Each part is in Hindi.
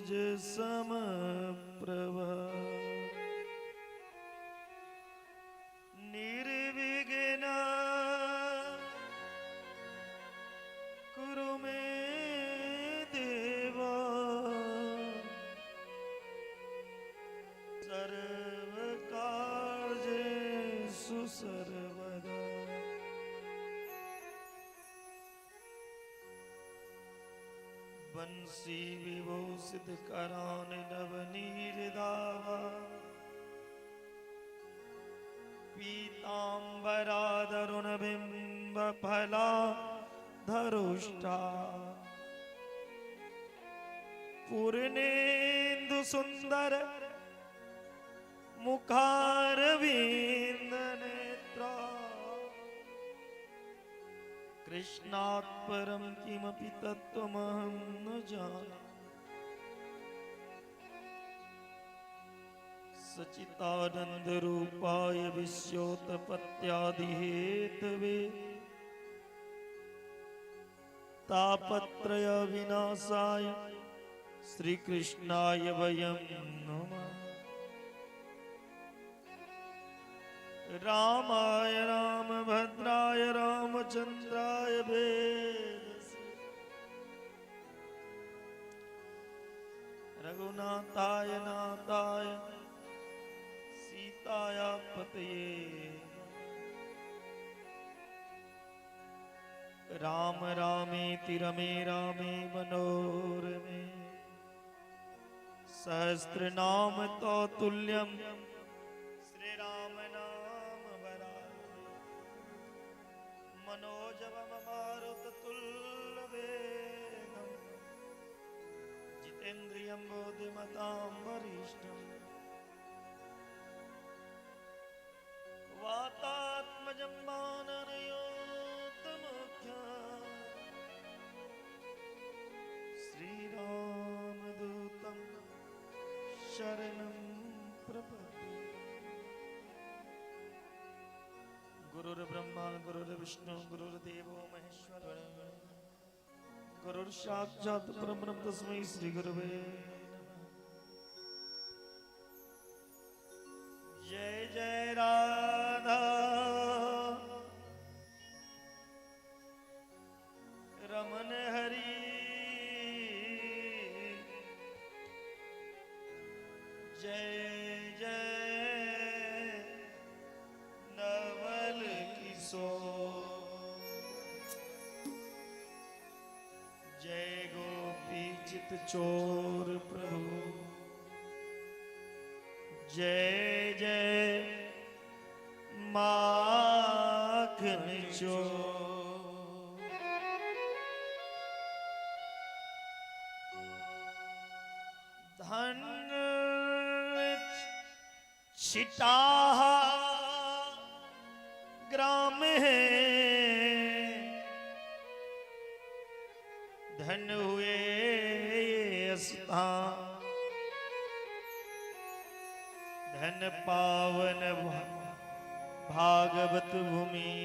तुझ सम प्रभा निर्विघ्न कुरु मे देवा सर्व कार्येषु सर्वदा बंसी विभूषित करान नवनीरदावा पीतांबराधरुण बिंब फला धरुष्टा पूर्णेन्दु सुंदर मुखारविंद नेत्रा कृष्णात् परं किमपि तत्त्वमहं न जाने सच्चिदानंद रूपाय विश्वोत्पत्त्यादिहेतवे तापत्रय विनाशाय श्री कृष्णाय वयं नमः रामाय रामभद्राय रामचंद्राय वेदसे रघुनाथाय नाथाय सीताया पतये राम रामेति रमे रामे मनोरमे सहस्रनाम तौतुल्यं श्री राम नाम वरानने मनोजवम मारुततुल्यवेगं जितेन्द्रियं बुद्धिमतां वरिष्ठं वातात्मजं वानरयोतमुख्यं श्रीरामदूतं शरणं प्रपद्ये गुरुर्ब्रह्मा गुरुर्विष्णु गुरुर्देवो महेश्वर गुरुर्साक्षात् परब्रह्म तस्मै श्री गुरवे नमः। जय जय राधा रमन हरि जय जय नवल किशोर जय गोपी चित चोर प्रभु जय जय माखन चोर धन छिटा ग्राम है धन हुए स्थान धन पावन भागवत भूमि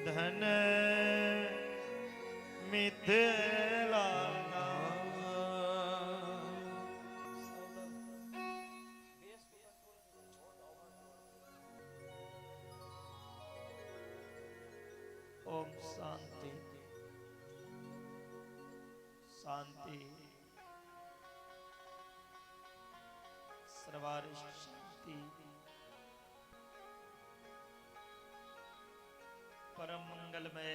धन मिथिला ओम शांति शांति सर्वारिष्ट शांति परम मंगलमय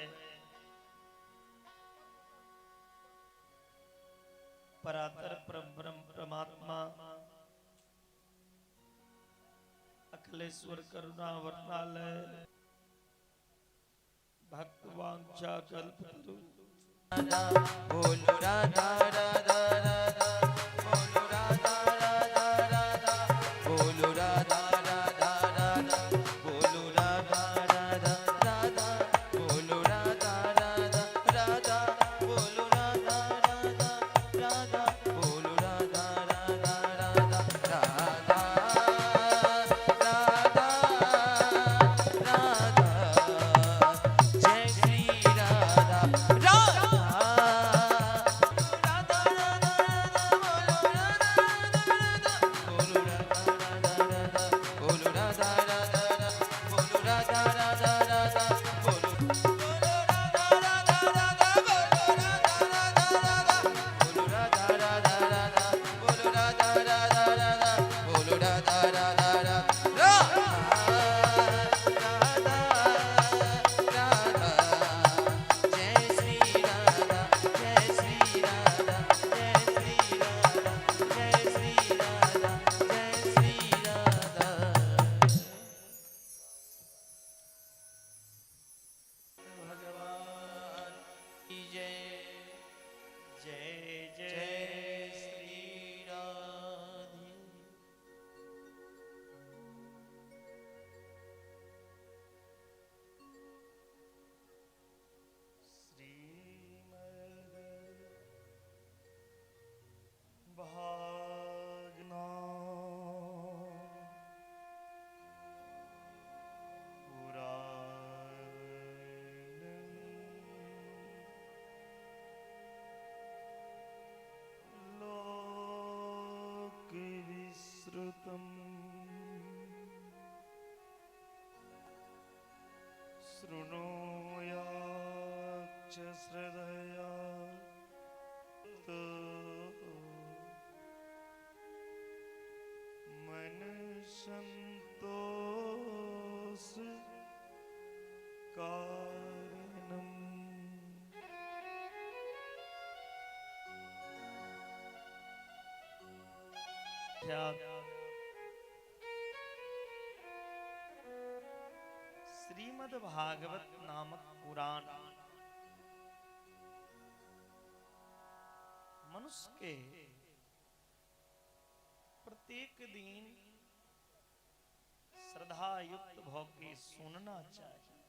परातर परम परमात्मा अखिलेश्वर करुणा वर्णालय भक्त वांछा कल्पतरु बोलो राधा राधा राधा बोलो राधा राधा राधा बोलो राधा राधा राधा बोलो राधा राधा राधा बोलो राधा राधा राधा बोलो राधा राधा राधा बोलो राधा राधा राधा राधा राधा जय श्री राधा राधा राधा च श्रद्धया तो मन संतोष कारणम। श्रीमद् भागवत नामक पुराण मनुष्य के प्रत्येक दिन श्रद्धा युक्त भव के सुनना चाहिए।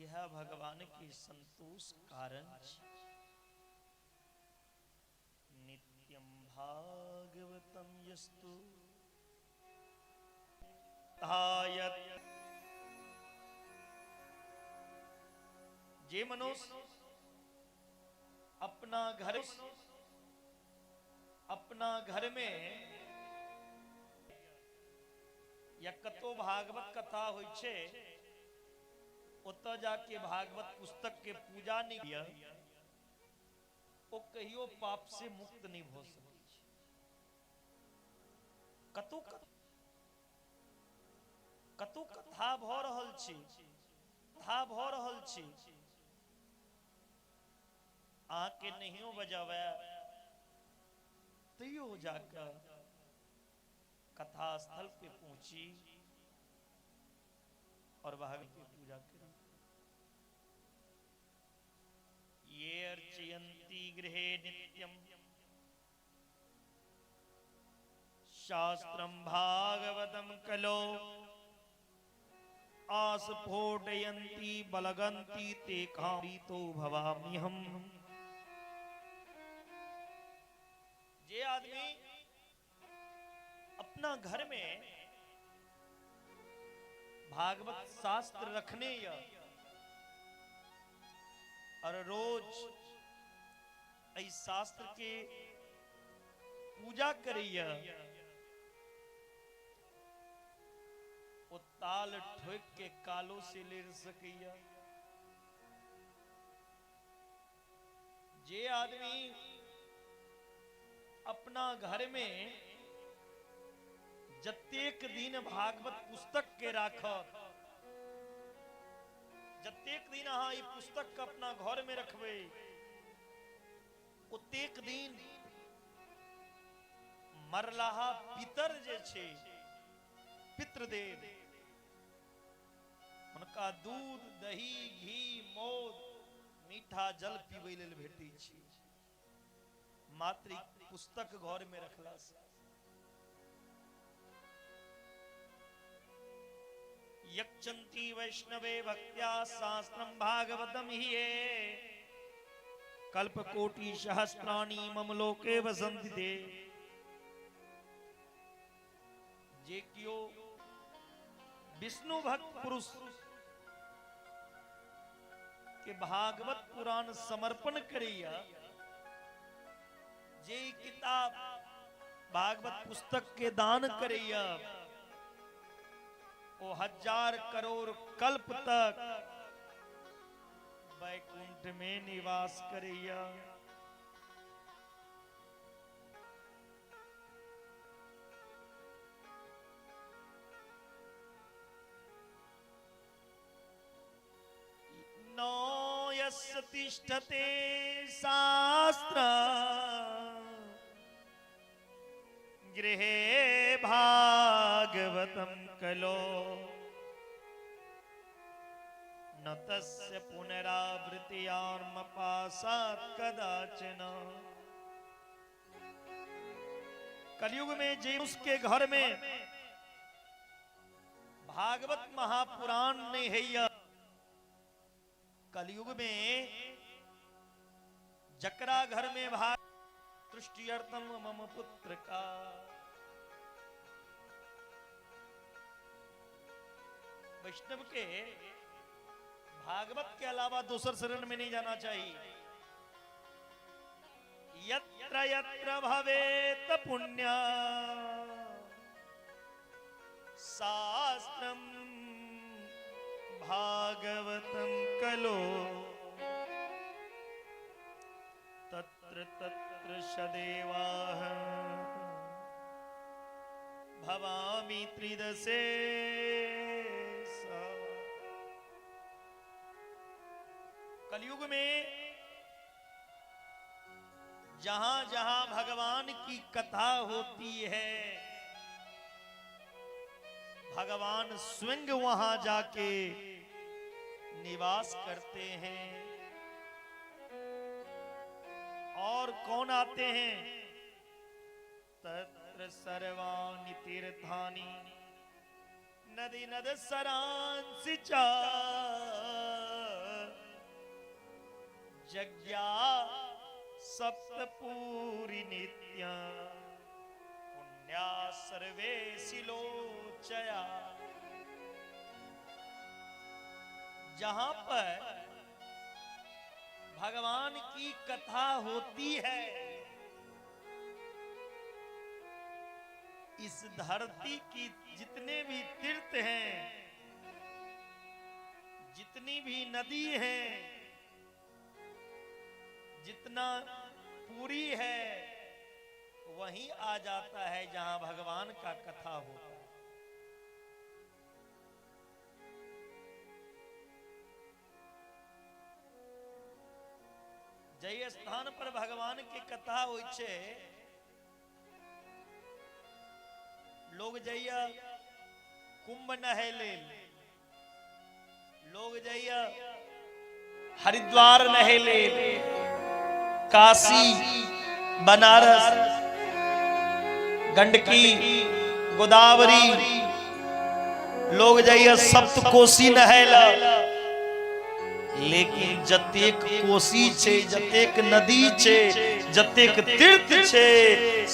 यह भगवान के संतोष कारण नित्यं भागवतं यस्तु तायत। जे मनुष्य अपना घर में या कतो भागवत कथा होइ छे ओत जाके भागवत पुस्तक के पूजा नहीं किया ओ कहियो पाप से मुक्त नहीं हो सके। कतो कथा भ रहल छी, कथा भ रहल छी, आके नहीं बजावे तैयो जाकर कथा स्थल पे पहुंची और भागवत की पूजा करी। ये अर्चयन्ति गृहे नित्यं शास्त्रं भागवतं कलो आस्फोटयन्ति बलगन्ति ते कामितो भवाम्यहम्। जे आदमी अपना घर में भागवत शास्त्र रखने या और रोज इस शास्त्र के पूजा करिया वो ताल ठोक के कालो से ले सकिया। जे आदमी अपना घर में जतेक दिन भागवत पुस्तक के राखत, जतेक दिन अहाँ ई पुस्तक के अपना घर में रखबे ओतेक दिन मरलाहा पितर जे छे पितृदेव उनका दूध दही घी मौध मीठा जल पीबे लेल भेटै छै मात्र पुस्तक घर में रखला से। यक्षन्ति वैष्णवे भक्त्या शास्त्रं भागवतं हि ये कल्पकोटि सहस्राणि मम लोके वसन्ति ते। जे कियो विष्णु भक्त पुरुष के भागवत पुराण समर्पण करिया, जे किताब भागवत पुस्तक के दान करिया वो 1000 करोड़ कल्प तक वैकुंठ में निवास करिया। नो यस्य तिष्ठते शास्त्र गृहे भागवतं कलो न तस्य पुनरावृत्तियार्मपासात् कदाचन। कलयुग में जे उसके घर में भागवत महापुराण नहीं है, कलयुग में जकरा घर में भाग तुष्टियर्थम मम पुत्र का वैष्णव के भागवत के अलावा दूसर शरण में नहीं जाना चाहिए। यत्र यत्र भवेत पुण्य शास्त्रम भागवतं कलो तत्र तत्र सदेवाहं भवामि त्रिदशे कलयुग में जहां जहां भगवान की कथा होती है भगवान स्वयं वहां जाके निवास करते हैं। और कौन आते हैं? तत्र सर्वाणि तीर्थानि नदी नद सरांसि च जज्ञा सप्तपूरी नित्या पुण्या सर्वे सिलोचया। जहां पर भगवान की कथा होती है इस धरती की जितने भी तीर्थ हैं जितनी भी नदी है जितना पूरी है वहीं आ जाता है जहां भगवान का कथा होता है। जय स्थान पर भगवान की कथा होई छे लोग जइया कुंभ नहेले लोग जइया हरिद्वार नहेले काशी बनारस गंडकी गोदावरी लोग जाइए सप्तकोशी नहेला लेकिन जतेक कोशी छे जतेक नदी छे जतेक तीर्थ छे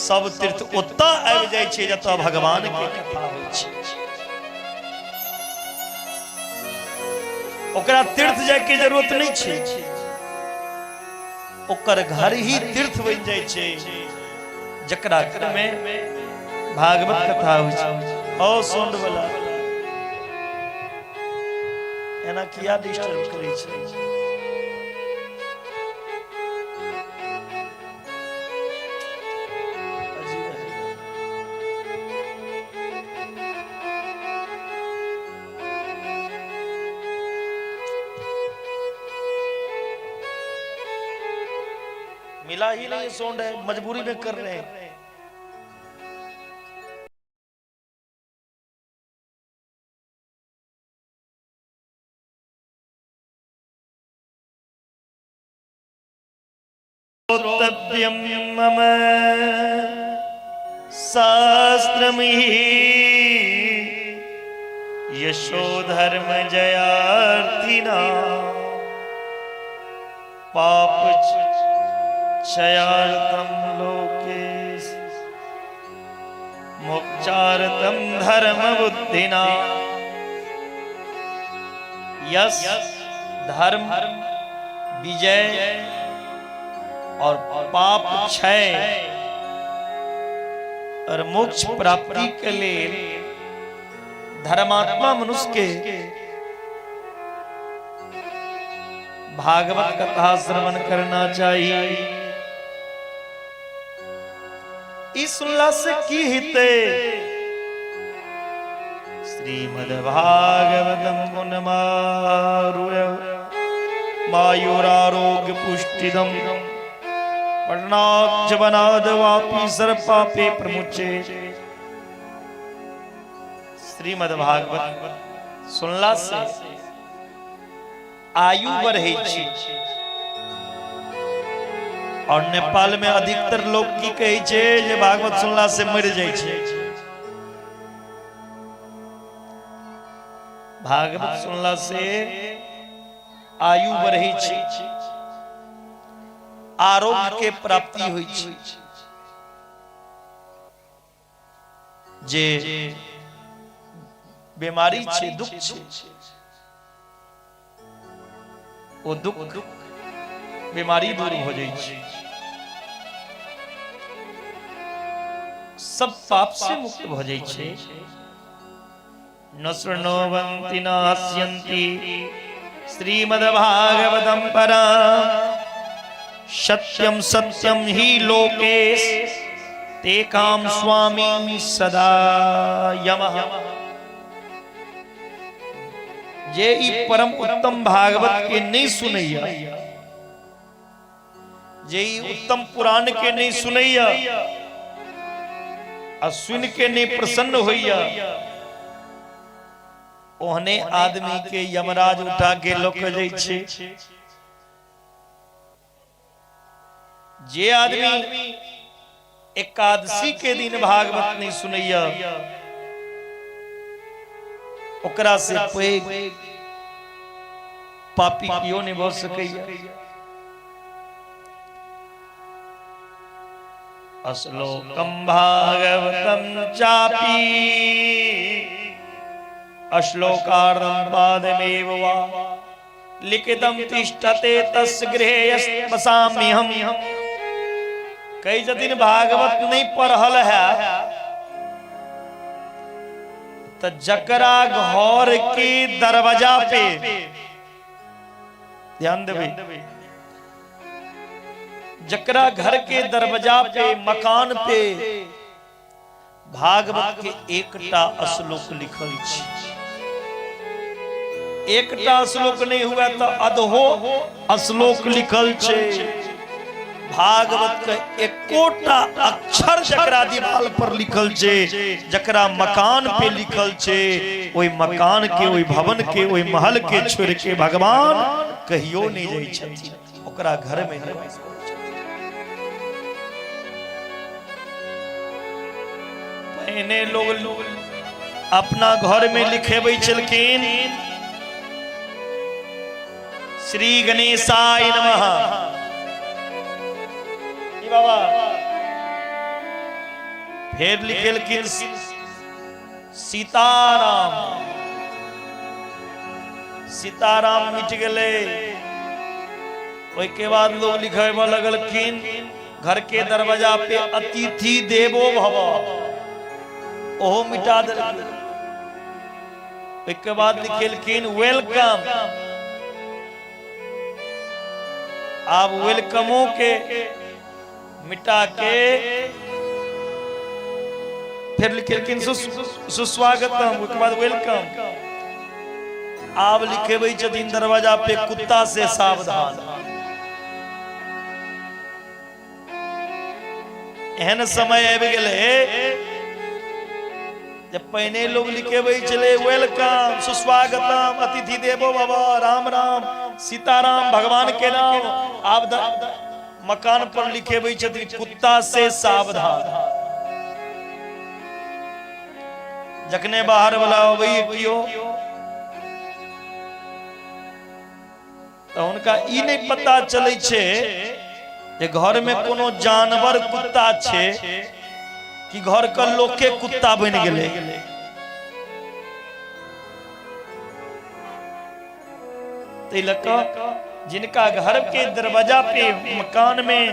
सब तीर्थ ओत्ता आबि जाय छे जतऽ भगवान के कथा होय छे। ओकरा तीर्थ जाय के जरूरत नहीं छे ओकर घर ही तीर्थ बन जाय छे जकरा घर में भागवत कथा होय छे। ओ सोंड वाला एना किया डिस्टर्ब करे छे? मिला ही नहीं सोंड है मजबूरी में कर रहे हैं। श्रोतव्यं मम शास्त्रमिहि यशो धर्म जयार्थिना पाप क्षयार्थं लोके मोक्षार्थं धर्म बुद्धिना। यश धर्म विजय और पाप क्षय और मोक्ष प्राप्ति के लिए धर्मात्मा मनुष्य के भागवत कथा श्रवण करना चाहिए। इस उल्लास की हिते श्रीमद् भागवतम मुनमारुय मायूरारोग्य पुष्टिदम पठनाक्षवनाद वापी सर्वपापे प्रमुचे। श्रीमद् भागवत सुनला से आयु बढ़े छे और नेपाल में अधिकतर लोग की कहे छे जे भागवत सुनला से मर जाय छे। भागवत सुनला से आयु बढ़े छे आरोग्य के प्राप्ति हुई छे। जे बीमारी छे दुख छे वो दुख बीमारी दूर हो जाए छे। सब पाप से मुक्त हो जाए छे। न शृण्वन्ति न हस्यन्ति श्रीमद्भागवतं परं सत्यं सत्यं हि लोकेश ते काम स्वामी सदा यमः। जे ई परम उत्तम भागवत के नहीं सुनैया, जे ई उत्तम पुराण के नहीं सुनैया और सुन के नहीं प्रसन्न होइया, ओहने आदमी के यमराज उठा के लोक जाय छे। जे आदमी एकादशी के दिन भागवत नहीं सुनैया, ओकरा से पैघ पापी कियो नहीं भऽ सकैया। अश्लोकम भागवतम चापि अश्लोकार्धं पादमेव वा लिखितं तिष्ठते तस्य गृहे वसाम्यहम्। कई दिन भागवत नहीं पढ़ल है तो जकरा घर के दरवाजा पे, ध्यान देवे, जकरा घर के दरवाजा पे मकान पे भागवत के एकटा श्लोक लिखल छै। एकटा श्लोक नहीं हुआ तो अधो श्लोक लिखल छै। भागवत का एकोटा अक्षर जकरा दीवाल पर लिखल छे, जकरा मकान पे लिखल छे, ओई मकान के, ओई भवन के, ओई महल के छोड़ के भगवान कहियो नहीं जाय छथिन, ओकरा घर में नहीं बैस करै छथिन। पहले लोग अपना घर में लिखेबै छलखिन श्री गणेशाय नमः बाबा, फिर लिखेलखिन सीताराम। सीताराम मिट गए। के बाद लोग लिखे लगलखिन घर के दरवाजा पे अतिथि देवो भव, ओहो मिटा देलखिन। के बाद लिखेलखिन वेलकम। आप वेलकमों के मिटा के फिर लिखेलखिन सुस्वागतम, उसके बाद वेलकम। आप लिखेबै छथिन दरवाजा पे कुत्ता से सावधान। एहन समय आबि गेलै जब पहले लोग लिखेबै छलै वेलकम, सुस्वागतम, अतिथि देवो भव, राम राम, सीताराम, भगवान के नाम। आप मकान पर लिखेबै छथिन कुत्ता से सावधान। जखने बाहर वाला अबै कियो तो उनका ई नहीं पता चलै छे जे घर में कोनो जानवर कुत्ता छे कि घर का लोग के कुत्ता बन गेलै। तै लका जिनका घर के दरवाजा पे मकान में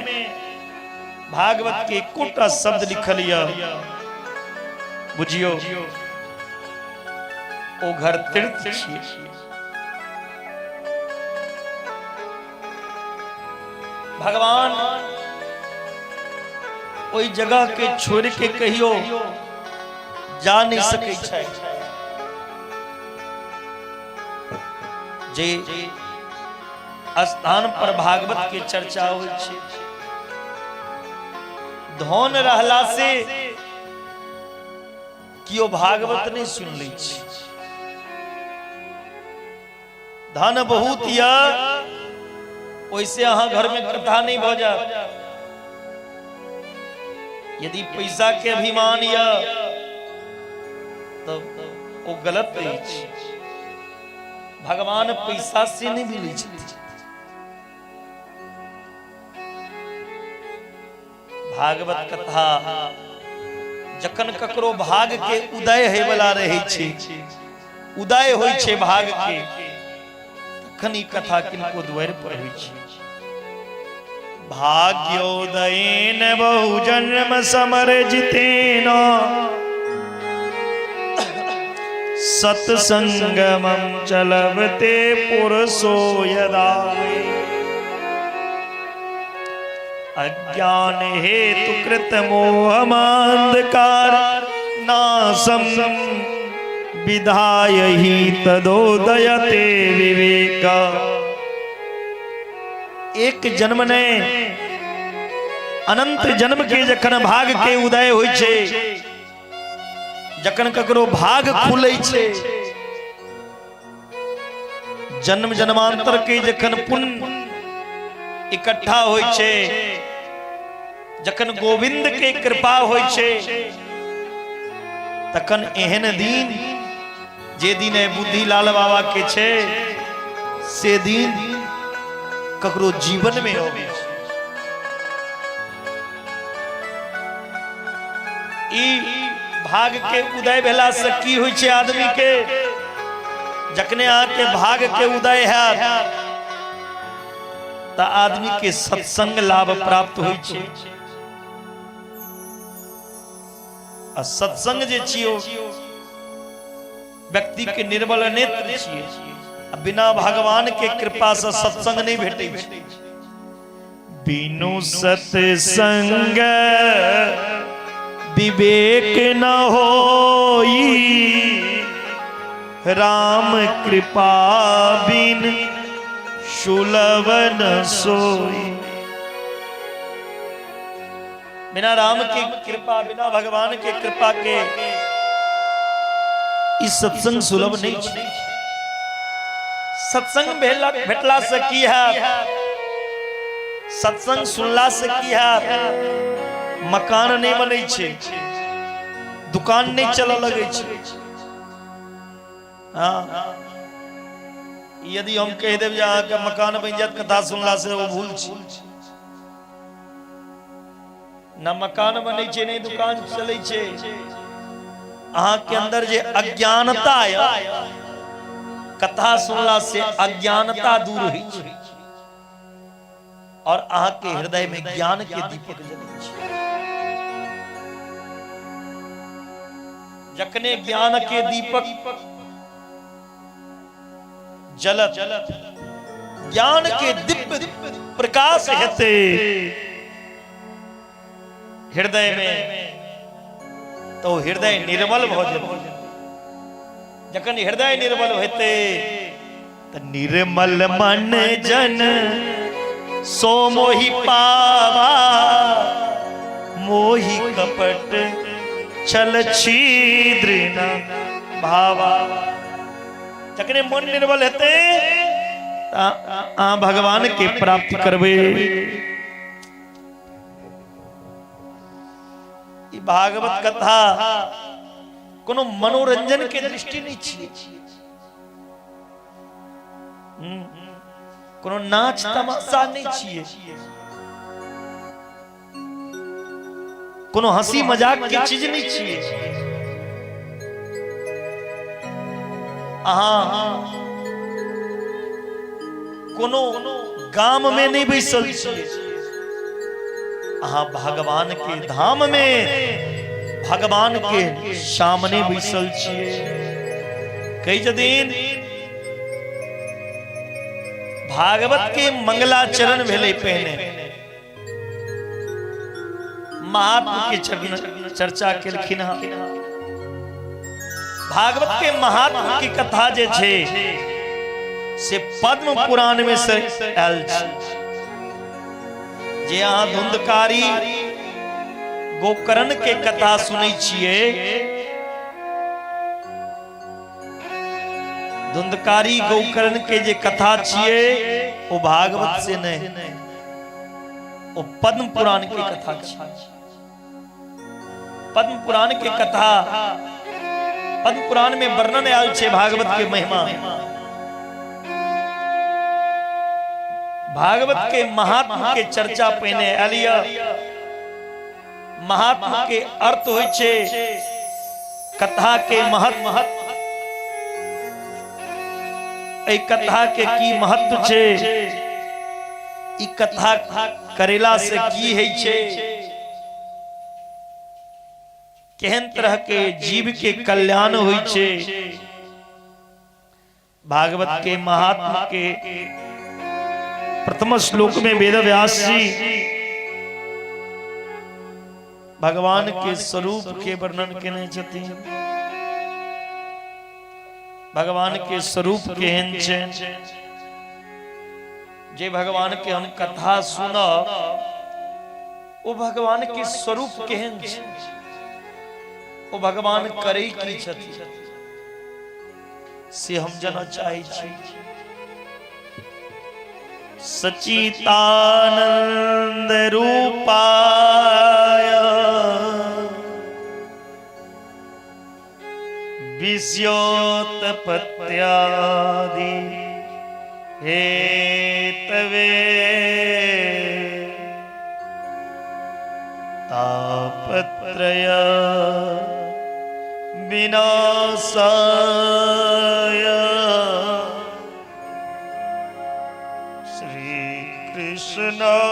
भागवत के कोटा शब्द लिखल या, बुझियो ओ घर तीर्थ छियै। भगवान ओई जगह के छोड़ के कहियो जा नहीं सकै छै। जे स्थान पर भागवत के चर्चा होइ छै, धन रहला से कियो भागवत नहीं सुन लै छै। धन बहुत या ओइसे अहाँ घर में कथा नहीं भ जात। यदि पैसा के अभिमान या तो वो गलत नहीं छै। भगवान पैसा से नहीं मिलै छै। भागवत कथा जखन ककरो भाग के उदय है वाला रहे छे, उदय होय छे भाग के, तखन ई कथा किनको द्वार पर होय छे। भाग्योदयेन बहु जन्म समर्जितेन सत्संगमं चलवते पुरुषो यदा अज्ञान हेतु कृत मोहमांधकार नासम विधाय ही तदोदयते विवेक। एक जन्म ने अनंत जन्म के जखन भाग के उदय होय छे, जखन ककरो भाग खुले छे, जन्म जन्मांतर के जखन पुण्य इकट्ठा होय छे, जखन गोविंद के कृपा होय छे, तखन एहन दिन जे दिन बुद्धि लाल बाबा के छे से दिन ककरो जीवन में होवे। ई भाग के उदय भेला से की होय छे आदमी के, जखने आके भाग के उदय है त आदमी के सत्संग लाभ प्राप्त होय छे। आ सत्संग जे छियो व्यक्ति के निर्मल नेत्र छिए, बिना भगवान के कृपा से सत्संग नहीं भेटे। बिनु सत्संग विवेक न होई, राम कृपा बिन सुलभ न सोई। बिना राम की कृपा, बिना भगवान के कृपा के इस सत्संग सुलभ नहीं छे। सत्संग भेटला से की है, सत्संग सुनला से की है, मकान नहीं बने छे, दुकान नहीं चल लगे छे। हाँ, यदि हम कह देव के मकान बन जात कथा सुनला से वो भूल छे। न मकान बने छे, नहीं दुकान चले छे। अहाँ के अंदर जे अज्ञानता है, कथा सुनला से अज्ञानता दूर हुई छे और अहाँ के हृदय में ज्ञान के दीपक जले छे। जखने ज्ञान के दीपक जलत, ज्ञान के दिव्य प्रकाश हेते हृदय में, तो हृदय निर्मल भ जाए। जखन हृदय निर्मल होते तो निर्मल मन जन सो मोहि पावा, मोहि कपट छल छिद्र न भावा। जखने मन निर्मल हेते भगवान के प्राप्त करबे। भागवत कथा कोनो मनोरंजन के दृष्टि नहीं छिए, कोनो नाच तमाशा नहीं छिए, कोनो हंसी मजाक की चीज नहीं छिए। कोनो गाम में नहीं बैसल छिए, भगवान के धाम में भगवान के सामने बैसल छिए। कई दिन भागवत के मंगलाचरण भेले, पहले महात्मा के चर्चा केलखिन। भागवत के महात्मा की कथा जे छे से पद्म पुराण में से आयल छे। जे यहाँ धुंधकारी गोकर्ण के कथा सुनै छिए, धुंधकारी गोकर्ण के जे कथा छिए वो भागवत से नहीं, वो पद्म पुराण की कथा छिए। पद्म पुराण की कथा, पद्म पुराण में वर्णन आयल छे भागवत के महिमा। भागवत के महात्मा के चर्चा पहने आलिया। महात्मा के अर्थ होय छे कथा के महत्व। ए कथा के की महत्व छे, ई कथा करेला से की है छे, केहन तरह के जीव के कल्याण होय छे, भागवत के महात्मा के प्रथम श्लोक में वेद व्यास जी भगवान के स्वरूप के वर्णन केने छथिन। भगवान के स्वरूप केहन छै, जे भगवान के हम कथा सुनब वो भगवान के स्वरूप केहन छै, वो भगवान करै की छथि से हम जाना चाहै छी। सच्चिदानंद रूपाय विषयोत्पत्त्यादि हेतवे तापत्रय विनाशाय श्री कृष्णाय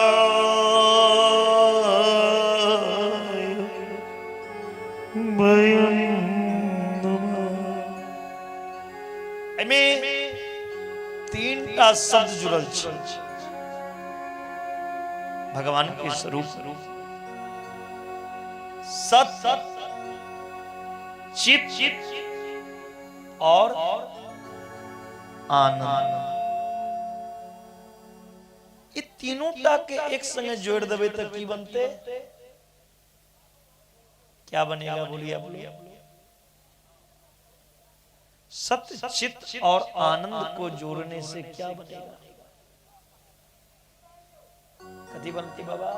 वयं नमः। एमे तीनटा शब्द जुड़ल छै, भगवान के स्वरूप सत चित और आनंद। ये तीनों टा के एक संगे जोड़ देवे तो की बनते, क्या बनेगा बोलिए बोलिए। सत्य चित और आनंद को जोड़ने से क्या बनेगा, कथी बनती बाबा।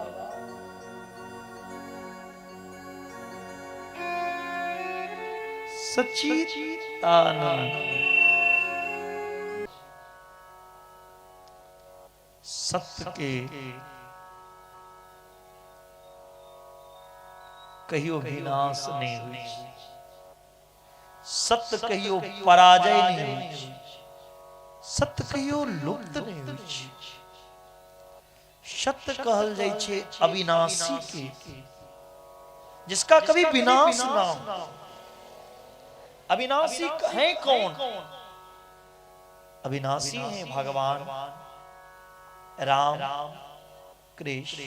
सच्चिदानंद सत्य के कहियो विनाश नहीं हुई, सत्य कहियो पराजय नहीं हुई, सत्य कहियो लुप्त नहीं हुई। सत्य कहल जाय छे अविनाशी के, जिसका कभी विनाश ना हो। अविनाशी है कौन, अविनाशी है भगवान राम कृष्ण,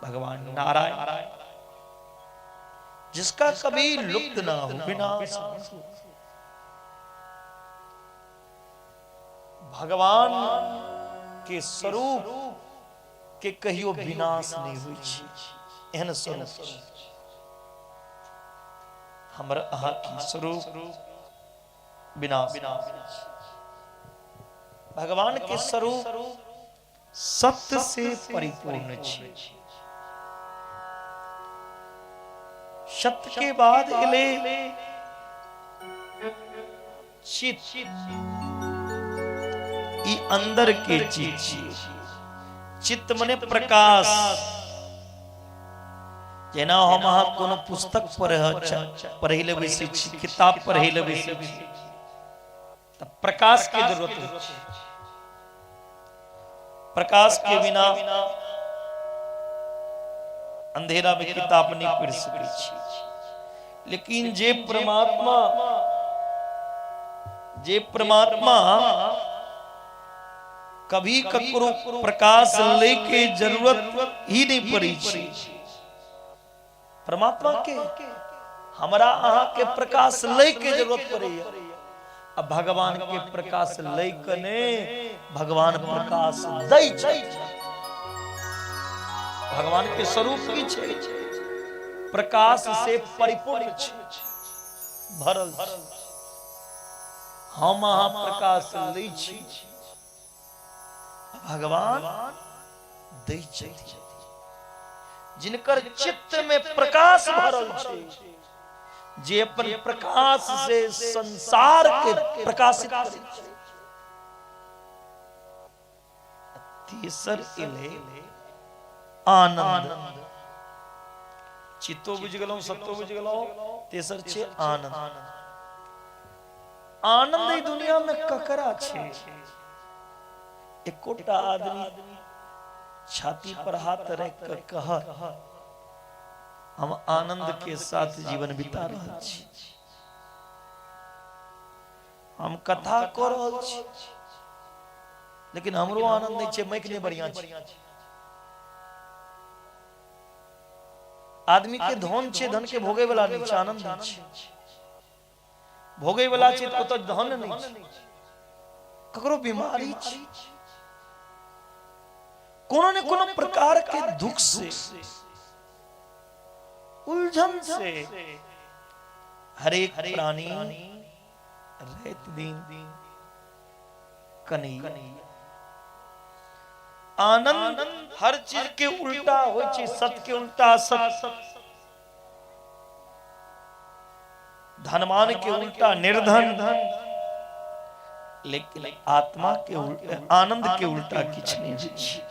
भगवान नारायण, जिसका कभी लुप्त ना हो, विनाश। भगवान के स्वरूप के कहियो विनाश नहीं हुई छै, एहन स्वरूप हमर अहाँ की स्वरूप विनाश। भगवान के स्वरूप सत्य से परिपूर्ण छै। सत्य के बाद एले चित, ई अंदर के चीज छियै। चित्त मने प्रकाश। जेना हम अहाँ कोनो पुस्तक पढ़ै ले बैसै छी, किताब पढ़ै ले बैसै छी, त प्रकाश के जरूरत होइ छै। प्रकाश के बिना अंधेरा में किताब नहीं पढ़ सकै छी। लेकिन जे परमात्मा कभी ककरो प्रकाश लेके जरूरत ही नहीं पड़ी छी। परमात्मा के हमरा अहाँ के प्रकाश लेके जरूरत पड़े। अब भगवान के प्रकाश लेके ने भगवान प्रकाश दै छै। भगवान के स्वरूप की छै, प्रकाश से परिपूर्ण छै, भरल छै। हम अहाँ प्रकाश लै छी, भगवान दै छै। जिनकर चित्त में प्रकाश भरल छै, जे अपन प्रकाश से संसार के प्रकाशित करै छै। तीसर इले आनंद। चित्तो बुझ गेलौ, सत्तो बुझ गेलौ, तेसर छै आनंद। आनंद ई दुनिया में ककरा छै। एकोटा आदमी छाती पर हाथ रख कर कह, हम आनंद के साथ जीवन बिता रहल छी। हम कथा कर रहल छी लेकिन हमरो आनंद नहीं छे, मैक नहीं बढ़िया छे। आदमी के धन छे, धन के भोगे वाला नहीं छे, आनंद नहीं छे। भोगे वाला छे तो तो धन नहीं छे, ककरो बीमारी छे, कोनो ने कोनो प्रकार के दुख से, उलझन से हर एक प्राणी रहत दिन कन्हैया। आनंद हर चीज के उल्टा होय छे, सत्य के उल्टा सत, धनमान के उल्टा निर्धन, लेकिन आत्मा के उल्टा, आनंद के उल्टा किछ नहीं छे।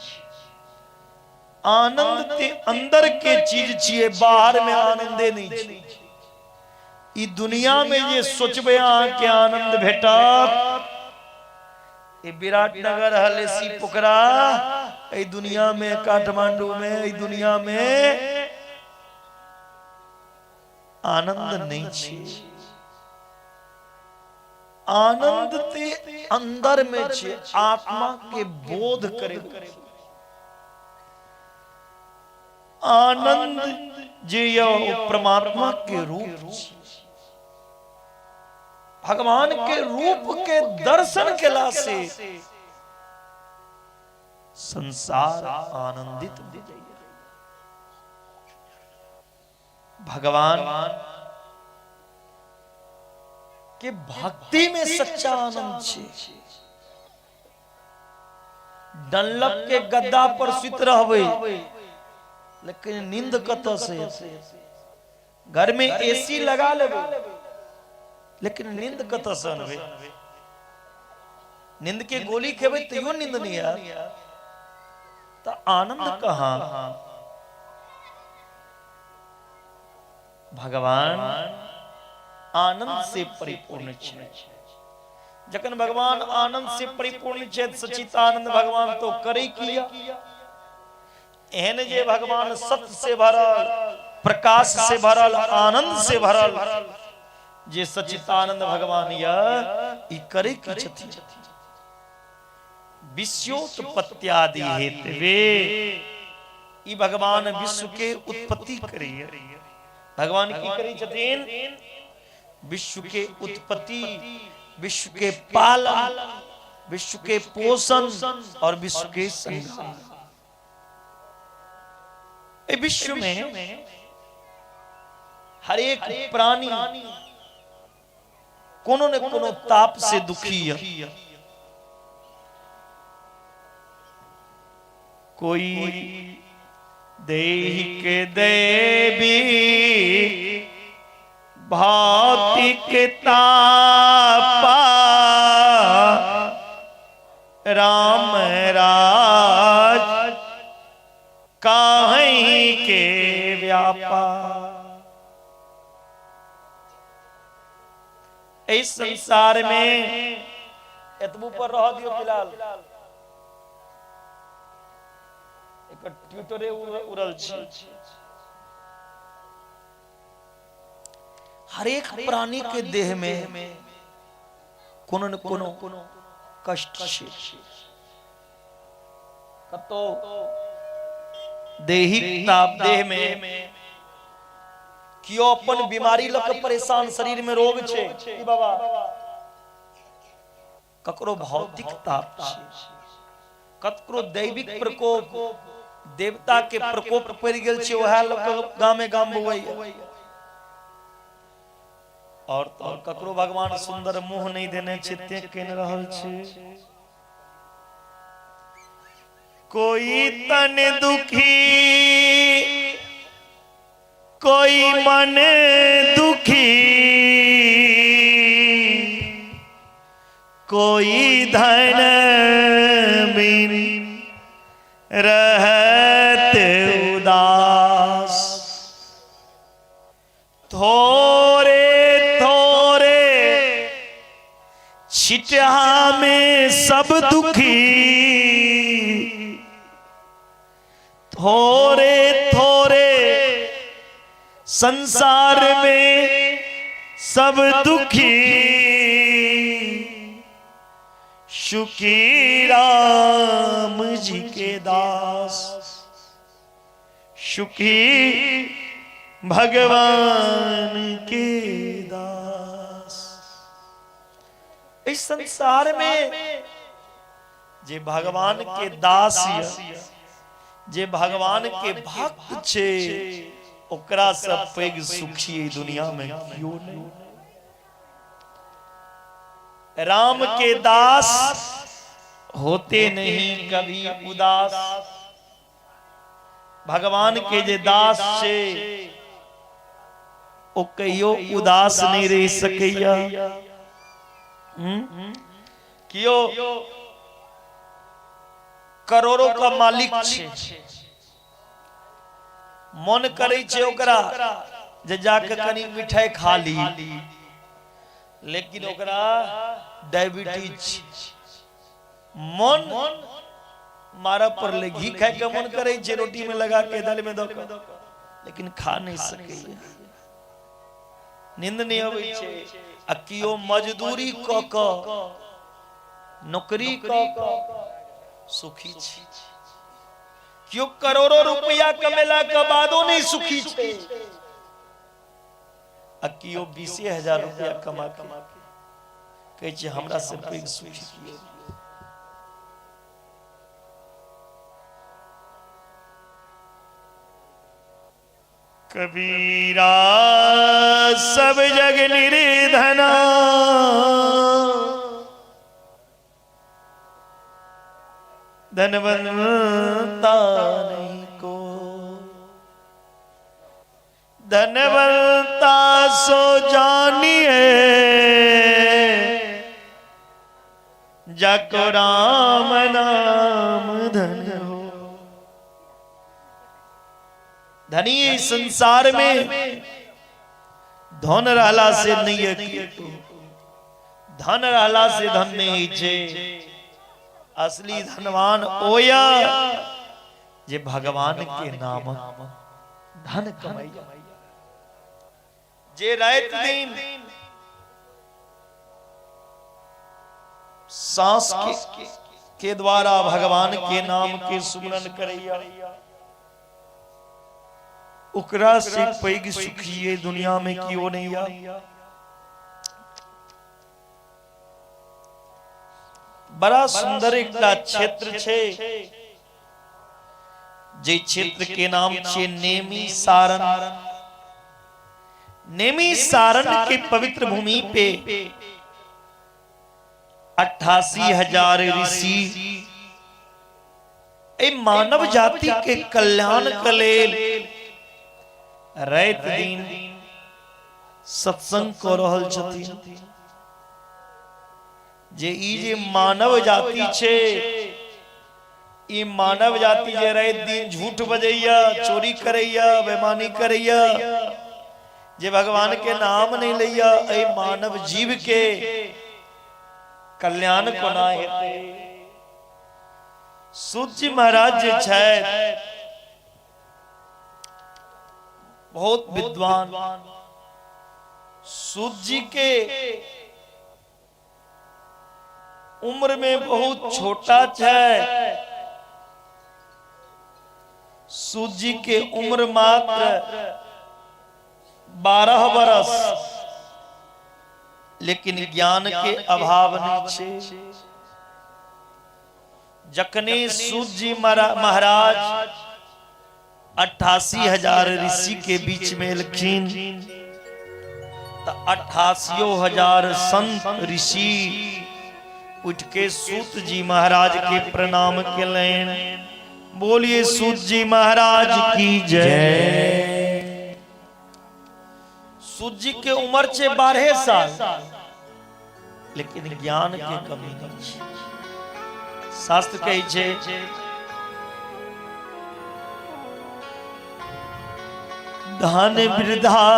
आनंद ते अंदर के चीज छिए, बाहर में आनंदे नहीं छे। ई दुनिया में ये सोचबे के आनंद भेटा, ये विराटनगर हलेसी पोखरा, ये दुनिया में काठमांडू में, ये दुनिया में आनंद नहीं छे। आनंद ते अंदर में छे, आत्मा के बोध करे। आनंद जे परमात्मा के रूप, भगवान के रूप के दर्शन केला से संसार आनंदित हो जाइए। भगवान के भक्ति में सच्चा आनंद छे। डनलप के गद्दा पर सुत रहबे लेकिन नींद कत से, घर में एसी लगा लेबे लेकिन नींद कत से अनबे, नींद के गोली खेबे तैयो नींद नहीं यार, तो आनंद कहां? भगवान आनंद से परिपूर्ण छे। जखन भगवान आनंद से परिपूर्ण छे, सच्चिदानंद भगवान तो करे किया। एहन जे भगवान सत्य से भरल, प्रकाश से भरल, आनंद से भरल जे सच्चिदानंद भगवान ई करे की छथि। विश्वोत्पत्त्यादि हेतवे ई भगवान विश्व के उत्पत्ति करिए। भगवान की करी छथिन? विश्व के उत्पत्ति, विश्व के पालन, विश्व के पोषण और विश्व के संहार। विश्व में हर एक प्राणी कोनो न कोनो ताप से दुखी है। कोई दैहिक देवी भौतिक तापा, राम राज काहीं के व्यापार। इस संसार में एतबू पर रह दियो फिलहाल, एक ट्विटरे उड़ल छै। हर एक प्राणी के देह में कोनो न कोनो कष्ट छै। कतो दैहिक ताप, देह में कियो अपन बीमारी लके परेशान, शरीर में रोग छे कि बाबा, ककरो भौतिक ताप छे, ककरो दैविक प्रकोप, देवता के प्रकोप पड़ गेल छे, वह लोग गामे गाम बुवैया। और तो ककरो भगवान सुंदर मुंह नहीं देने छे, ते केन रहल छे। कोई तन दुखी, कोई मन दुखी, कोई धन बिन रहत उदास। थोरे थोरे छिटा में सब दुखी, थोरे थोरे संसार में सब दुखी। सुखी राम जी के दास, सुखी भगवान के दास। इस संसार में जे भगवान के दास जे भगवान के भक्त छे ओकरा से पैघ सुखी दुनिया में क्यों नहीं। राम के दास होते नहीं कभी उदास, भगवान के जे दास छे ओ कहियो उदास नहीं रह सकैया। कियो करोड़ों का मालिक छे, मन करे छे ओकरा जे जाके कनी मिठाई खा ली, लेकिन ओकरा डायबिटीज मन मारा पर ले घी खाए के मन करे छे, रोटी में लगा के दाल में दो, लेकिन खा नहीं सके, नींद नहीं आवे छे। आ कियो मजदूरी क नौकरी क सुखी छे, क्यों करोड़ों रुपया कमेला के बादो नहीं सुखी छे। आ कियो 20,000 रुपया कमा के कहे छे हमरा से पैघ सुखी कियो। कबीरा सब जग निर्धना, धनवंता नहीं को, धनवंता सो जानिए जाको राम नाम धन हो। धनी संसार में धन रहला से नहीं है, धन रहला से धन नहीं छे। असली धनवान ओया जे भगवान के नाम धन कमाइया, जे रात दिन सांस के द्वारा भगवान के नाम के सुमरन करैया, ओकरा से पैघ सुखी ये दुनिया में क्यों नहीं आ। बड़ा सुंदर एक क्षेत्र छे, जे क्षेत्र के नाम छे नेमी सारण। नेमी सारण के पवित्र भूमि पे 88,000 ऋषि ए मानव जाति के कल्याण के लेल रात दिन सत्संग कर रहल छथिन। जे ई जे मानव जाति छे, ई मानव जाति जे रात दिन झूठ बजैया, चोरी करैया, बेईमानी करैया, जे भगवान के नाम नहीं लैया, ए मानव जीव के कल्याण कोना हेते। सूत महाराज जे छथि बहुत विद्वान, सूत जी के उम्र में बहुत छोटा है। सूत जी के उम्र मात्र 12 बरस, लेकिन ज्ञान के अभाव नहीं छे। जखने सूत जी महाराज 88,000 ऋषि के बीच में एलखिन, तो 88,000 संत ऋषि उठ के सूत जी महाराज के प्रणाम केलेन। बोलिए सूत जी महाराज की जय। सूत जी के उम्र छे 12 साल, लेकिन ज्ञान के कमी नहीं छे। शास्त्र कहे छे धन वृद्धा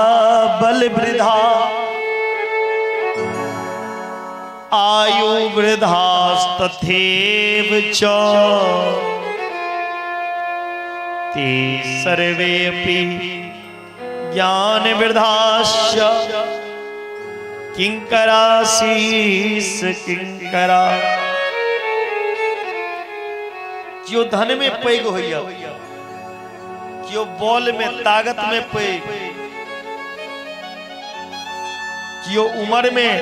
बल वृद्धा आयु वृद्धास्तथैव च ते सर्वेऽपि ज्ञान वृद्धाश्च किंकराशीष किंकरा। कियो धन में पैग होइया, कियो बल में ताकत में पैग, कियो उम्र में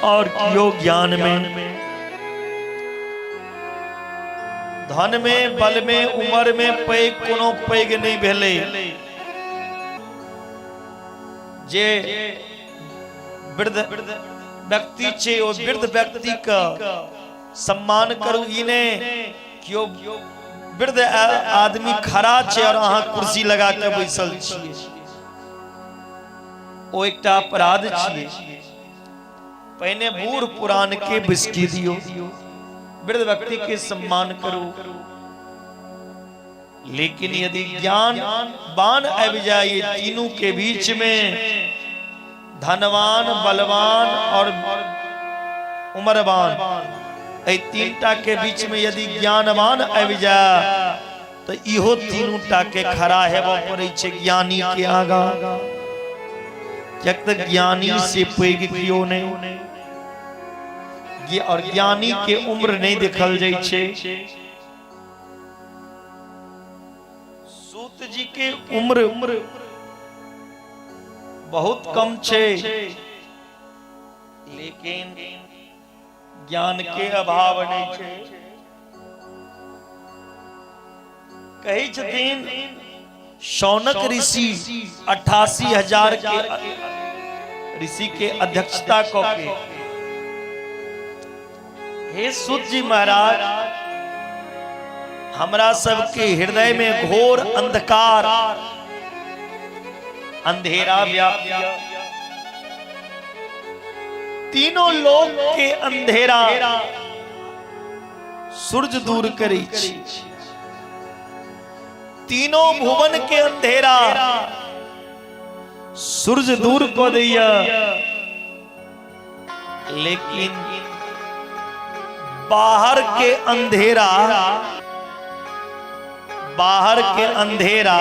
और कियो ज्ञान में। धन में, बल में, उम्र में पैग कोनो पैग नहीं भेले। जे वृद्ध व्यक्ति छे ओ वृद्ध व्यक्ति का सम्मान करू। इने क्यों वृद्ध आदमी खड़ा छे और अहाँ कुर्सी लगा के बैसल छिए, ओ एकटा अपराध छिए। पहले बूढ़ पुरान के बिस्की दियो, वृद्ध व्यक्ति के सम्मान करो। लेकिन यदि ज्ञान बान अब जाए तीनों के बीच में, धनवान, बलवान और उम्रवान, ऐ तीनटा के बीच में यदि ज्ञानवान अब जाए तो इहो तीनों टा के खड़ा हेबो पड़ै छै ज्ञानी के आगा। कियाक ज्ञानी से पैघ कियो नहीं, और ज्ञानी के उम्र नहीं देखल जाय छे। सूत जी के उम्र बहुत कम छे, लेकिन ज्ञान के अभाव नहीं छे। कही छथिन शौनक ऋषि 88,000 के ऋषि के अध्यक्षता क के, हे सूत जी महाराज, हमरा सबके हृदय में घोर अंधकार, अंधेरा व्याप्त, तीनों लोक के अंधेरा सूरज दूर करै छी। तीनों भुवन के अंधेरा सूरज दूर को दैया, लेकिन बाहर के अंधेरा, बाहर के अंधेरा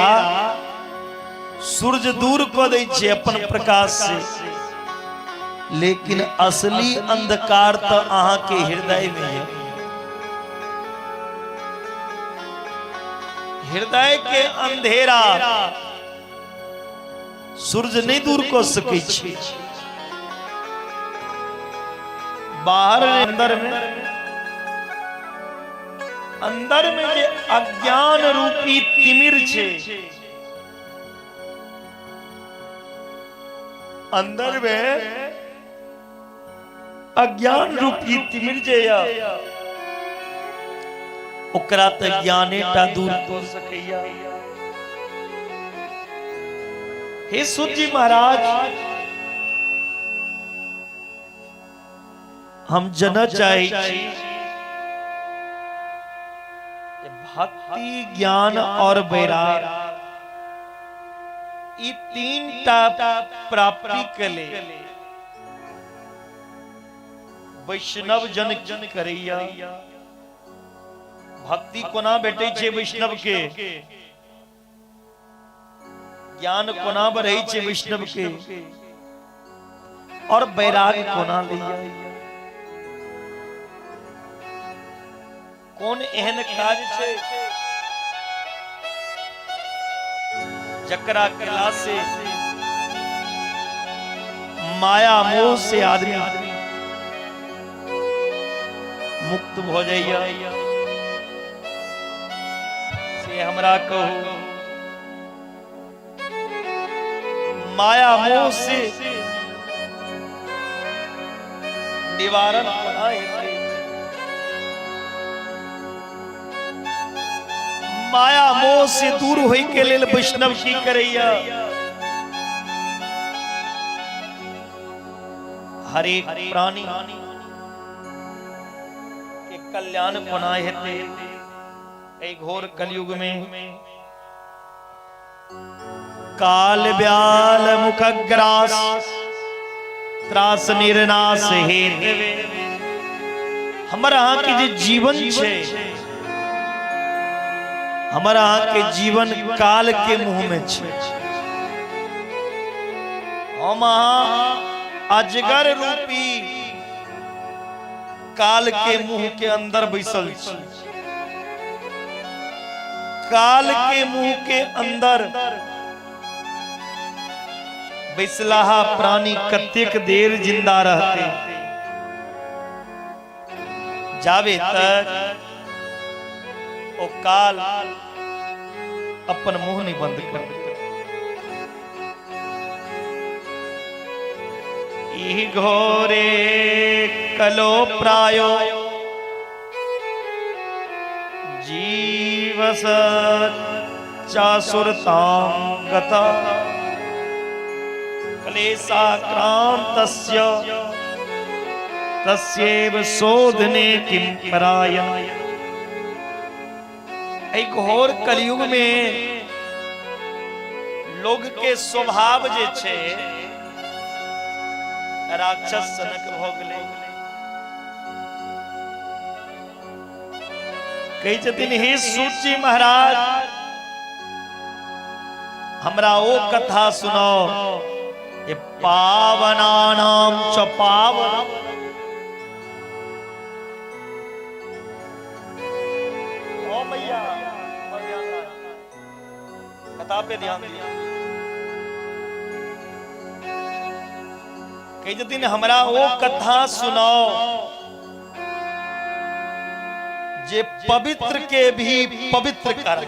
सूरज दूर को दै छै अपन प्रकाश से। लेकिन असली अंधकार तो अहाँ के हृदय में है। हृदय के अंधेरा सूरज नहीं दूर को सकै छै। बाहर अंदर में जे अज्ञान रूपी तिमिर छे, अंदर में अज्ञान रूपी तिमिर जे या, ओकरा त ज्ञाने टा दूर कर सकैया। हे सूत जी महाराज, हम जना चाहे छी भक्ति, ज्ञान और वैराग, ये तीन टा प्राप्ति के लिए वैष्णव जन करैया। भक्ति कोना भेटै छै वैष्णव के, ज्ञान कोना बढ़ै छै वैष्णव के, और वैराग कोना लैया। कौन एहन काज छै जकरा कला से माया मोह से आदमी मुक्त हो जाइया, से हमरा कहू। माया मोह से निवारण बनाए, माया मोह से दूर होई के लेल वैष्णव की करैया। हर एक प्राणी के कल्याण कोना हेते। ए घोर कलयुग में काल व्याल मुखग्रास त्रास निर्नाश हेतवे, हमारा के जे जीवन छे, हमारा के जीवन काल के मुंह में छे। हम अजगर रूपी काल के मुंह के अंदर बैसल छी। काल के मुंह के अंदर बैसलाहा प्राणी कतेक देर जिंदा रहते, जावे तक ओ काल अपन मुंह नहीं बंद कर। ई घोरे कलो प्रायो जीवस चासुरतां गता क्लेशाक्रांतस्य तस्यैव शोधने किं परायण। एक घोर कलयुग में लोग के स्वभाव जे छे राक्षस सनक भ गेलै। कही छथिन हे सूत जी महाराज हमरा ओ कथा सुनो ये पावनानाम च पावन। ओ मैया कथा पे ध्यान दिया। कही छथिन हमरा ओ कथा सुनो जे पवित्र के भी पवित्र कर,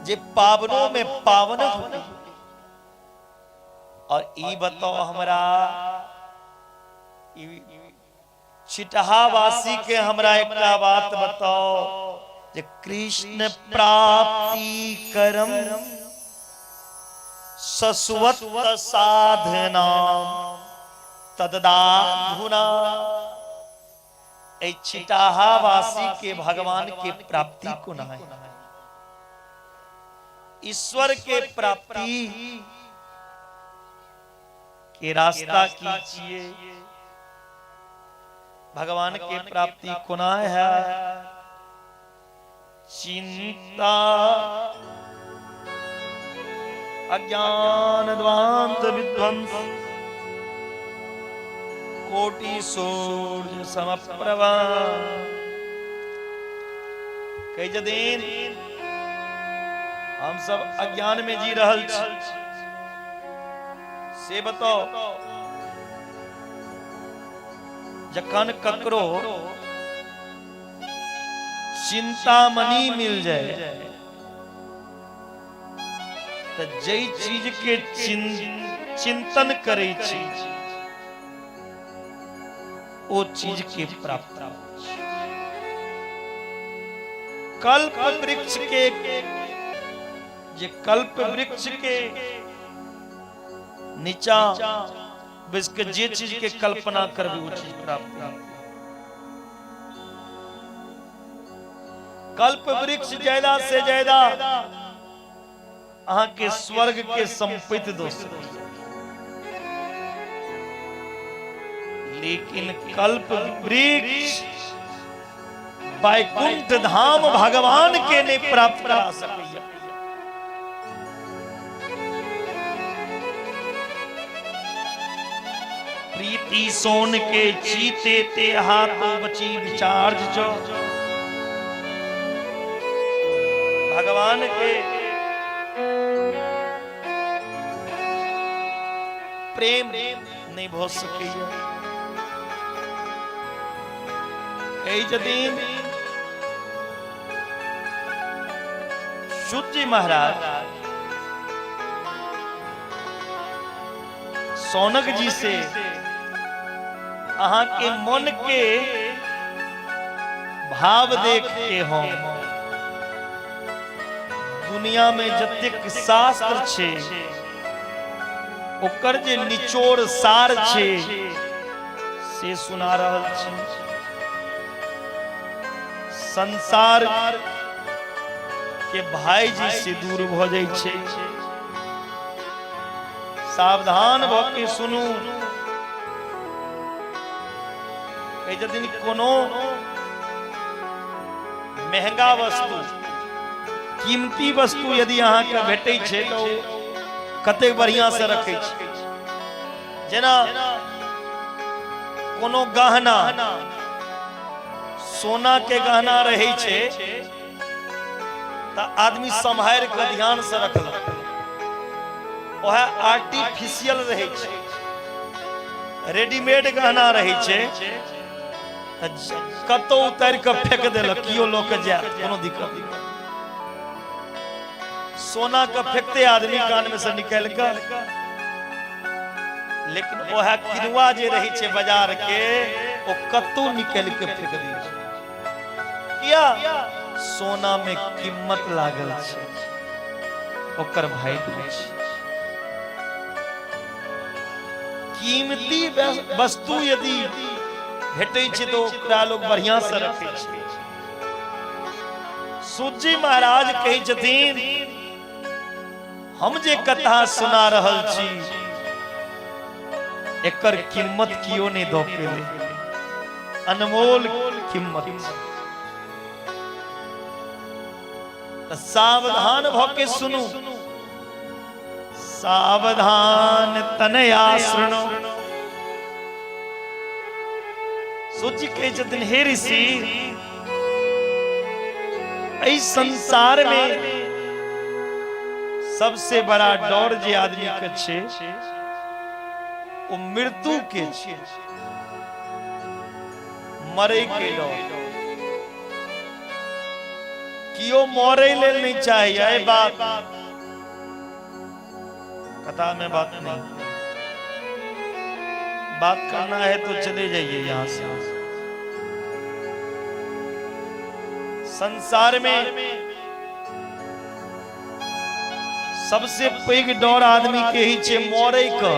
जे पावनों में पावन हो। और ई बताओ हमरा छिटहा वासी के हमरा एक बात बताओ जे कृष्ण प्राप्ति करम सस्वत साधना तददाधुना। छिटाहा वासी के भगवान के प्राप्ति को न है, ईश्वर के प्राप्ति के रास्ता कीजिए। भगवान के प्राप्ति को न है चिंता अज्ञान द्वांत विध्वंस कोटि सूर्य समप्रभा। कई जदीन हम सब अज्ञान में जी रहल छी से बताओ जखन ककरो चिंतामणि मिल जाए तो जई चीज के चिंतन करे छी ओ चीज के प्राप्त। कल्प वृक्ष के जे कल्प वृक्ष के नीचा बिस्क जे चीज के कल्पना करबी वो चीज प्राप्त। कल्प वृक्ष ज्यादा से ज्यादा अहाँ के स्वर्ग के संपित दोस्त, लेकिन कल्प वृक्ष वैकुंठ धाम भगवान के ने प्राप्त करा सकैया। प्रीति सोन के चीते ते हाथों बची विचार्ज जो भगवान के प्रेम नहीं भो सकैया। कई जदीन शुद्ध जी महाराज सौनक जी से अहाँ के मन के भाव देख के हो दुनिया में जतेक शास्त्र छे ओकर जे निचोड़ सार छे से सुना रहल छी। संसार के भाई जी से दूर भ जाय छे, सावधान भ के सुनू। कई दिन कोनो महंगा वस्तु कीमती वस्तु यदि अहाँ के भेटै छे तो कते बढ़िया से रखे छे। जेना कोनो गहना सोना के गहना रहे छे त आदमी संभाल के ध्यान से रखल, वह आर्टिफिशियल रहे छे, रेडीमेड गहना रहे छे, कतो उतार के फेंक देलक, कियो लोग के जाए कोनो दिक्कत नहीं। सोना का फेंकते आदमी कान में से निकल कर, लेकिन वह किनुआ जे रही छे बाजार के वो कतो निकल के फेंक दी किया, सोना में कीमत लागल छे, ओकर भाई छे। कीमती वस्तु यदि भेटे छे तो ओकरा लोग बढ़िया से रखे छे। सूजी महाराज कही छथिन, हम जे कथा सुना रहल छी एकर कीमत कियो नहीं दो पेले, अनमोल कीमत। तो सावधान भके सुनु, सावधान तनया सुनो। सोची के जतन हे ऋषि, इस संसार में सबसे बड़ा डर जे आदमी के छे वो मृत्यु के छे, मरे के डर। कियो मरे ले नहीं चाहिए, बात कथा में बात नहीं, बात करना है तो चले जाइए यहां से। संसार में सबसे पैघ डर आदमी के ही छे मरे का।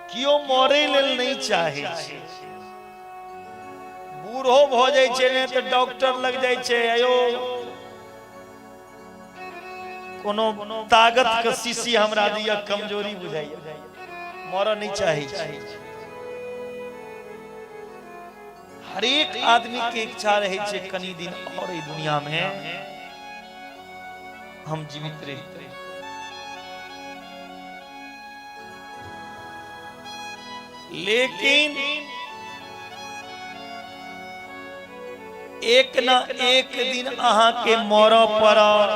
कियो मरे लेल नहीं चाहे, बूढ़ो भ जाय छे ने तो डॉक्टर लग जाय छे, आयो कोनो ताकत के शीशी हमरा दिया, कमजोरी बुझाइए, मर नहीं चाहे। हर एक आदमी के इच्छा रहे छे कनी दिन और ई दुनिया में हम जीवित रहे। लेकिन एक ना एक दिन अहाँ के मरऽ पड़त।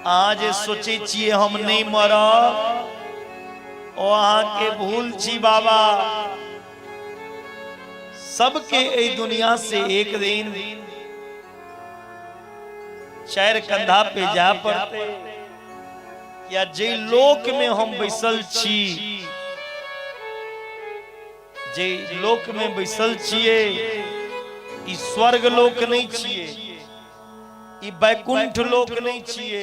आज सोचे छिए हम नहीं मरब, ओ अहाँ के भूल छी बाबा। सबके ए दुनिया से एक दिन चार कंधा पे जा पड़ते, या जे लोक में हम बैसल छी, जे लोक में बैसल छिए ई स्वर्ग लोक नहीं छिए, ई वैकुंठ लोक नहीं छिए,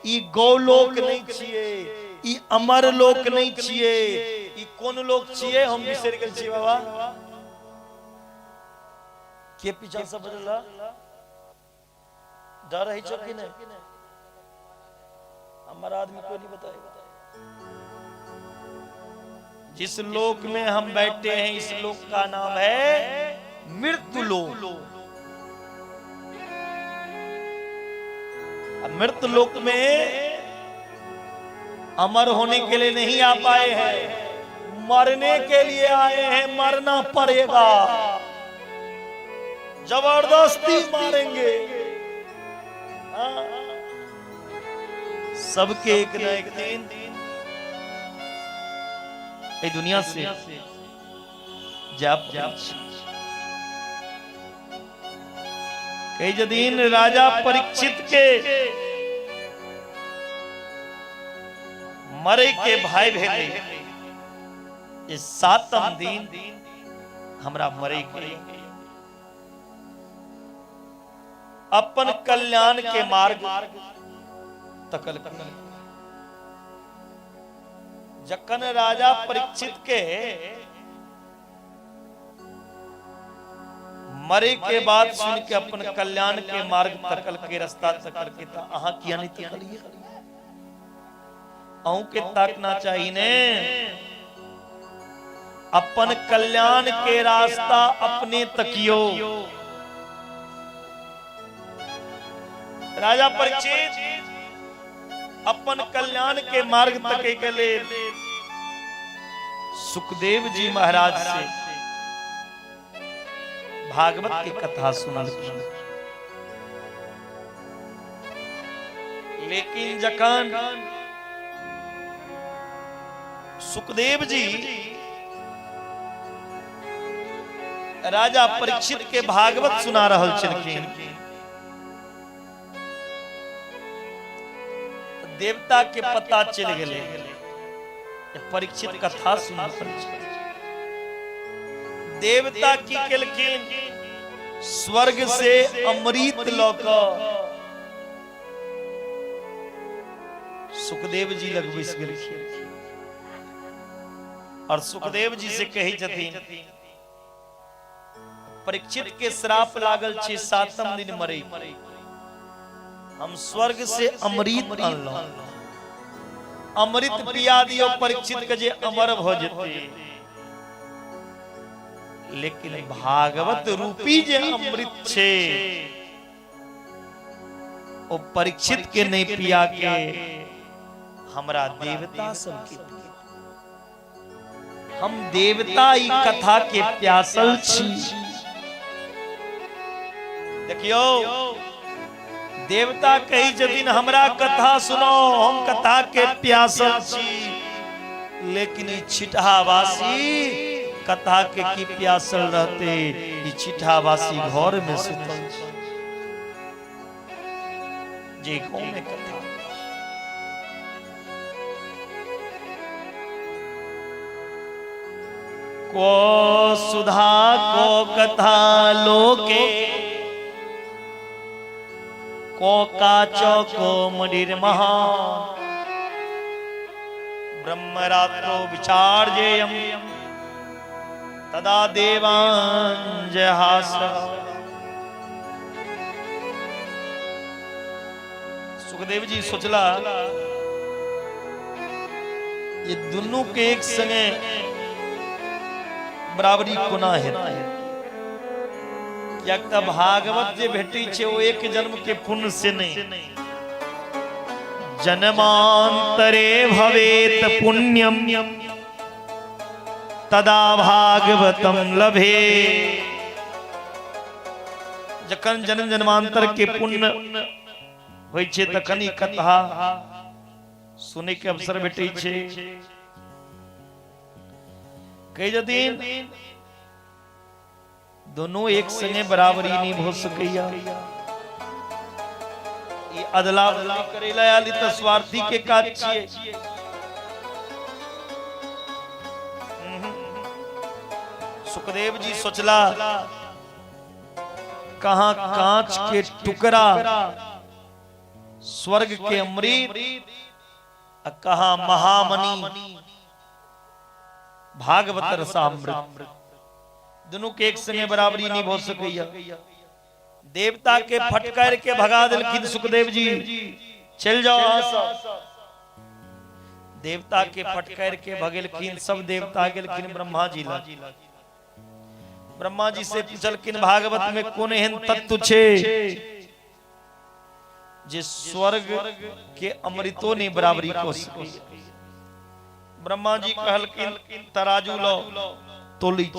ई गौलोक नहीं छिए, ई अमर लोक नहीं छिए, ई कौन लोक छिए हम बिसर गेल छी बाबा। के पीछा से बजला डर है कि नहीं? हमारा आदमी को नहीं बताएगा। जिस लोक में हम बैठे हैं इस लोक का नाम है मृत्यु लोक। मृत्यु लोक में अमर होने के लिए नहीं आ पाए हैं, मरने के लिए आए हैं। मरना पड़ेगा, जबरदस्ती मारेंगे। सबके एक न एक दिन ये दुनिया से कई दिन राजा परीक्षित के मरे के भाई भेले, ये सातम दिन हमरा मरे के अपन कल्याण के मार्ग तकल। जखन राजा परीक्षित के मरे के बाद सुन के अपन कल्याण के मार्ग तकल के रास्ता तकल के, अहाँ किया नहीं तकलिए? अहू के ताकना चाहिए ने। अपन कल्याण के रास्ता अपने तकियो। राजा परीक्षित अपन कल्याण के मार्ग तके के लिए सुखदेव जी महाराज से भागवत की कथा सुनल, लेकिन जखन सुखदेव जी राजा परीक्षित के भागवत सुना रहल छलखिन, देवता के पता चल गए परीक्षित कथा सुन रहल छल। देवता की केलखिन स्वर्ग से अमृत लौक सुखदेव जी लग बैस गेलखिन और सुखदेव जी से कही छथिन परीक्षित के श्राप लागल छे 7म दिन मरे, हम स्वर्ग से अमृत अनलो, अमृत पिया दियो परीक्षित के जे अमर भ जेते। लेकिन भागवत रूपी जे अमृत छे ओ परीक्षित के नहीं पिया के हमरा देवता सब के, हम देवता ई कथा के प्यासल छी। देखियो देवता कही जदिन हमरा कथा सुनो, हम कथा के प्यासल छी, लेकिन ई छिटहावासी कथा के की प्यासल रहते, ई छिटहावासी घर में सुतल जे गांव में कथा। को सुधा को कथा लोके, को काचो को मदिर महा, ब्रह्मरात्रो विचार्येयम् तदा देवांजहास। सुखदेव जी सोचला ये दोनों के एक संगे बराबरी कोना है, या त भागवत जे भेटी छे वो एक जन्म के पुण्य से नहीं, जन्मांतरे भवेत पुण्यम तदा भागवतम लभे। जखन जन्म जन्मांतर के पुण्य होय छे तखन ई कथा सुने के अवसर भेटै छे। कई जदिन दोनों एक संगे बराबरी नहीं हो सकैया, ई अदला बदली करेला आली त स्वार्थी के काज छिए। सुखदेव जी सोचला कहां कांच के टुकड़ा स्वर्ग के अमृत, कहां महामणि भागवत रसामृत, दोनों के एक संगे बराबरी नहीं हो सकैया। देवता के फटकार के भगा दिलखिन सुखदेव जी, चल जाओ यहाँ से। देवता के फटकार के भगेलखिन, सब देवता गेलखिन ब्रह्मा जी ला। ब्रह्मा जी से पूछलखिन भागवत में कौन एहन तत्व छे जे स्वर्ग के अमृतो ने बराबरी को सके। ब्रह्मा जी कहलखिन तराजू लो तोली,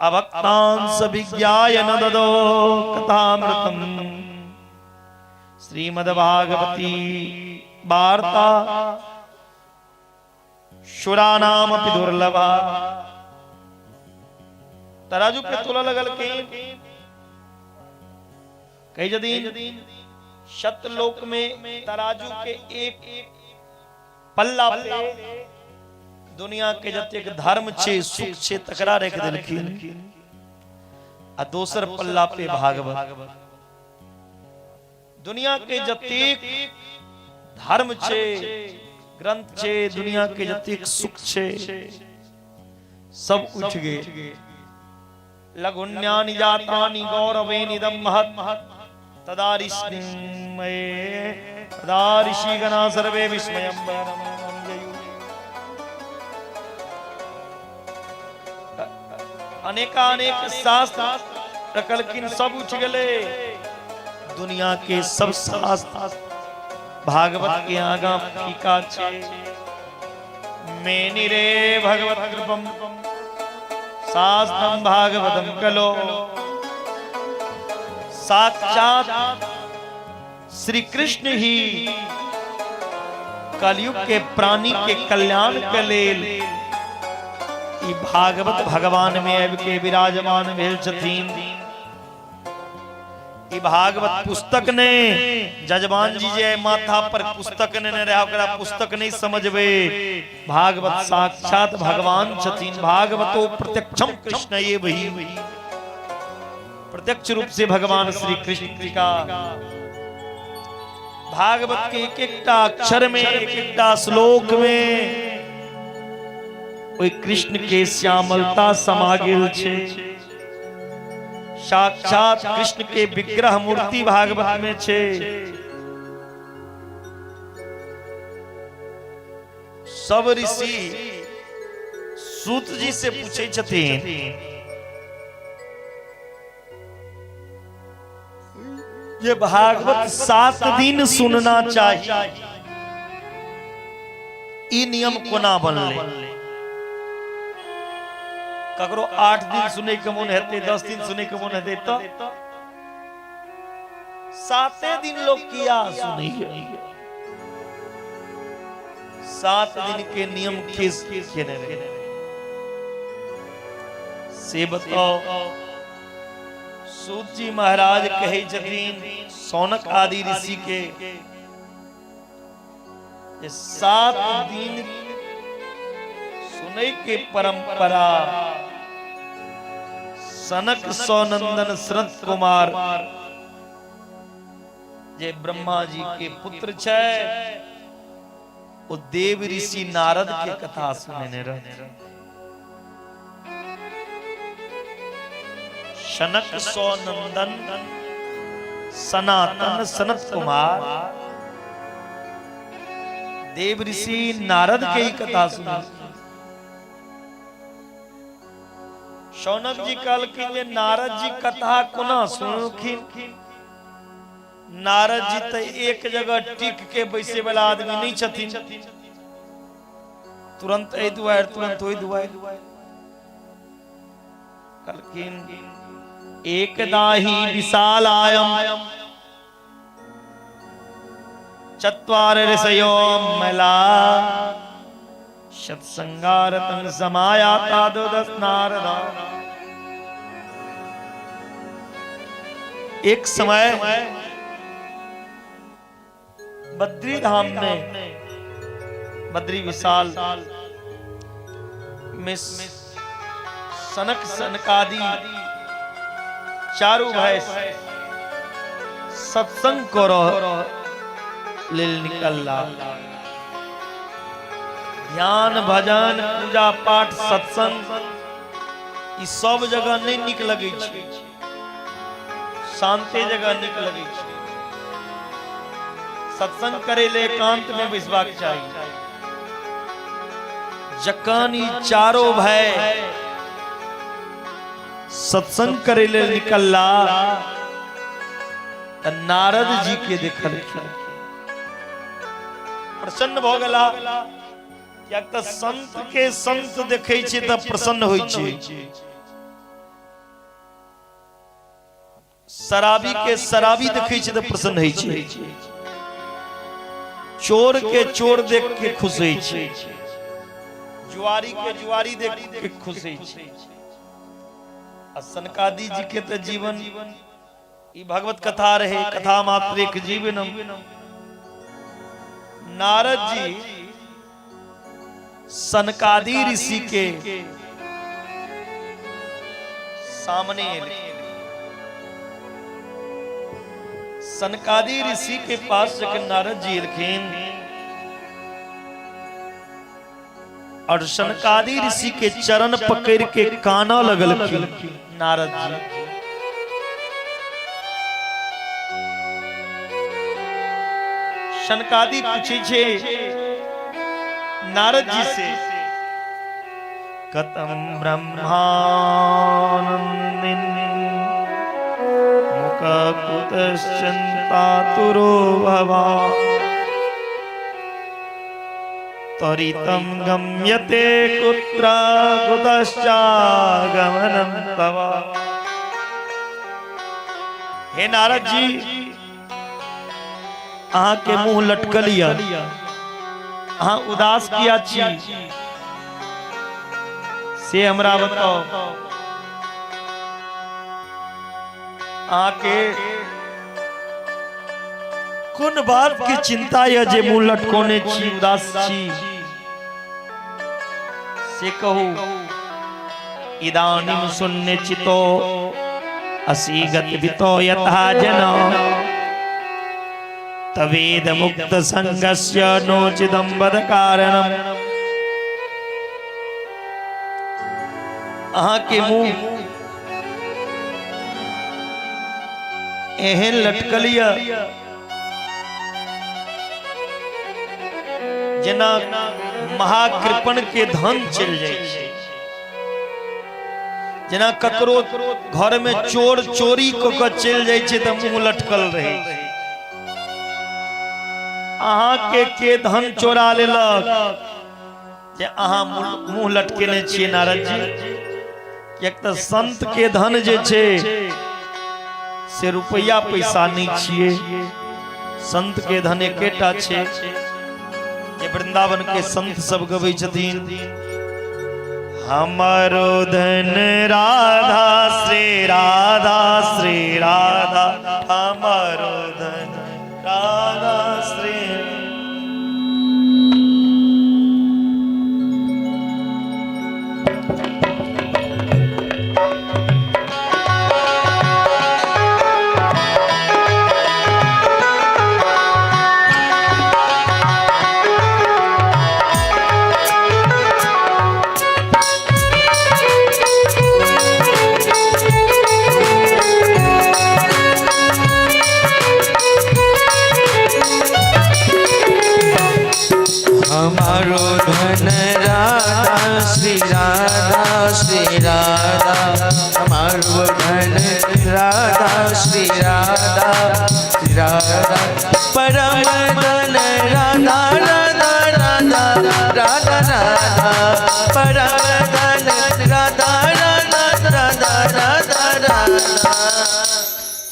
अभक्तांस विज्ञाय न ददो कथामृतम, श्रीमद्भागवती वार्ता शुरानामपि दुर्लभा। तराजू पे तोला लगल के कई जदीन शतलोक में तराजू के एक पल्ला पे दुनिया के जतेक धर्म छे सुख छे तकरा रख देलखिन, आ दोसर पल्ला पे भागवत। दुनिया के जतेक धर्म छे ग्रंथ छे, दुनिया के जतेक सुख छे सब उठ गए। लघुन्यानि जातानि गौरवेनिदं महत् तदा ऋषिगणा सर्वे विस्मयं अनेकानेक शास्त्र रखलखिन, सब उठ गए। दुनिया के सब शास्त्र भागवत के आगा फीका छे, मेनिरे भगवत कृपम शास्त्रम भागवतम कलो। साक्षात श्री कृष्ण ही कलयुग के प्राणी के कल्याण के लेल ई भागवत भगवान में अब के विराजमान भेल छथिन। ई भागवत पुस्तक ने जजमान जी जे माथा पर पुस्तक ने रहा ओकरा पुस्तक नहीं समझबे। भागवत साक्षात भगवान छथिन। भागवतो प्रत्यक्षम कृष्ण ये वही प्रत्यक्ष रूप से भगवान श्री कृष्ण जी का भागवत के एक एक अक्षर में एक एक श्लोक में कृष्ण के श्यामलता समा गेल छे। साक्षात कृष्ण के विग्रह मूर्ति भागवत में छे। सब ऋषि सूत जी से पूछे छथिन ये भागवत 7 दिन सुनना चाहिए, ई नियम कोना बनले। ककरो 8 दिन सुने के मन हेते, 10 दिन सुने के मन हेते तो 7 दिन लोग किया सुने। 7 दिन के नियम किस केने रहे से बताओ। सूत जी महाराज कहे छथिन सौनक आदि ऋषि के 7 दिन सुने के परंपरा सनक सौनंदन श्रत कुमार जे ब्रह्मा जी के पुत्र छे वो देव ऋषि नारद के कथा सुनने रहे। सनक सौनंदन सनातन सनत कुमार देव ऋषि नारद के ही कथा सुना। शौनक जी कहलखिन जे नारद जी कथा कोना सुनखिन। नारद जी तो एक जगह टिक के बैसे वाला आदमी नहीं छथिन। तुरंत ए दुआर तुरंत ओई दुआर। कहलखिन एकदाही विशालायम चत्वार ऋषयो मला सत्संगारतं समायाता द्वादश नारदा। एक समय बद्री धाम में बद्री विशाल में सनक सनकादि चारों भाई सत्संग करो लेल निकलला। ध्यान भजन पूजा पाठ सत्संग ई सब जगह नहीं निक लगे छे। शांति जगह निक लगे छे। सत्संग करे ले एकांत में बैसबाक चाहिए। जखन ई चारों भाई सत्संग करे ले निकलला त नारद जी के देखलखिन। प्रसन्न भ गेला। क्या तो संत के संत देखे छे त प्रसन्न होई छे। शराबी के शराबी देखे छे त प्रसन्न होई छे। चोर के चोर देख के खुश होई छे। जुआरी के जुआरी देख के खुश होई छे। सनकादि जी के तो जीवन ई भगवत कथा रहे। कथा मात्र एक जीवनम। नारद जी सनकादि ऋषि के सामने सनकादि ऋषि के पास जब नारद जी एलखिन और सनकादि ऋषि के चरण पकड़ के काना लगलखिन नारद जी। सनकादि पूछे छे नारद जी से कतम ब्रह्मानंदिन मुख कुतश्चंता तुरो भवा। त्वरितं गम्यते कुत्र कुतश्चागमनं तव। हे नारद जी, अहाँ के मुंह लटकलिया, अहाँ उदास किया छी से हमरा बताओ। अहाँ के कोन बात की चिंता है जे मुंह लटकोने छी, उदास छी से कहू। इदानीं सुन्ने चितो असि गतवितो यथा जना तवेद मुक्त संगस्य नोचिदं वद कारणम। अहाँ के मुंह एहन लटकलिया जेना महाकृपण के धन चल जाए, जेना ककरो घर में चोर चोरी को चल जाए तो मुंह लटकल रहे। अहाँ के धन चोरा लेलक जे अहाँ मुंह लटकेने छिए नारद जी। एक तो संत के धन जे छे से रुपया पैसा नहीं छिए, संत के धन एकेटा छे जे वृंदावन के संत सब गबै छथिन। हमारो धन राधा श्री राधा श्री राधा, हमारो धन राधा श्री। हमारो धन राधा श्री राधा श्री राधा, हमारो धन राधा श्री राधा श्री राधा, परम धन राधा राधा राधा राधा राधा, परम धन राधा राधा राधा राधा राधा।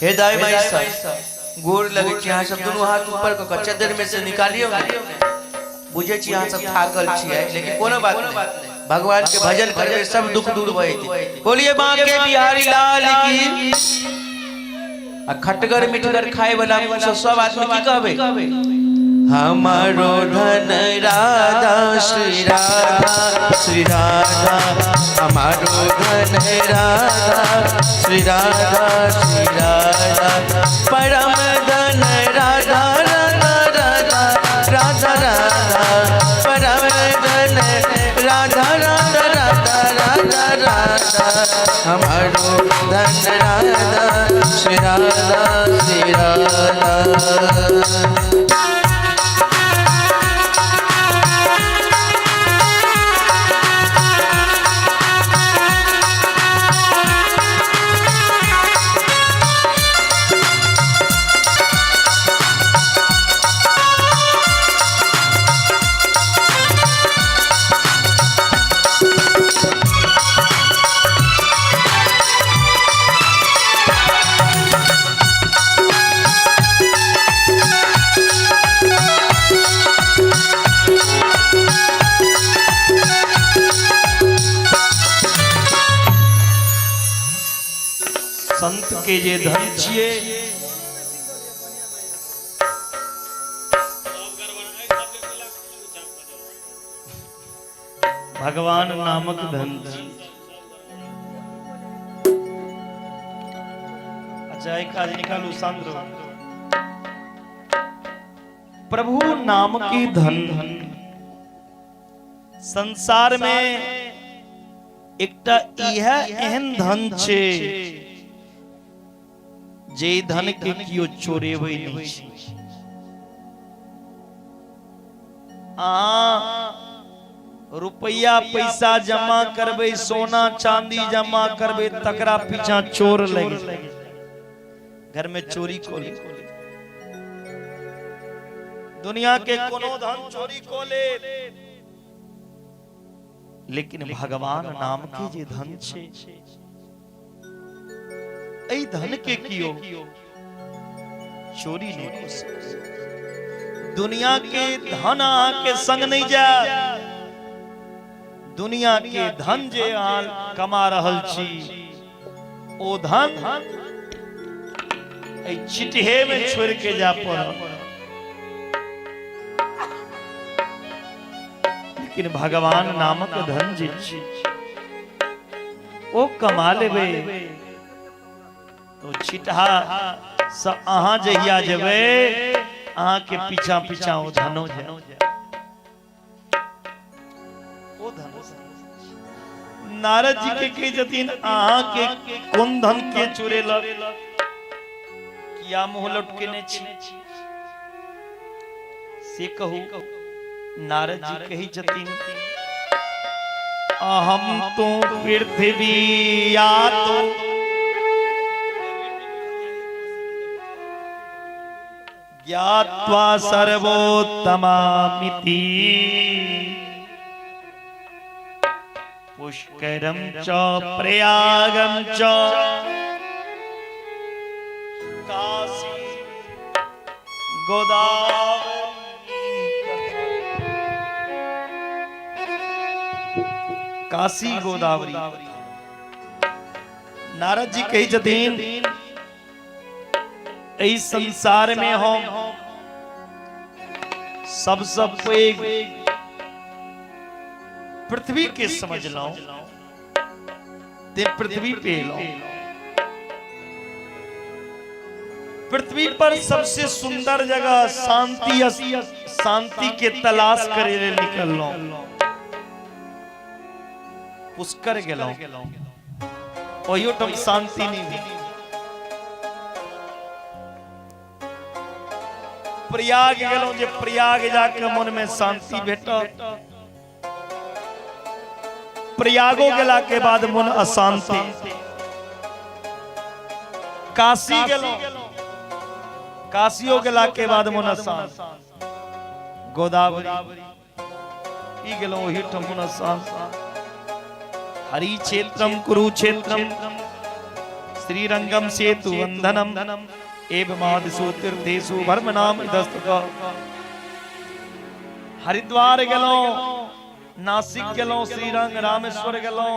हे दाई माई सब गोर लगे छी, अहाँ सब दोनों हाथ ऊपर क के चदर में से निकालियो। बुझे छी अहाँ सब थाकल छियै, लेकिन कोनो बात नहीं, भगवान के भजन करबे सब दुख दूर भए जेतै। बोलिए बांके बिहारी लाल की। आ खटगर मिठगर खाए वाला मुंह से सब आदमी की कहबे, हमारो धन राधा श्री राधा श्री राधा, हमारो धन राधा श्री राधा श्री राधा, परम धन राधा राधा राधा राधा राधा, परम धन राधा राधा राधा राधा राधा, हमारो धन राधा श्री राधा श्री राधा। संत के जे धन छिए भगवान नामक धन छी। अच्छा एक आज निकालू शांत रहो। प्रभु नाम की धन संसार में एकटा यह एहन धन छे जे धन के कियो चोरेबै नहीं छी। रुपया पैसा जमा करबे, सोना चांदी जमा करबे, तकरा पीछा चोर लगे, घर में चोरी को ले। दुनिया के कोनो धन चोरी को ले लेकिन भगवान नाम के जे धन छे एहि धन के कियो चोरी नहीं कर सकते। दुनिया के धन के संग नहीं जाए, दुनिया के धन जे अहाँ कमा रहल छी ओ धन एहि चिटहे में छोड़ के जा पड़त। लेकिन भगवान नामक धन जे छी ओ कमा लेबे तो छिटहा से अहाँ जहिया जेबे अहाँ के पीछा पीछा ओ धनो जाए। ओ धन नारद जी के कही जतीन अहाँ के कोन धन के चुरेलक किया मुंह लटकेने छी से कहू। नारद जी कही जतीन अहम तो पृथ्वी या तो ज्ञात्वा सर्वोत्तमामिति पुष्करम च प्रयागम च काशी गोदावरी। काशी गोदावरी नारद जी कही जतीन इस संसार में हम सबसे पैघ पृथ्वी के समझ लो ते पृथ्वी पे लो। पृथ्वी पर सबसे सुंदर जगह शांति के तलाश करे ले निकल लो। पुष्कर गेलो ओहियो तम शांति नहीं हुई। प्रयाग गेलो जे प्रयाग जाके मन में शांति भेटत। प्रयागो गेला के बाद मन अशांति। काशी गेलो काशियो गेला के बाद मन अशांत। गोदावरी ई गेलो ओही ठम मन अशांत। हरि क्षेत्रम कुरुक्षेत्रम श्रीरंगम सेतु वंदनम एवमादिषु तीर्थेषु भर्मनाम इदस्तक। हरिद्वार गेलो नासिक गेलो श्रीरंग रामेश्वर गेलो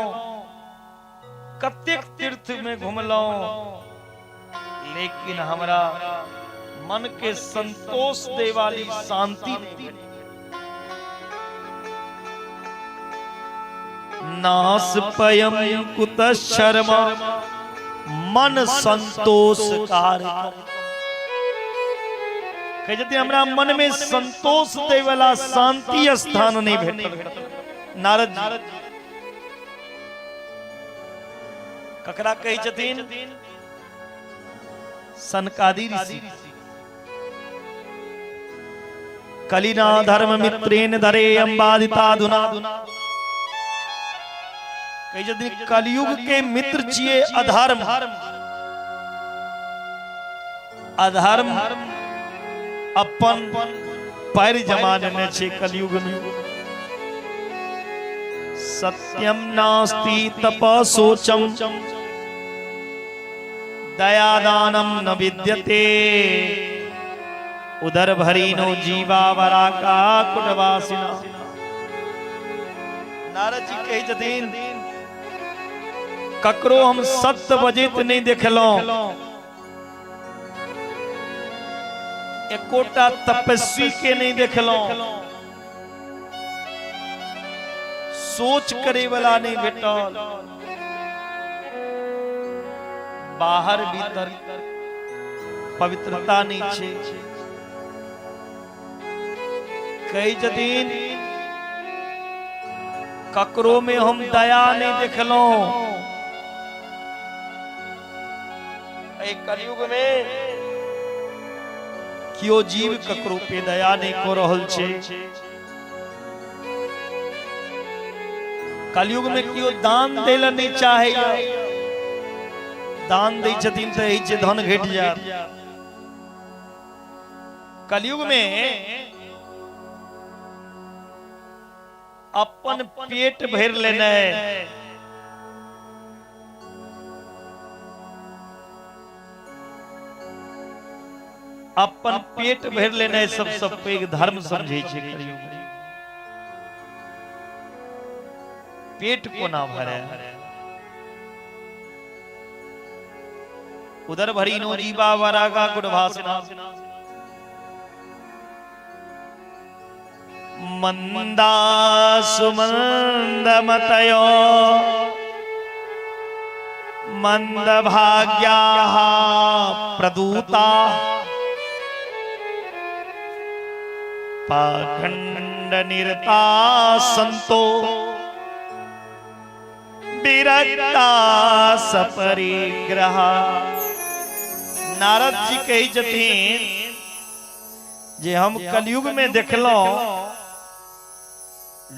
कतेक तीर्थ में घुमलो लेकिन हमरा मन के संतोष दे वाली शांति नहीं। नास पयम कुत शर्म मन संतोष कार। कहते हमरा मन में संतोष दे वाला शांति स्थान नहीं भेटल। नारद ककरा कही जतीन सनकादि ऋषि कलिना धर्म मित्रेन धरे अंबादिताधुना। कही जतीन कलयुग के मित्र छिए अधर्म। अधर्म अपन पैर जमाने छे कलयुग में। सत्यम नास्ति तपसोचम दयादानम न विद्यते उदर भरीनो जीवा वराका कुटवासिना। नारद जी कही जतीन ककरो हम सत्य बजित नहीं देखलो एकोटा तपस्वी के नहीं देखलो सोच करे वाला नहीं भेटल। बाहर भीतर पवित्रता नहीं छे। कई जदीन ककरो में हम दया नहीं देखलो। कलयुग में कियो जीव ककरो पे दया नहीं को रहल छे। कलयुग में कियो दान देला नहीं चाहे। दान दे छथिन तो एहि जे धन घट जात। कलयुग में अपन पेट भर लेना है। अपन पेट भर लेना है सब पैघ धर्म समझे छे कलयुग में। पेट को ना भरे उधर भरी नो जीवा वरागा गुणभासना मंदा सुमंद मतयो मंद भाग्या प्रदूता पाखंड निरता संतो विरक्ता सपरिग्रह। नारद जी कही जतीन जे हम कलयुग में देखलो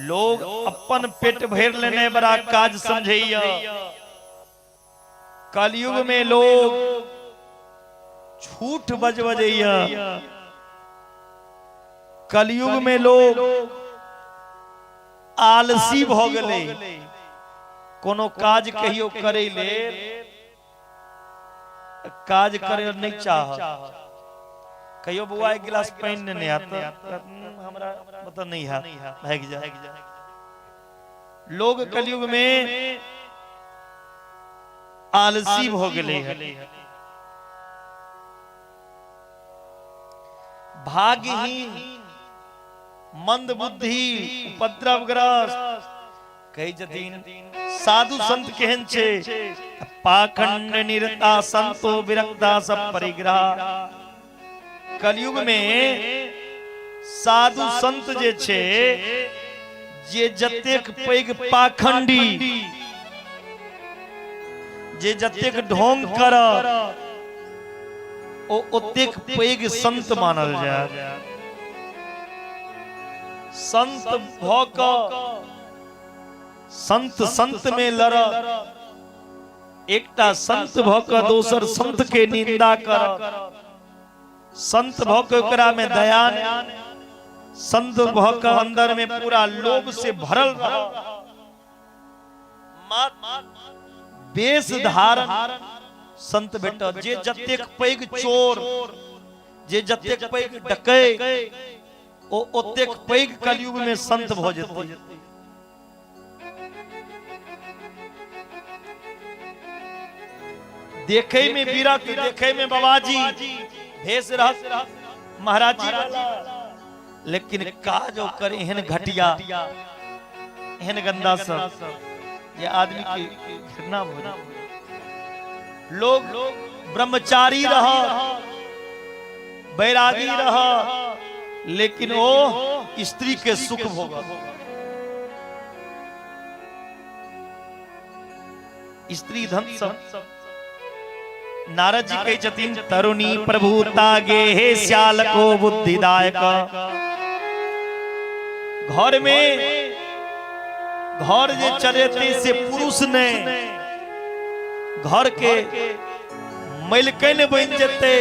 लोग अपन पेट भर लेने बड़ा काज समझैया। कलयुग में लोग झूठ बजबजैया। कलयुग में लोग आलसी भ गए। कोनो काज कहियो करे ले काज करे नहीं चाह। कहियो बुआ एक गिलास पानी नहीं आता हमरा पता नहीं है भाग जा। लोग कलयुग में आलसी हो गए हैं। भाग्यहीन मंद बुद्धि उपद्रवग्रस्त कही जतीन साधु संत केहन छे पाखंड निरता संतो विरक्ता सब परिग्रह। कलयुग में साधु संत जे छे जे जतेक पैघ पाखंडी जे जतेक ढोंग कर ओ ओतेक पैघ संत मानल जाय। संत भक संत संत में लड़ एकटा संत भक दोसर संत के निंदा कर। संत भक ओकरा में दया संत भक अंदर में पूरा लोभ से भरल वेश धारण संत बेटा जे जतेक पैघ चोर जे जतेक पैघ डकैत ओ ओतेक पैघ कलयुग में संत भ जेतै। देखे में विरक्त देखे में बाबाजी भेष रह महाराज जी वाला लेकिन काज करे एहन घटिया एहन गंदा सब ये आदमी के घृणा हो। लोग ब्रह्मचारी रह बैरागी रह लेकिन वो स्त्री के सुख भोग। स्त्री धन सब नारद जी कही जतीन तरुणी प्रभुता गे हे श्याल को बुद्धिदायक। घर में घर जे चलेते से पुरुष ने घर के मलिकन बन जते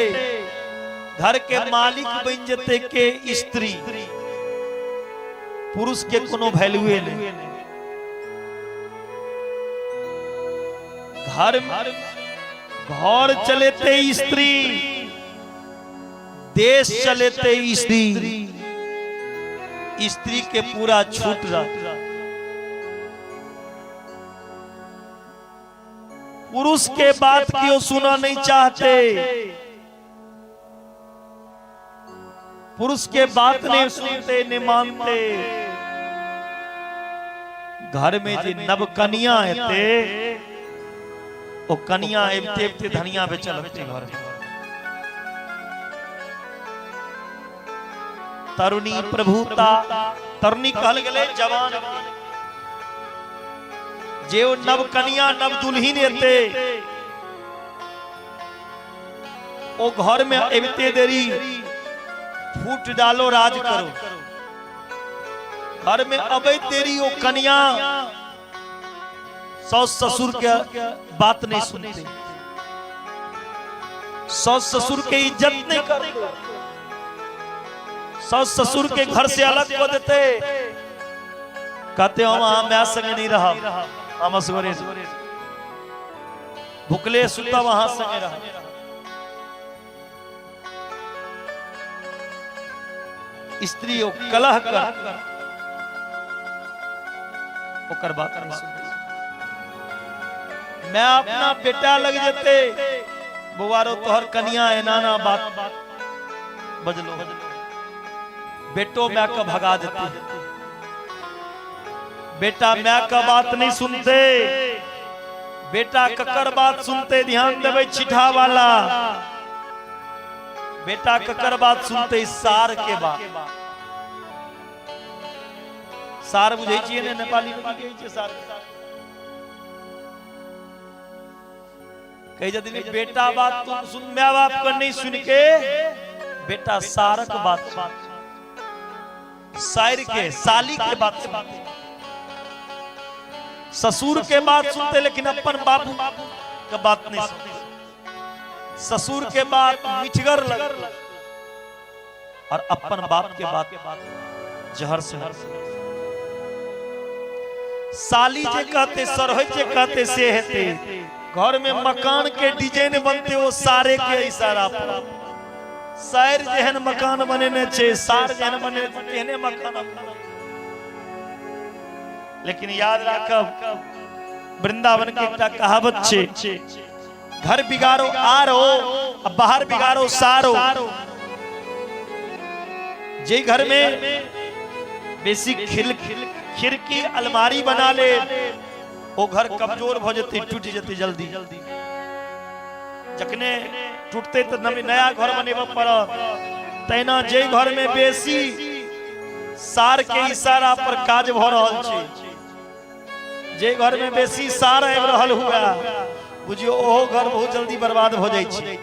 घर के मालिक बन जते के स्त्री पुरुष के कोनो वैल्यूए नहीं। घर चलेते स्त्री देश चलेते स्त्री स्त्री के पूरा छूट रहा। पुरुष के बात क्यों सुना नहीं चाहते पुरुष के बात नहीं सुनते नहीं मानते। घर में जो नव कन्या हेते ओ कन्या एवते धनिया बेचल होते घर में। तरुणी प्रभुता तरुणी कहल गले जवान जे नव कन्या नव दुल्हीन हेते ओ घर में एवते देरी फूट डालो राज करो। घर में अबे तेरी ओ कन्या सास ससुर के बात नहीं सुनते सास ससुर के इज्जत नहीं करते सास ससुर के घर से अलग कर देते। कहते हो वहां मैं संग नहीं रहा, हम असगरे भुकले सुता वहां संग रहा। स्त्री कलह कर ओकर बात नहीं सुनते। मैं अपना बेटा लग जते बुआरो तोहर कनिया है नाना बात बजलो, बेटो मैं का भगा देते। बेटा मैं का बात नहीं सुनते, बेटा ककर बात सुनते। ध्यान देवे छिठा वाला, बेटा ककर बात सुनते सार के बात। सार बुझे छिए ने नेपाली में की कहे सार कही जाती नहीं। बेटा बात तुम सुन, माँ बाप का नहीं सुन के बेटा सारक बात सुन, शायर के साली के बात सुनते, ससुर के बात सुनते लेकिन अपन बाबू का बात नहीं सुनते। ससुर के बात मिठगर लगते और अपन बाप के बात जहर से। साली जे कहते सरह जे कहते से हेते। घर में मकान के डिजाइन बनते वो सारे के इशारा पर। शायर जहन मकान बनेने छे, सार जहन बने तेहने मकान। लेकिन याद रखब वृंदावन की एक कहावत छे, घर बिगाड़ो आरो अब बाहर बिगाड़ो सारो। जे घर में बेसी खिड़की अलमारी बना ले वो घर कमजोर हो जाती, टूट जाती जल्दी। जखने टूटते तो नया घर बनेबा पड़त। तैना जे घर में बेसी सार के इशारा पर काज भ रहल छै, जे घर में बेसी सार आबि रहल हुआ बुझियो ओहो घर बहुत जल्दी बर्बाद हो जाय छै।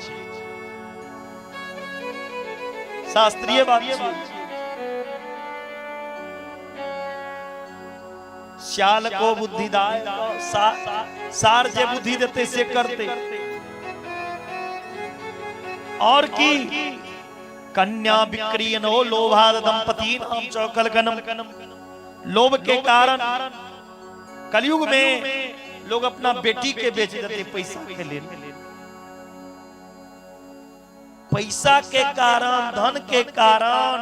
शास्त्रीय बात छै। श्याल को बुद्धि दाय, सार जे बुद्धि देते से करते। और की कन्या विक्रियनो लोभाद दंपति नाम चौकल गनम। लोभ के कारण कलयुग में लोग अपना बेटी के बेच देते पैसा के लिए। पैसा के कारण, धन के कारण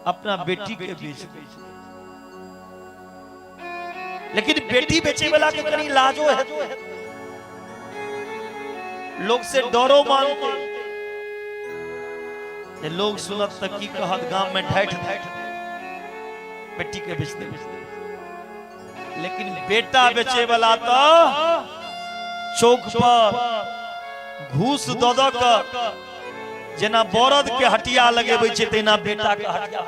अपना बेटी के बेच देते। लेकिन बेटी बेचे वाला के कहीं लाजो है, लोग से डरो मानते। लोग सुनत तक की कहत गांव में ढैठ बेटी के बेचते। लेकिन बेटा बेचे वाला तो चौक पर घूस दो दो कर जेना बरद के हटिया लगेबै छै तेना बेटा के हटिया।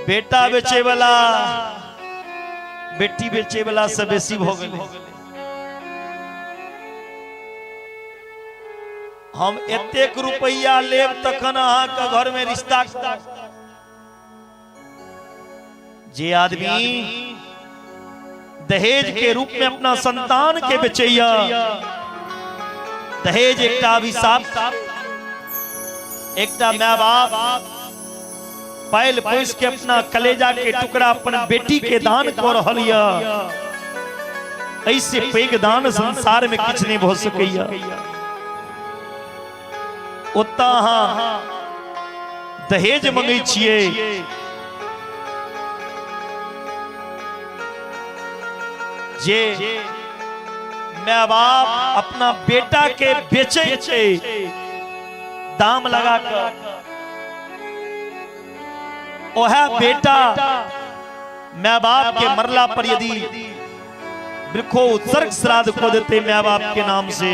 बेटा बेचे वाला बेटी बेचे वाला से बेसी भ गेल। हम एतेक रुपया लेब तखन अहाँ के घर में रिश्ता। जे आदमी दहेज के रूप में अपना संतान के बेचैया, दहेज एकटा अभिशाप। एकटा माँ बाप पायल पोस के अपना कलेजा के टुकड़ा अपन बेटी के दान कर रहल या। ऐसे पैघ दान संसार में किछ नहीं भ सकैया। ओता अहाँ दहेज मंगै छियै, जे माँ बाप अपना बेटा के बेचे छै दाम लगा कर। ओह बेटा माँ बाप के मरला पर यदि वृखो उत्सर्ग श्राद्ध को देते माँ बाप के नाम से,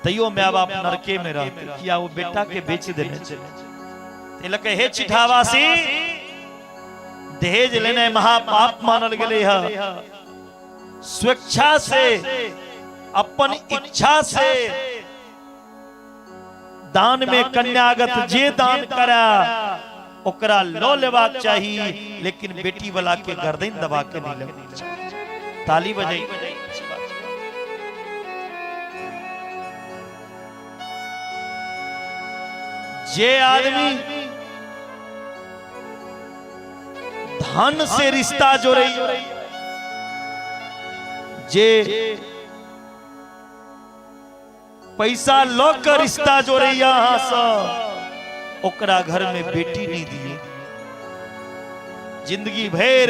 तैयो माँ बाप नरके में रहते। किया वो बेटा के बेच देने चले। हे चिठावासी, दहेज लेने महापाप मानल गेले है। स्वेच्छा से अपन इच्छा से दान में कन्यागत जे दान करा ओकरा लो लेबाक चाहिए, लेकिन बेटी वाला के गर्दन दबा के नहीं लेबाक चाहिए। ताली बजाई। जे आदमी धन से रिश्ता जोड़े जे पैसा लो कर रिश्ता जोड़े यहाँ से ओकरा घर में बेटी नहीं दिए, जिंदगी भर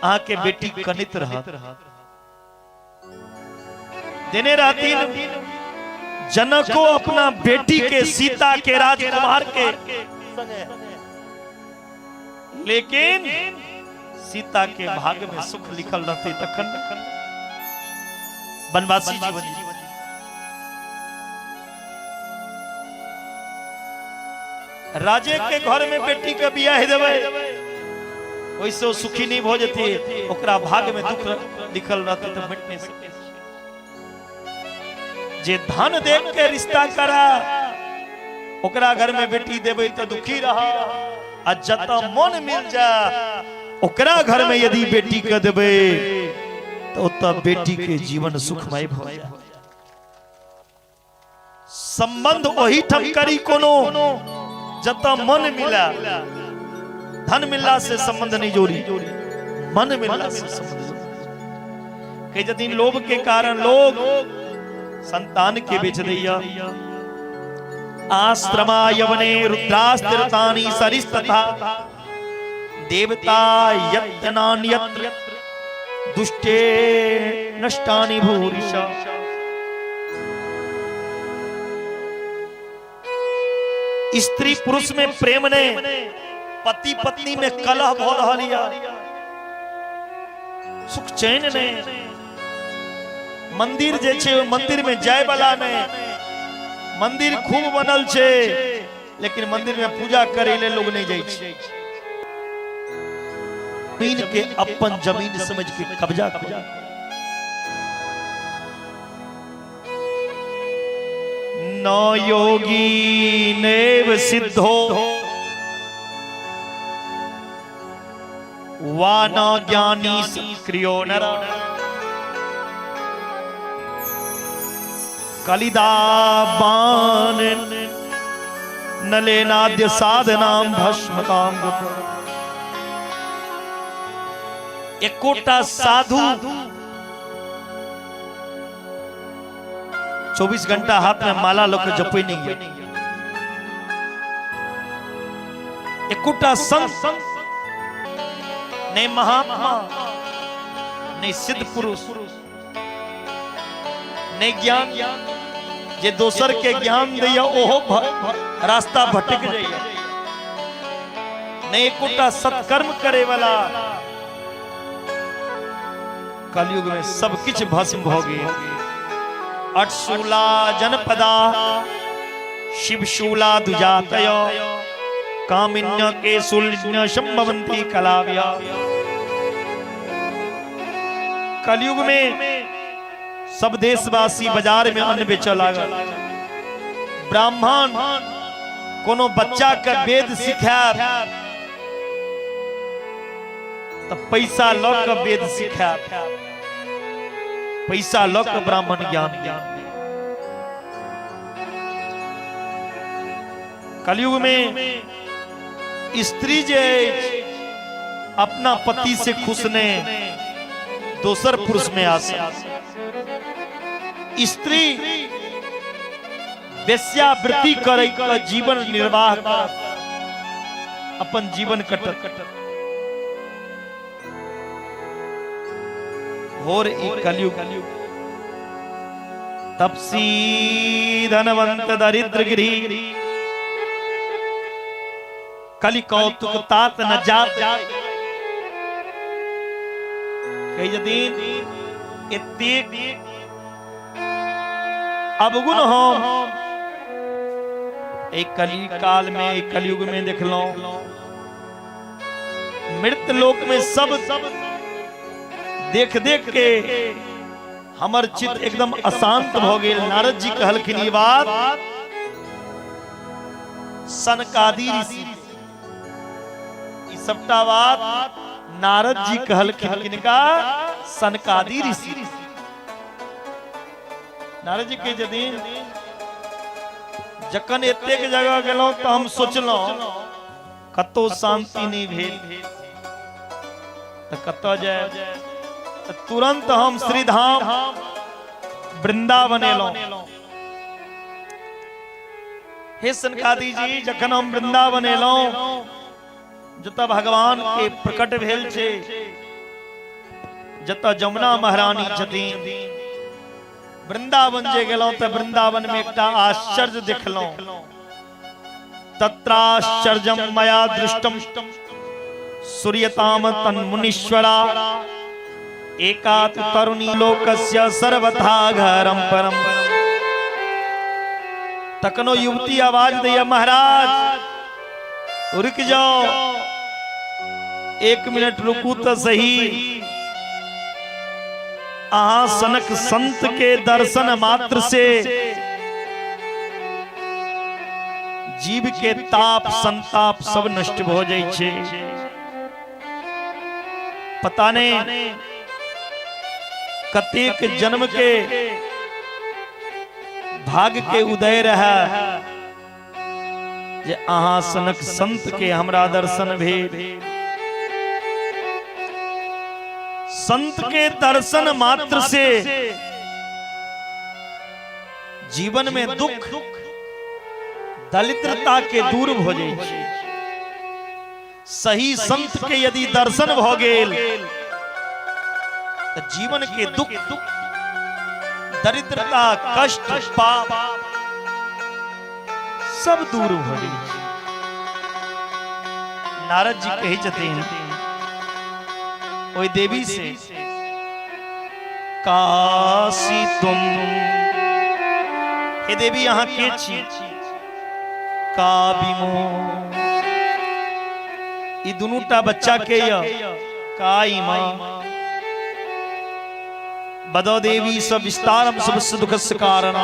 आके बेटी कनित रहा। दिने राती जनक को अपना बेटी के सीता के राजकुमार के, लेकिन सीता के भाग्य में सुख लिखल रहते तखन वनवासी जीवन। राजे के घर में बेटी के बियाह देवे वैसे वो सुखी नहीं हो जाती, ओकरा भाग्य में दुख लिखल रहते तो मिटने से। जे धन देख के रिश्ता करा ओकरा घर में बेटी देवे तो दुखी रहा, आ जता मन मिल जा ओकरा घर में यदि बेटी के देवे तो तब बेटी के जीवन सुखमय हो जाए। संबंध वही ठम करी कोनो जता मन मिला, धन मिलला से संबंध नहीं जोड़ी, मन मिलला से संबंध जोड़ी। कई दिन लोभ के कारण लोग संतान के बेच दिया। आश्रमा यवने रुद्रास्त्रतानि सरिस्तथा देवता यत्नान्यत्र दुष्टे नष्टानि भूरिशा। स्त्री पुरुष में प्रेम ने, पति पत्नी में कलह भो रहा, सुख चैन ने, मंदिर जे छे मंदिर में जाय वाला ने, मंदिर खूब बनल छे लेकिन मंदिर में पूजा करे ले लोग नहीं जाय छे। जमीन के अपन जमीन समझ के कब्जा कर, न योगी नेव सिद्धो वा न ज्ञानी सक्रियो नरा। कलिदाबान नलेनाद्य साधनाम भस्मकाम। एकोटा साधु 24 घंटा हाथ में माला लोग जपे नहीं है। एकोटा संत नहीं महात्मा नहीं सिद्ध पुरुष नहीं ज्ञान जे दोसर के ज्ञान दिया ओहो रास्ता भटक जाइए। नहीं एकोटा सत्कर्म करे वाला कलयुग में सब कुछ भस्म हो गए। अटशूला जनपदा शिवशूला दुजातय कामिन्य के सुल्य संभवंती कलाव्या। कलयुग में सब देशवासी बाजार में अन्न बेच लागल। ब्राह्मण कोनो बच्चा के वेद सिखाब तो पैसा ल के वेद सिखाब, पैसा ल के ब्राह्मण ज्ञान। कलयुग में स्त्री जे अपना पति से खुश ने दोसर पुरुष में आशा। स्त्री वेश्यावृत्ति करे का जीवन निर्वाह कर अपन जीवन कटत और एक कलयुग तपसी धनवंत दरिद्र गिरी कलि कौतुक तात न जात। कई दिन इतने अवगुण हो एक कली काल में एक कलयुग में देख लो मृत लोक में सब देख देख के हमर चित्त एकदम अशांत हो गए। नारद जी कहलखिन ये बात सनकादि ऋषि, सबटा बात नारद जी कहलखिन किनका सनकादि ऋषि। नारद जी के यदि जखन एतेक जगह गेलौं तो हम सोचलौं कतो शांति नहीं भेल, तो कत जाए तो तुरंत हम श्रीधाम वृंदावन एलौं। हे सनकादि जी जखन हम वृंदावन एलौं जत भगवान के प्रकट भेल छे, जत जमुना महारानी छथिन, वृंदावन जे गेलौं त वृंदावन में एकटा आश्चर्य देखलौं। तत्राश्चर्यम मया दृष्टम सूर्यताम तन्मुनीश्वरा एकात तरुणी लोकस्य सर्वथा घरम परम। तकनो युवती आवाज दी महाराज रुक जाओ, 1 मिनट रुकू तो सही। आहा सनक संत के दर्शन मात्र से जीव के ताप संताप सब नष्ट हो जाए छे। पता नहीं कतेक जन्म के भाग के उदय रहा जे आहा सनक संत के हमरा दर्शन भेल। संत के दर्शन मात्र से जीवन में दुख दरिद्रता के दूर हो जाए। सही संत के यदि दर्शन भ गेल तो जीवन के दुख दरिद्रता कष्ट पाप सब दूर हो जाए। नारद जी कहे छथिन ओई देवी से, काशी तुम हे देवी यहाँ के छी? का बिमो ई दुनूटा बच्चा के का मां बदो देवी सब विस्तारम सब दुख कारण।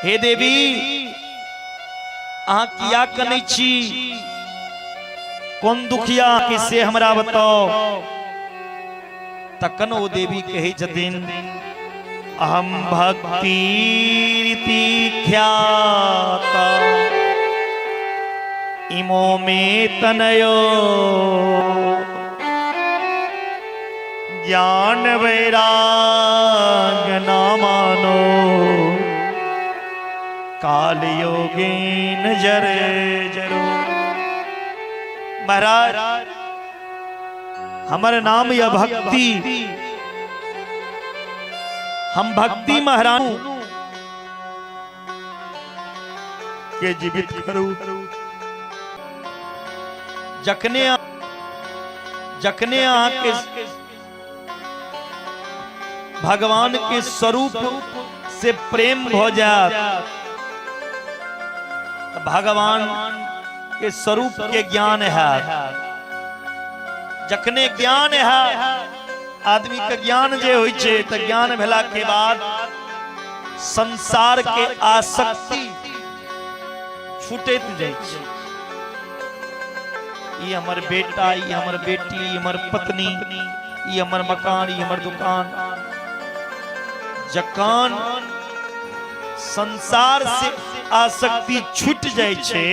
हे देवी अहाँ किया कनै छी? कौन दुखिया किसे हमरा बताओ? तकन ओ देवी कहे छथिन अहम भक्ति रीति ख्याता इमो में तनयो ज्ञान वैराग न मानो काल योगीन जरे जरो। महाराज हमारे नाम या भक्ति, हम भक्ति महाराज के जीवित करू। जखने आके भगवान के स्वरूप से प्रेम हो जाए, भगवान के स्वरूप के ज्ञान है। जखने ज्ञान है आदमी के ज्ञान जे होई छे त ज्ञान भेला के बाद संसार के आसक्ति छूटैत जाय छे। ई हमर बेटा, ई हमर बेटी, ई हमर पत्नी, ई हमर मकान, ई हमर दुकान। जकान संसार से आसक्ति छूट जाय छे,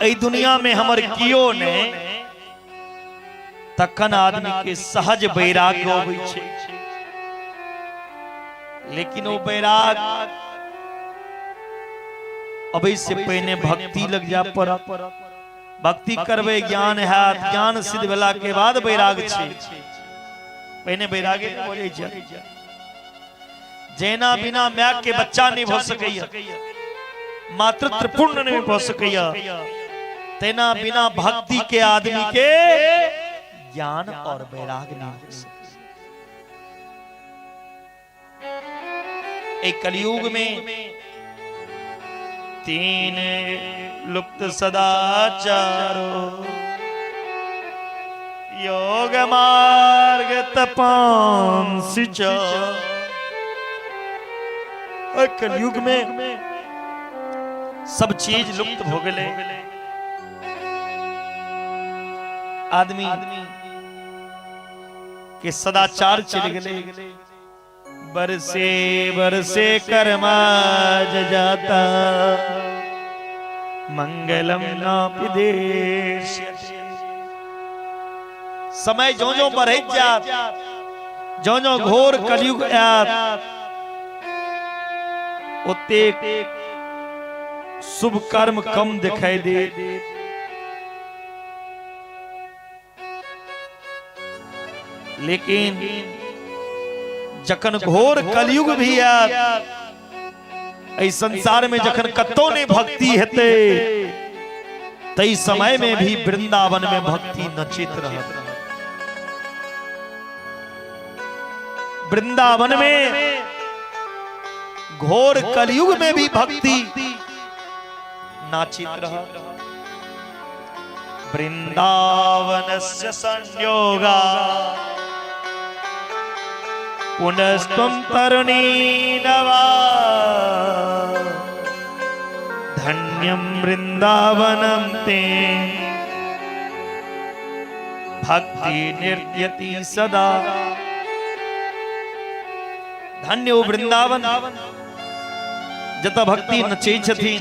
एई दुनिया में हमर कियो ने, तखन आदमी के सहज वैराग्य होवे छे। लेकिन वो वैराग अबै से पहले भक्ति लग जा पर। भक्ति करवे ज्ञान है, ज्ञान सिद्ध भेला के बाद वैराग छे। पहले वैराग्य न हो जाय। जेना बिना माय के बच्चा नहीं हो सकैया, मातृत्व पूर्ण नहीं हो सकैया, तेना बिना भक्ति के आदमी के ज्ञान और वैराग नहीं हो सकता। एक कलयुग में 3 लुप्त सदाचारो योग मार्ग तपांसी च। कलयुग में सब चीज लुप्त हो गए। आदमी के सदाचार चल गए। बरसे बरसे कर्मा जाता मंगलम नापि देश। समय जो जो बढ़त जात, जो जो घोर कलयुग आत, उते शुभ कर्म कम दिखाई दे। लेकिन जखन घोर कलयुग भी आत, इस संसार में जखन कतो ने भक्ति हेते, तई समय में भी वृंदावन में भक्ति नचित रहत। वृंदावन में घोर कलयुग में भी भक्ति नाचित रहत। वृंदावनस्य संयोगा पुनस्त्वं तरुणी नवा, धन्यं वृंदावनं ते भक्ति निर्यति सदा। धन्य हो वृंदावन जता भक्ति नचे छथि।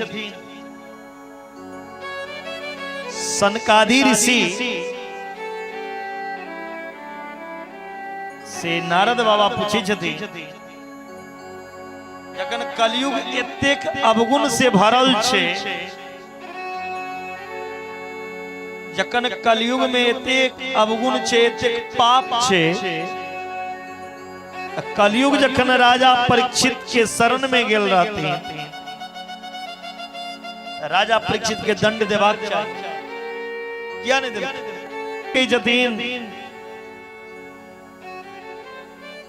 सनकादि ऋषि से नारद बाबा पूछे छथि, जखन कलयुग एतेक अवगुण से भरल छे, जखन कलयुग में एतेक अवगुण छे, एतेक पाप छे, कलयुग जखन राजा परीक्षित के शरण में गेल रहती, राजा परीक्षित के दंड देबाक चाहिए, क्या नहीं देबाक जतीन।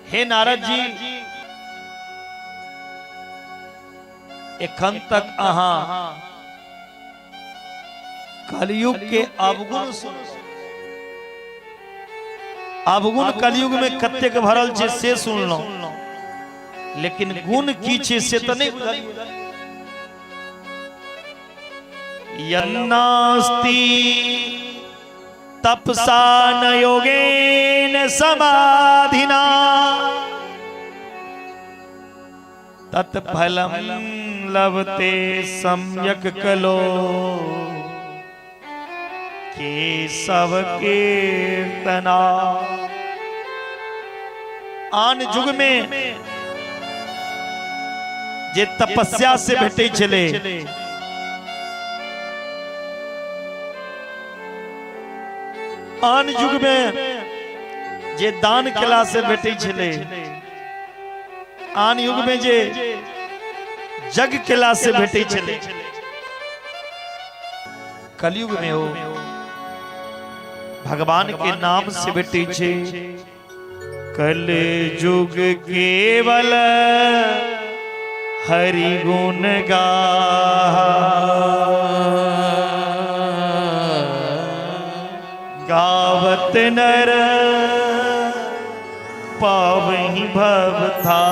हे नारद जी, एखन तक अहाँ कलयुग के अवगुण सुन, अवगुण कलयुग में कतेक भरल छे से सुन लो, लेकिन गुण की छे से तो नहीं बुझल। यन्नास्ति तपसा न योगेन समाधिना तत्फलम लभते सम्यक कलो केशव कीर्तना। आन युग में जे तपस्या से भेटे चले, आन युग में जे दान कला से भेटे चले, आन युग में जे जग कला से भेटे चले, कलयुग में हो भगवान के नाम से भेटे छे। कल युग केवल हरि गुण गा, गावत नर पावहि भव था।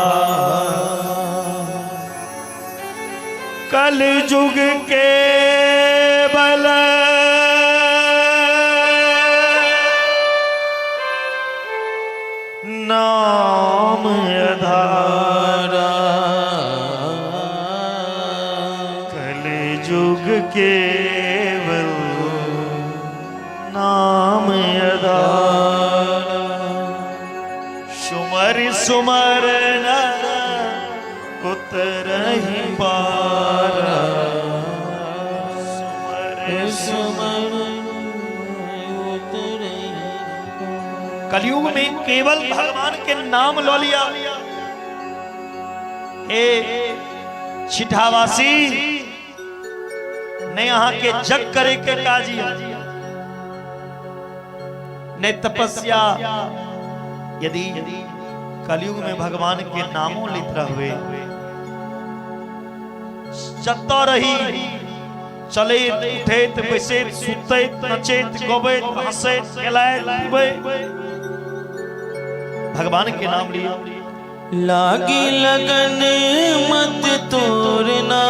कल युग केवल नाम आधारा, कल युग केवल नाम आधारा। सुमर सुमर नर उतरहि पारा, सुमर सुमर कलयुग में केवल भगवान के नाम लो लिया। हे छिठावासी, ने यहाँ के जग करे के काजिया, ने तपस्या, यदि कलयुग में भगवान के नामों लित रहे, जत्ता रही चले उठेत बैसेत सुतैत नचैत गबैत हंसैत खेलाइत पीबैत भगवान के नाम लिया। लागी लगन मत तोड़ना,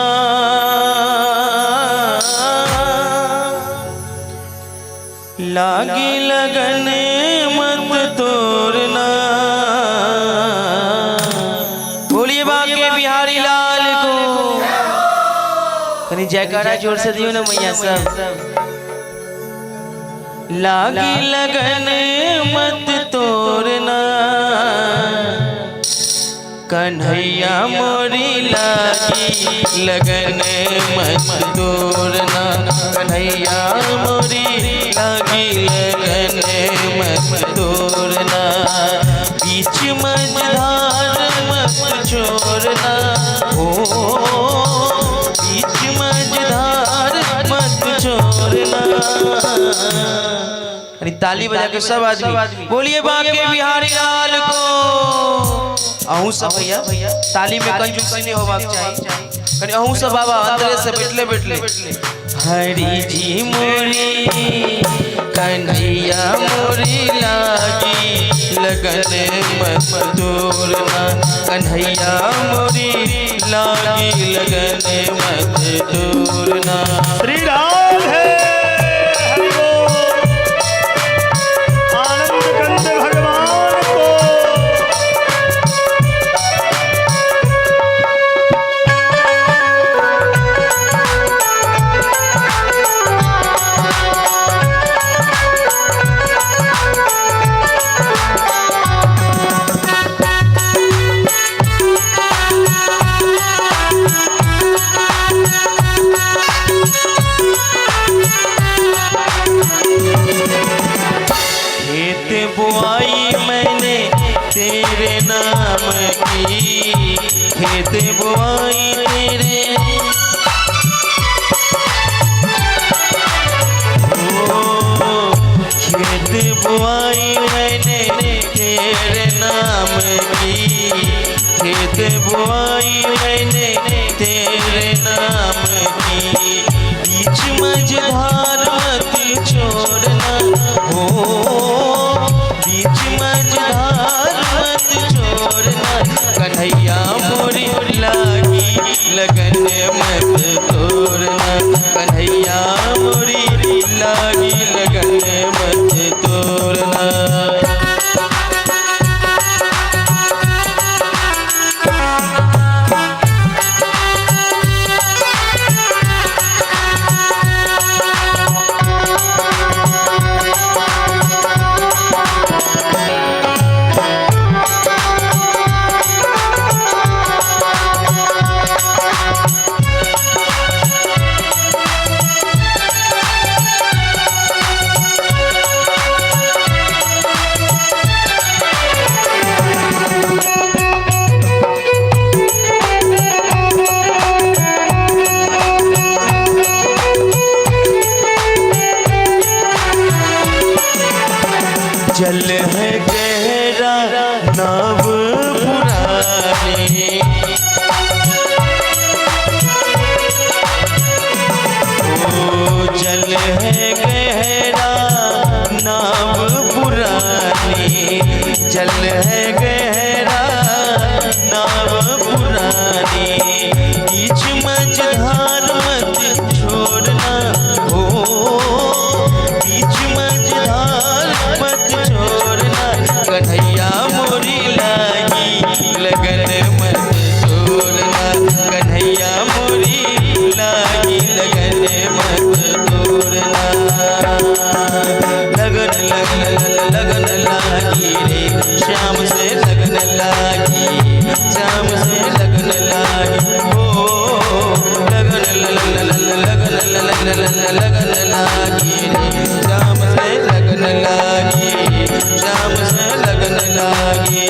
लागी लगन मत तोड़ना। बोलिए बाके बिहारी लाल को, कहीं जयकारा जोर से दियो ना मैया सब। लागी लगन मत तोड़ना, कन्हैया मोरी लागी लगन मत तोड़ना, कन्हैया मोरी लागी लगन मत तोड़ना, बीच मझधार मत छोड़ना, ओ बीच मझधार मत छोड़ना। अरे ताली बजा के सब आदमी बोलिए बांके बिहारी लाल को। अहू सब भैया ताली में कंजूसी नहीं होबाक चाहिए। कनी अहू सब बाबा अंदर से बैठले बैठले हरि जी मोरी कन्हैया मोरी लागी लगन मत तोड़ना, कन्हैया मोरी लागी लगन मत तोड़ना। श्री राधे आनंद कंद भगवान को। खेत बुआई मैंने तेरे नाम की, खेत बुआई तेरे खेत बुआई मैंने तेरे नाम की, खेत बुआई मैंने तेरे नाम की, बीच मझधार मत छोड़ना, हो बीच मझधार मत छोड़ना, कन्हैया मोरी लागी लगन मत तोड़ना, कन्हैया मोरी लागी लगन मत तोड़ना। जल है गहरा नाव पुराने, ओ जल है गहरा नाव पुराने, जल है गहरा नाव पुराने, बीच मझधार मत छोड़ना, ओ बीच मझधार मत छोड़ना, कन्हैया मोरी लागी लगन मत तोड़ना, कन्हैया मोरी लागी लगन मत तोड़ना। लगन लगन लागी रे श्याम से लगन लागी, श्याम से लगन लागी, ओ लगन लगन लगन लागी रे श्याम से लगन लागी, श्याम से लगन लागी।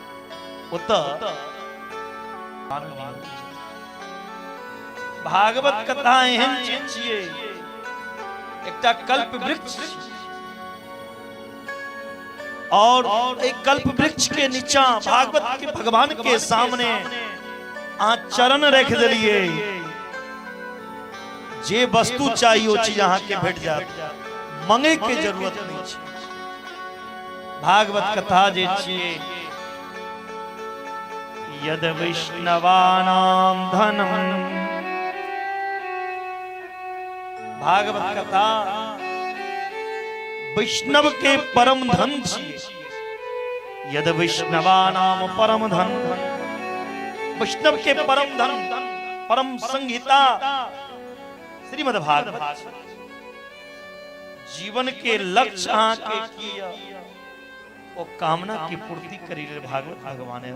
भागवत कथा एहन चीज छियै, एकटा कल्प वृक्ष और एक कल्प वृक्ष के नीचा भागवत के भगवान के सामने आ चरण रख दिलिए, जे वस्तु चाहिए वो चीज अहाँ के भेट जात, मांगे के जरूरत नहीं छै। भागवत कथा जे छियै, यद वैष्णवानाम धनम, भागवत कथा वैष्णव के परम धन छियै। यद वैष्णवानाम परम धन, वैष्णव के परम धन, परम संहिता श्रीमद् भागवत। जीवन के लक्ष्य अहाँ के किया वो कामना की पूर्ति करी भागवत भगवान है।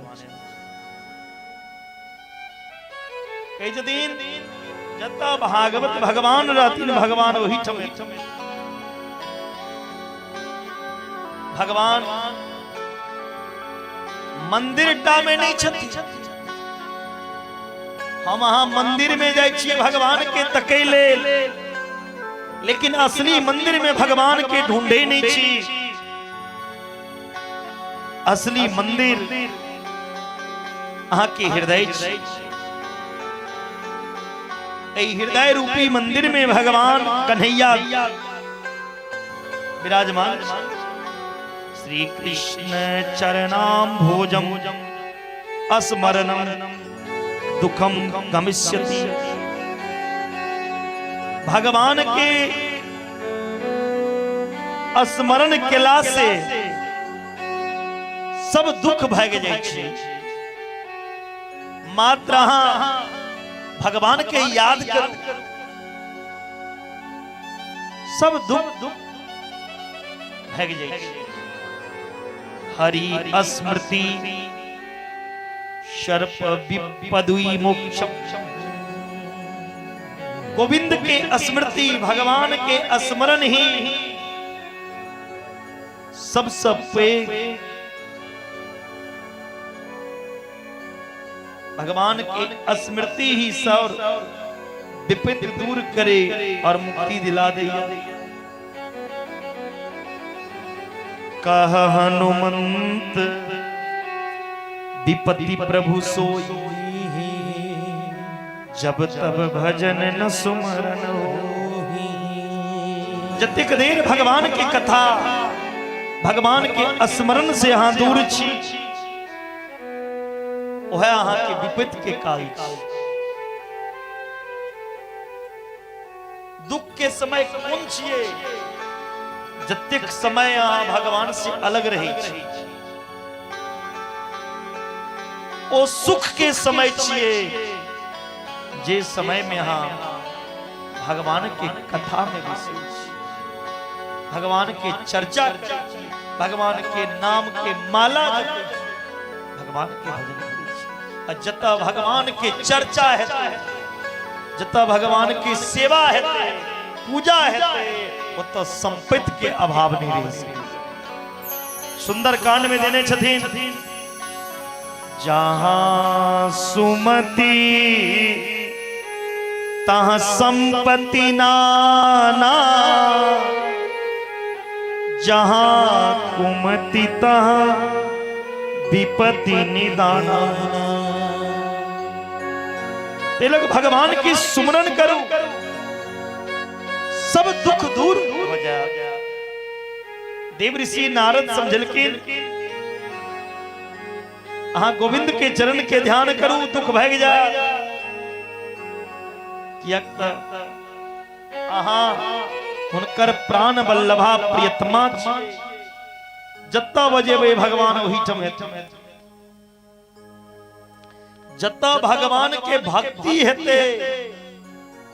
कई दिन जता भागवत भगवान रहती भगवान वही ठमे भगवान मंदिर टा में नहीं छथि। हम अहाँ मंदिर में जाय छियै भगवान के तकै लेल, लेकिन असली मंदिर में भगवान के ढूंढे नहीं छी। असली मंदिर अहाँ के हृदय छी। हृदय रूपी मंदिर में भगवान कन्हैया विराजमान। श्री कृष्ण चरणाम भोजम अस्मरणम दुखम गमिष्यति। भगवान के स्मरण केला से सब दुख भाग जाय छै। मात्र भगवान के याद कर सब दुख भाग जाय छै। हरि स्मृति सर्प विपदुई मोक्षम। गोविंद के स्मृति, भगवान के स्मरण ही सबसे पैघ, भगवान की स्मृति ही सब विपत्ति दूर करे और मुक्ति दिला दे। कह हनुमंत विपत्ति प्रभु सोई, जब तब भजन न सुमरन होई। जतेक देर भगवान की कथा, भगवान के स्मरण से यहाँ दूर छी, वह अहाँ के विपत्ति के काल। दुख के समय कौन छिए? जतेक समय अहाँ भगवान से अलग रही छी, ओ सुख के समय छिए जे समय में अहाँ भगवान के कथा में घुसल छी, भगवान के चर्चा, भगवान के नाम के माला, भगवान के भजन। जता भगवान के चर्चा है, जता भगवान की सेवा है, पूजा है, वो तो संपत्ति के अभाव नहीं रही। सुंदर कांड में देने छथिन, जहां सुमति तहां संपत्ति नाना, जहां कुमति तहां विपत्ति निदाना। ते लोग भगवान की सुमरन करो, सब दुख दूर हो जाए। देव ऋषि नारद समझलकिन, अहाँ गोविंद के चरण के ध्यान करू, दुख भाग जाए। अहाँ हुनकर प्राण बल्लभा प्रियतमा छी, जत्ता बजेबे भगवान वही ठमे। जत्ता भगवान के भक्ति हेते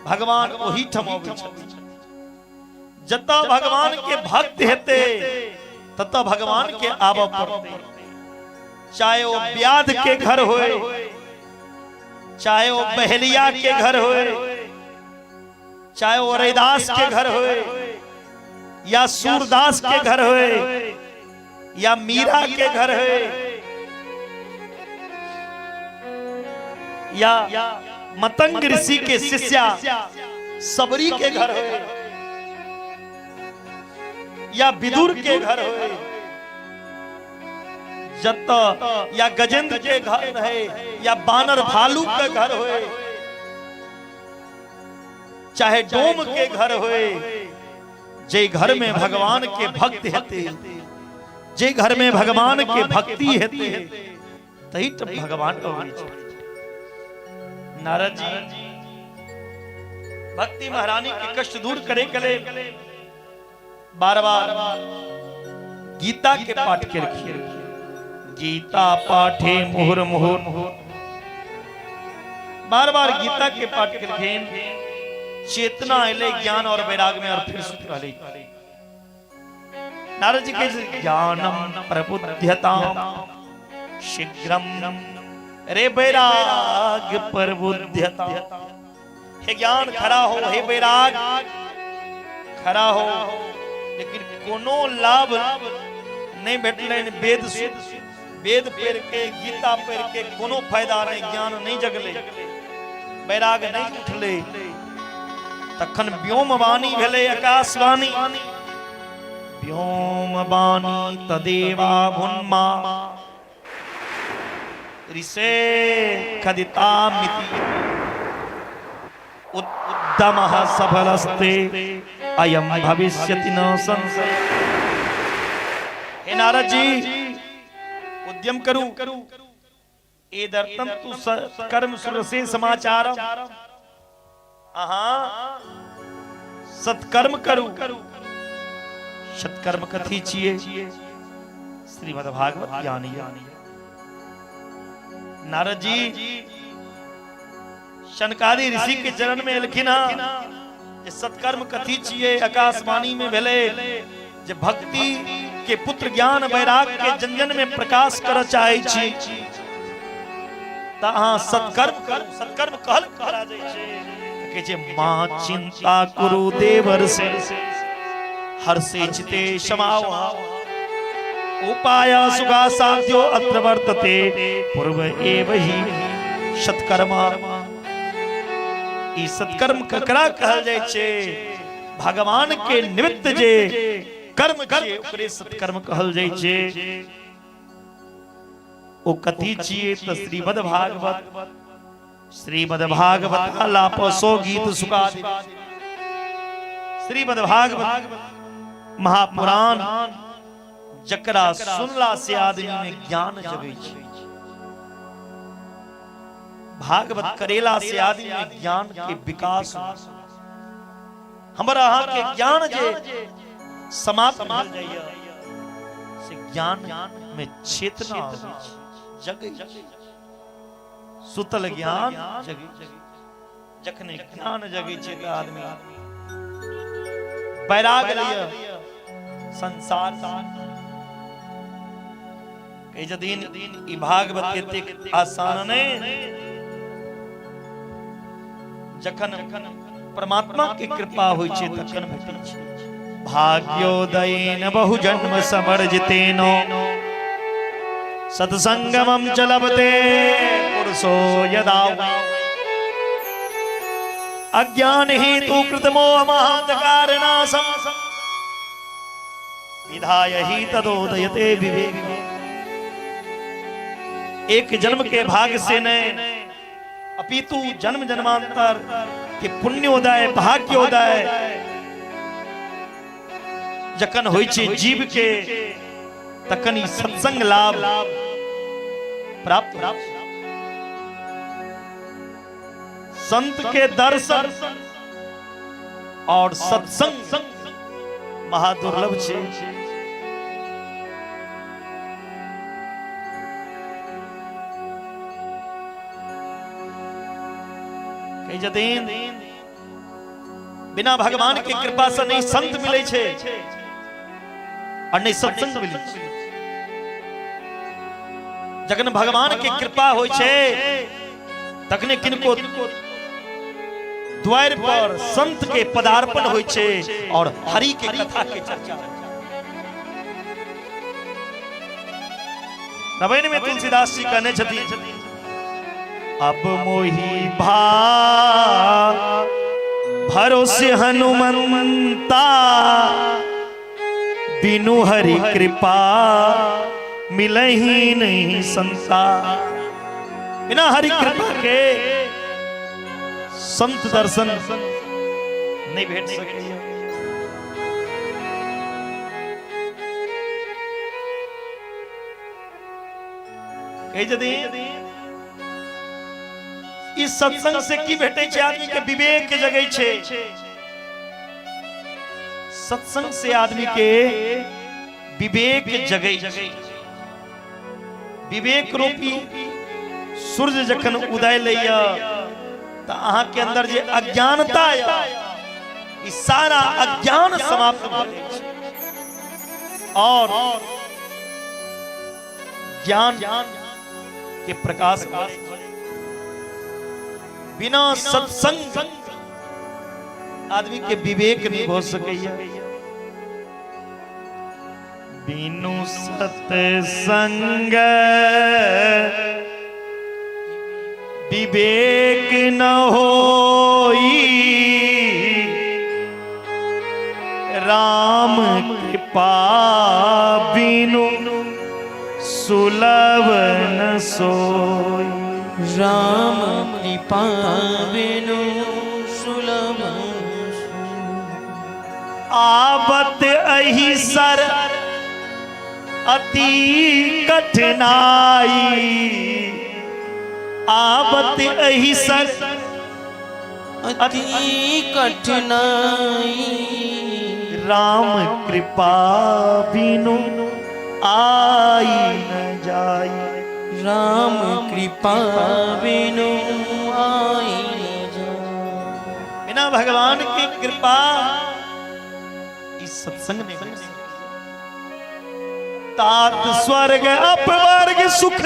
भगवान वही ठमोबे छथिन। जत्ता भगवान के भक्त हेते तत्ता भगवान के आबा पड़ते। चाहे वो ब्याध के घर होए, चाहे वो बहलिया के घर होए, चाहे वो रैदास के घर होए, या सूरदास के घर होए, या मीरा के घर होए, या मतंग ऋषि के शिष्या सबरी के घर होए या विदुर के घर होए जत या गजेंद्र के घर रहे या बानर भालू के घर होए चाहे डोम के घर होए जे घर में भगवान के भक्त हेते जे घर में भगवान के भक्ति हेते तही तो भगवान का नारद जी भक्ति महारानी के कष्ट दूर करे के लिए बार बार गीता के पाठ के रखिए गीता पाठे मुहुर मुहुर बार बार गीता के पाठ के रखें चेतना ले ज्ञान और वैराग में और फिर सूत्र ले नारद जी के ज्ञानम प्रबुद्धताम शीघ्रम रे वैराग प्रबुद्धता हे ज्ञान खरा हो हे वैराग खरा हो लेकिन कोनो लाभ नहीं भेटले वेद वेद पढ़ के गीता पढ़ के कोनो फायदा नहीं ज्ञान नहीं जगले वैराग नहीं उठले तखन व्योम वाणी भेले आकाशवाणी व्योम वाणी तदेवा भुन्मा ऋषे खदितामिति उद्दमः सफलस्ते अयं भविष्यति न संशय हे नारद जी उद्यम करू एदर्थम तु कर्म सुरसे समाचार सत्कर्म करू सत्कर्म कथी छिए श्रीमद् भागवत ज्ञानी नारद जी शनकादि ऋषि के चरण में लिखिन सत्कर्म कथी छिए आकाशवाणी में भेले जे भक्ति के पुत्र ज्ञान वैराग के जंजन में प्रकाश कर चाहे छी ता हां सत्कर्म कहल करा जाय छै के जे मां चिंता कुरु देवर से हर से चिते समाव उपाय सुगा साध्यो अत्र वर्तते पूर्व एव ही सत्कर्मा ई सत्कर्म ककरा कहल जाय छै भगवान के निमित्त जे कर्म छिए ओकरे सत्कर्म कहल जाय छै ओ कथी छिए त श्रीमद् भागवत आलाप 100 गीत सुकादि श्रीमद् भागवत महापुराण जकरा सुनला से आदमी में ज्ञान जगै छै भागवत करेला से आदमी में ज्ञान के विकास हमरा अहाँ के ज्ञान जे समाप्त भ जाइए से ज्ञान में चेतना जगै सुतल ज्ञान जगै जखने ज्ञान जगै छै त आदमी वैराग लिया संसार कई जदीन ई भागवत एतेक आसान नहीं जखन परमात्मा के कृपा होय छै तखन भेटै छै भाग्योदयेन बहु जन्म समर्जितेनो सत्संगमं च लभते पुरुषो यदा अज्ञान हेतु कृतमोह महांधकारनाशम विधाय ही तदोदयते विवेक एक जन्म के भाग से नहीं अपितु जन्म जन्मांतर के पुण्योदय भाग्योदय जखन होय छै जीव के तखन ई सत्संग लाभ प्राप्त संत के दर्शन और सत्संग महादुर्लभ छै कई जदीन बिना भगवान के कृपा से नहीं संत मिले छे और नहीं सत्संग मिले छे जखन भगवान के कृपा होय छे तखने किनको द्वार पर संत के पदार्पण होय छे और हरि के कथा के चर्चा रामायण में तुलसीदास जी कहने छथिन अब मोही भा भरोसे हनुमंता, बिनु हरि कृपा मिलही नहीं संता। बिना हरि कृपा के संत दर्शन नहीं भेट सके। इस सत्संग से की भेटे छे आदमी के विवेक के जगह छे। सत्संग से आदमी के विवेक जगह। विवेक रूपी सूर्य जखन उदय लैया तो अहाँ के अंदर जे अज्ञानता है सारा अज्ञान समाप्त भ जाय छै और ज्ञान के प्रकाश बिना सत्संग आदमी के विवेक नहीं हो सकैया। बिनु सत्संग विवेक न होई, राम कृपा बिनु सुलभ न सोई। राम कृपा बिनु सुलभ न सोई। आबत अहि सर अति कठिनाई, आबत अहि सर अति कठिनाई। राम कृपा बिनु आई न जाई। राम कृपा बिनु आई न जाई। बिना भगवान की कृपा इस सत्संग में तात स्वर्ग अपवर्ग सुख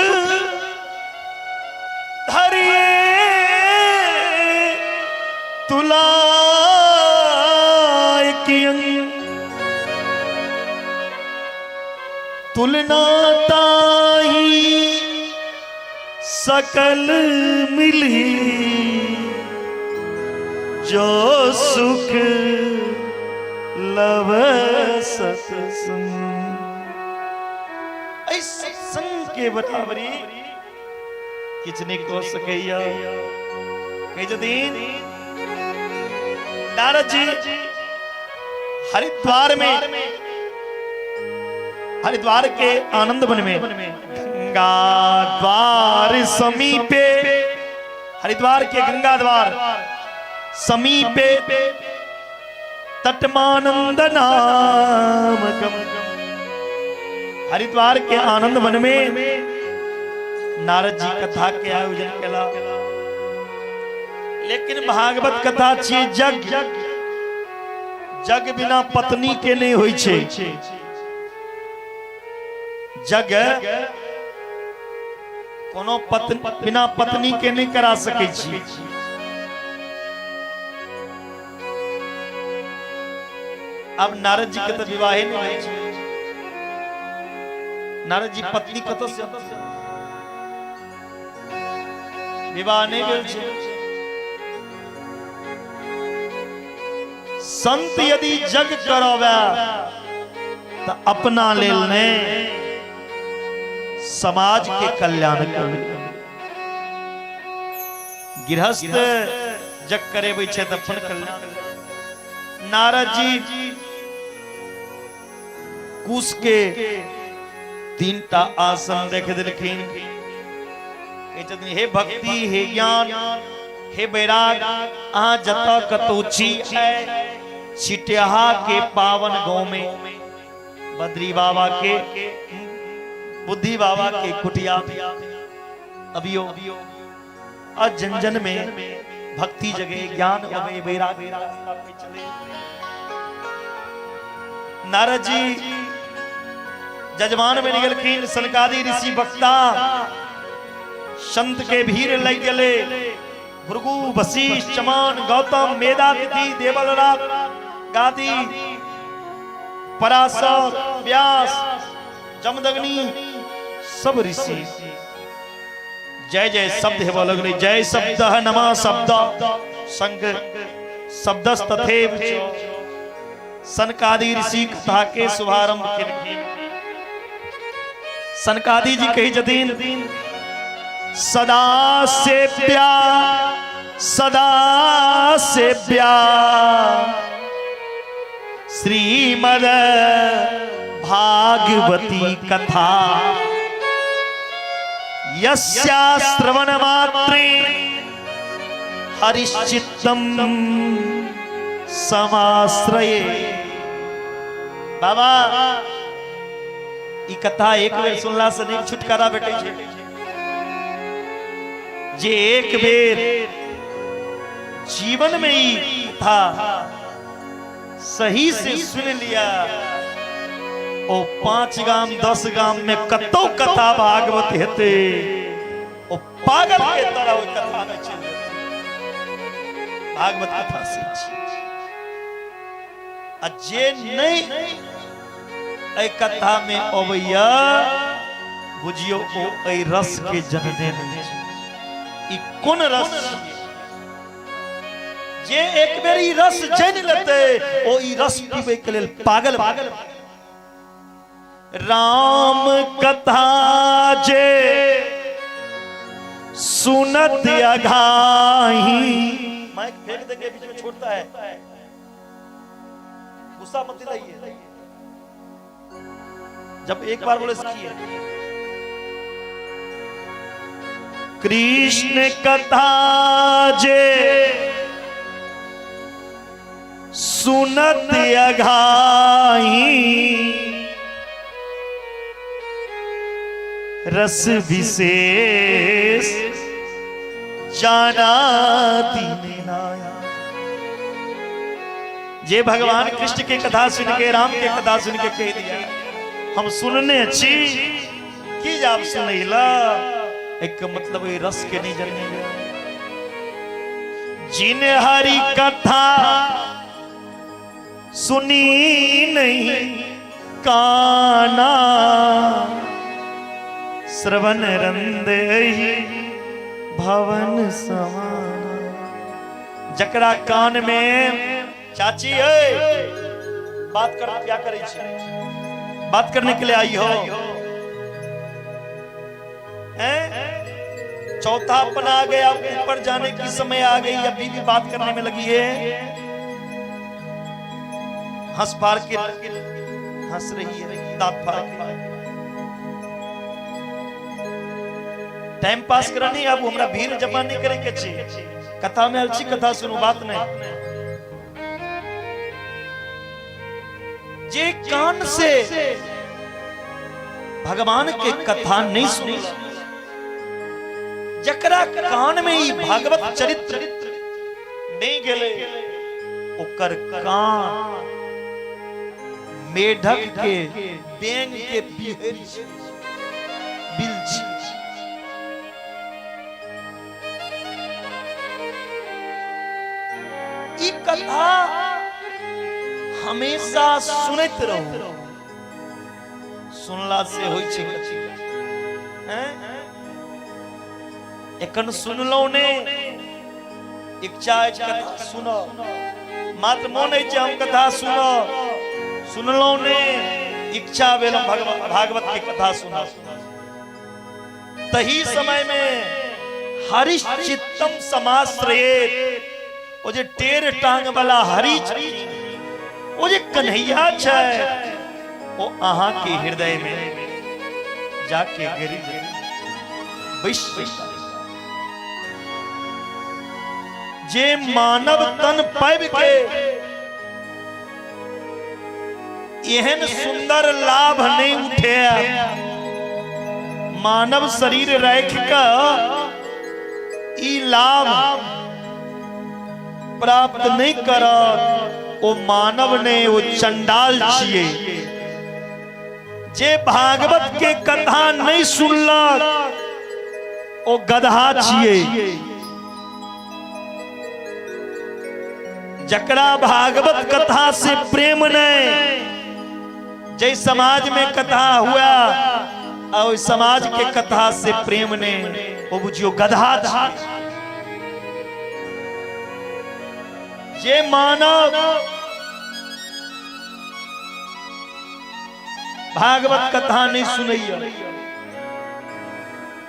धरिए तुला तुलना ताही सकल मिली, जो सुख लव सत्संग। इस सत्संग के बराबरी किचने को सकैया। कई दिन नारद जी हरिद्वार के आनंद वन में गंगा द्वार समीपे, हरिद्वार के गंगा द्वार समीपे तटमानंद नामकम। हरिद्वार के आनंद वन में नारद जी कथा के आयोजन केला। लेकिन भागवत कथा छी जग जग बिना पत्नी के नहीं होई छे। जग कोनो बिना पत्नी के नहीं करा सके छी। अब नारद जी के तो विवाह नहीं होई छे। नारद जी पत्नी कत से विवाह नहीं भेल छे। संत यदि जग करवे तो अपना लेल ने समाज के कल्याण कर। गृहस्थ जग करे छे तो अपन कल्याण। नारद जी कुश के 3टा आसन देख दिलखिन। हे भक्ति, हे ज्ञान, हे बैराग, अहाँ जता कतौची है छिटहा के पावन गांव में बद्री बाबा के बुद्धि बाबा के कुटिया अभियो और जन जन में भक्ति जगे, ज्ञान अवे, बैराग चले। नारद जी जजमान में निकलखिन। सनकादि ऋषि वक्ता संत के भीड़ लग गए। भृगु, वशिष्ठ, चमान, गौतम, मेधातिथि, देवलराज, गादी, पराशर, व्यास, जमदग्नि सब ऋषि जय जय शब्द है बोल गई जय शब्द नमः शब्द संग शब्दस्तथेव सनकादि ऋषि कथा के शुभारंभ किन सनकादि जी कही जतीन सदा सेव्या श्रीमद भागवती कथा यस्या श्रवण मात्रे हरिश्चित्तम समाश्रये। बाबा ई कथा एक बेर सुनला से नहीं छुटकारा भेटे छे। जे एक बेर जीवन में ही था सही से सुन लिया ओ 5 गाम 10 गाम में कतो कथा भागवत हेते ओ पागल के तरह ओ कथा में चले भागवत कथा सीख अजे नहीं ए कथा में अवैया बुझियो ओ ए रस के जनने नहीं ई कोन रस जे एक बेर ई रस जन लेते ओ ई रस पीबे के लेल पागल पागल राम कथा जे सुनत अघाही माइक फेंक देके बीच में छोड़ता है गुस्सा मत दिलाइए जब एक बार बोले सीखिए कृष्ण कथा जे सुनत अघाही रस विशेष जाना दीनाया। जे भगवान कृष्ण की कथा सुन के राम की कथा सुन के कह दिया हम सुनने अच्छी की जाब सुनैला एक मतलब ये रस के नहीं जानने जिन हरि कथा सुनी नहीं काना श्रवण रंदे भवन समाना। जकरा कान में चाची बात कर क्या करे बात करने के लिए आई हो चौथा अपना आ गया ऊपर जाने की समय आ गई अभी भी बात करने में लगी है हंस फाड़ के हंस रही है दांत फाड़ के टाइम पास करनी अब हमरा भीड़ जमा नहीं करे के छी कथा में अच्छी कथा सुनो बात नहीं जे कान से भगवान के कथा नहीं सुनी जकरा कान में ही भागवत चरित्र नहीं गेले ओकर कान मेढक के बेंग के बिहर बिलची ई कथा हमेशा सुनत रहो सुनला से होई छै हैं एकन सुनलो ने इच्छा कथा सुनो मात्र मोन है हम कथा सुनो सुनलो ने इच्छा भेल भागवत की कथा सुना तही समय में हरिश्चित्तम समाश्रयेत ओ जे टेर टांग वाला हरि ओ जे कन्हैया छै ओ आहा के हृदय में जाके गिरी विश्व जे मानव तन पाबि के एहन सुंदर लाभ नहीं उठे मानव शरीर रख के ई लाभ प्राप्त नहीं कर ओ मानव ने वो चंडाल छिए जे भागवत के कथा नहीं सुनलक ओ गधा छिए जकरा भागवत कथा से प्रेम नहीं जय समाज में कथा हुआ और समाज के कथा से प्रेम नहीं ओ बुझियो गधा छियै। जे मानव भागवत कथा नहीं सुनैया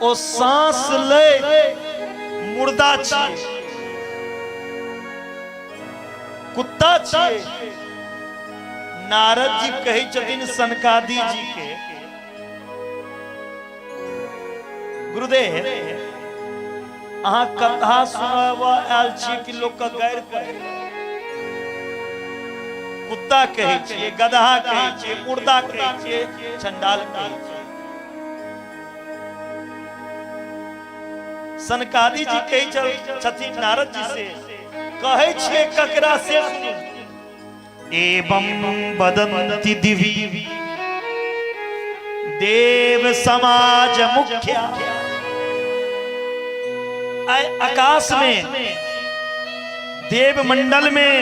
ओ सांस ले मुर्दा छियै, कुत्ता छियै। नारद जी कहै छथिन सनकादि जी के, गुरुदेव अहाँ कथा सुनाबा आयल छी कि लोक के गैर करे। कुत्ता कहै छियै, गधा कहै छियै, मुर्दा कहै छियै, चंडाल कहै छियै। सनकादि जी कहै छथिन नारद जी से, कहै छियै ककरा से सुनू। एवं वदन्ति दिवि देव समाज मुख्या। आकाश में देव मंडल में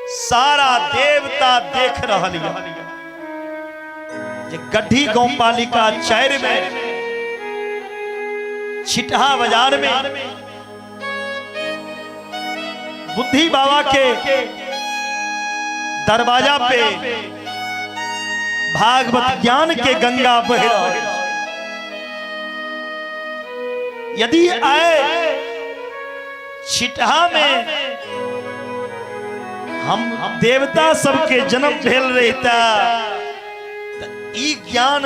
सारा देवता देख रहल है जे गड्ढी गांव पालिका 4 में छिटहा बाजार में बुद्धि बाबा के दरवाजा पे भागवत ज्ञान के गंगा बह रहा है। यदि आए छिटहा में हम देवता सबके जन्म भेल रहता तो ई ज्ञान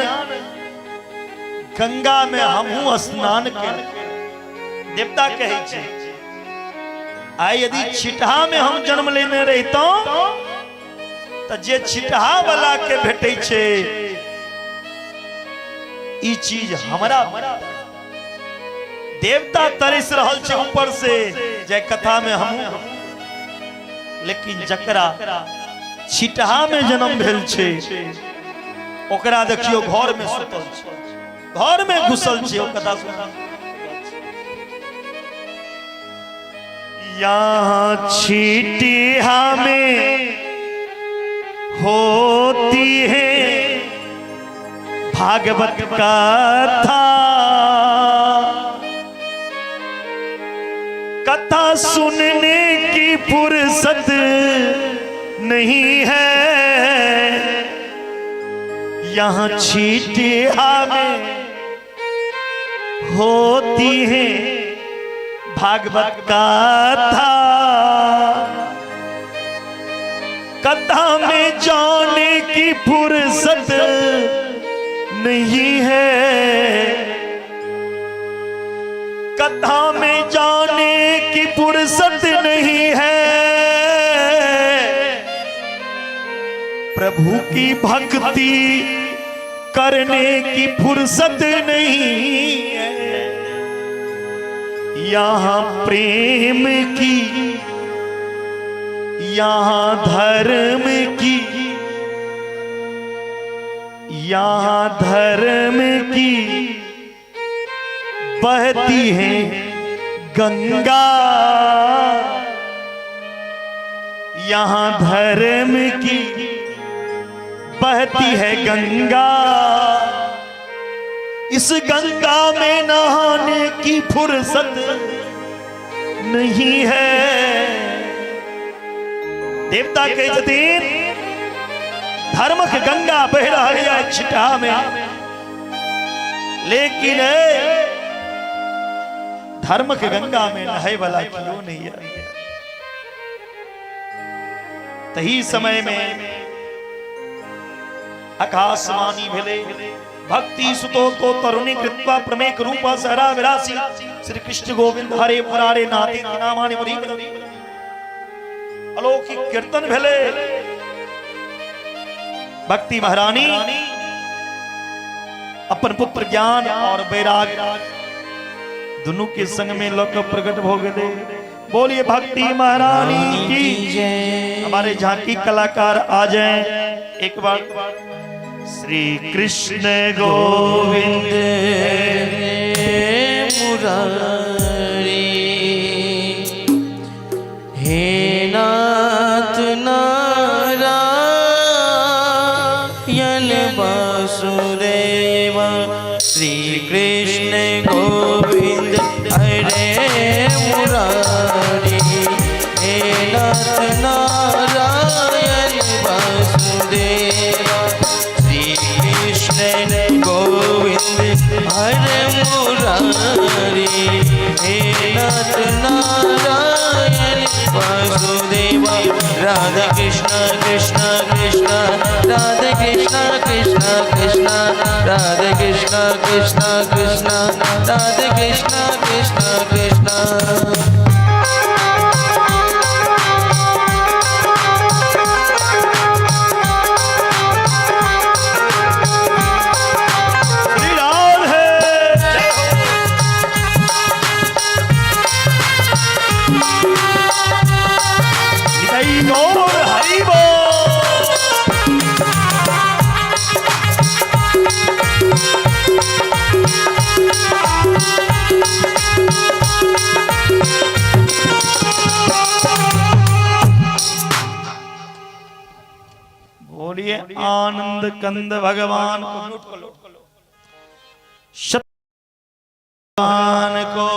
गंगा में हमहू स्नान कर। देवता कहे छे आइ यदि छिटहा में हम जन्म लेने रहता तो जे छिटहा वाला के भेटे छे ई चीज हमरा देवता तरस रहल छे ऊपर से जय कथा में हम। लेकिन जकरा छिटहा में जन्म भेल छे ओकरा देखियो घर में सुतल छे, घर में घुसल छे। ओ कथा सुन यहाँ छिटिया में होती है भागवत कथा। कथा सुनने की फुर्सत नहीं है। यहाँ छिटिया में होती है भागवत कथा। कथा में जाने की फुर्सत नहीं है। कथा में जाने की फुर्सत नहीं है। प्रभु की भक्ति करने की फुर्सत नहीं है। यहाँ प्रेम की, यहाँ धर्म की, यहाँ धर्म की बहती है गंगा। यहाँ धर्म की बहती है गंगा। इस गंगा में नहाने की फुर्सत नहीं है। देवता कहे छथिन धर्म की गंगा बह रही है छिटहा में, लेकिन धर्म के गंगा में नहाए वाला क्यों नहीं है। तही समय में आकाशवाणी भेले भक्ति सुतो को तरुणी कृत्वा प्रमेक रूपा सहरा विरासी श्री कृष्ण गोविंद हरे मुरारे नाथे नामानि मुरी। अलौकिक कीर्तन भेले। भक्ति महारानी अपन पुत्र ज्ञान और वैराग दोनों के संग में लोक प्रकट हो गए। बोलिए भक्ति महारानी की जय। हमारे झांकी कलाकार आ जाएं एक बार। श्री कृष्ण गोविंद मुरारी हे नाथ नारायण वासुदेव। श्री कृष्ण हरि हे नाथ नारायण वासुदेव राधे कृष्ण कृष्ण कृष्ण राधे कृष्ण कृष्ण कृष्ण राधे कृष्ण कृष्ण कृष्ण राधे कृष्ण कृष्ण कृष्ण श्री राधे जय हो निताई गौर हरि बोल। बोलिए आनंद कंद भगवान को नोट कर लो भगवान को।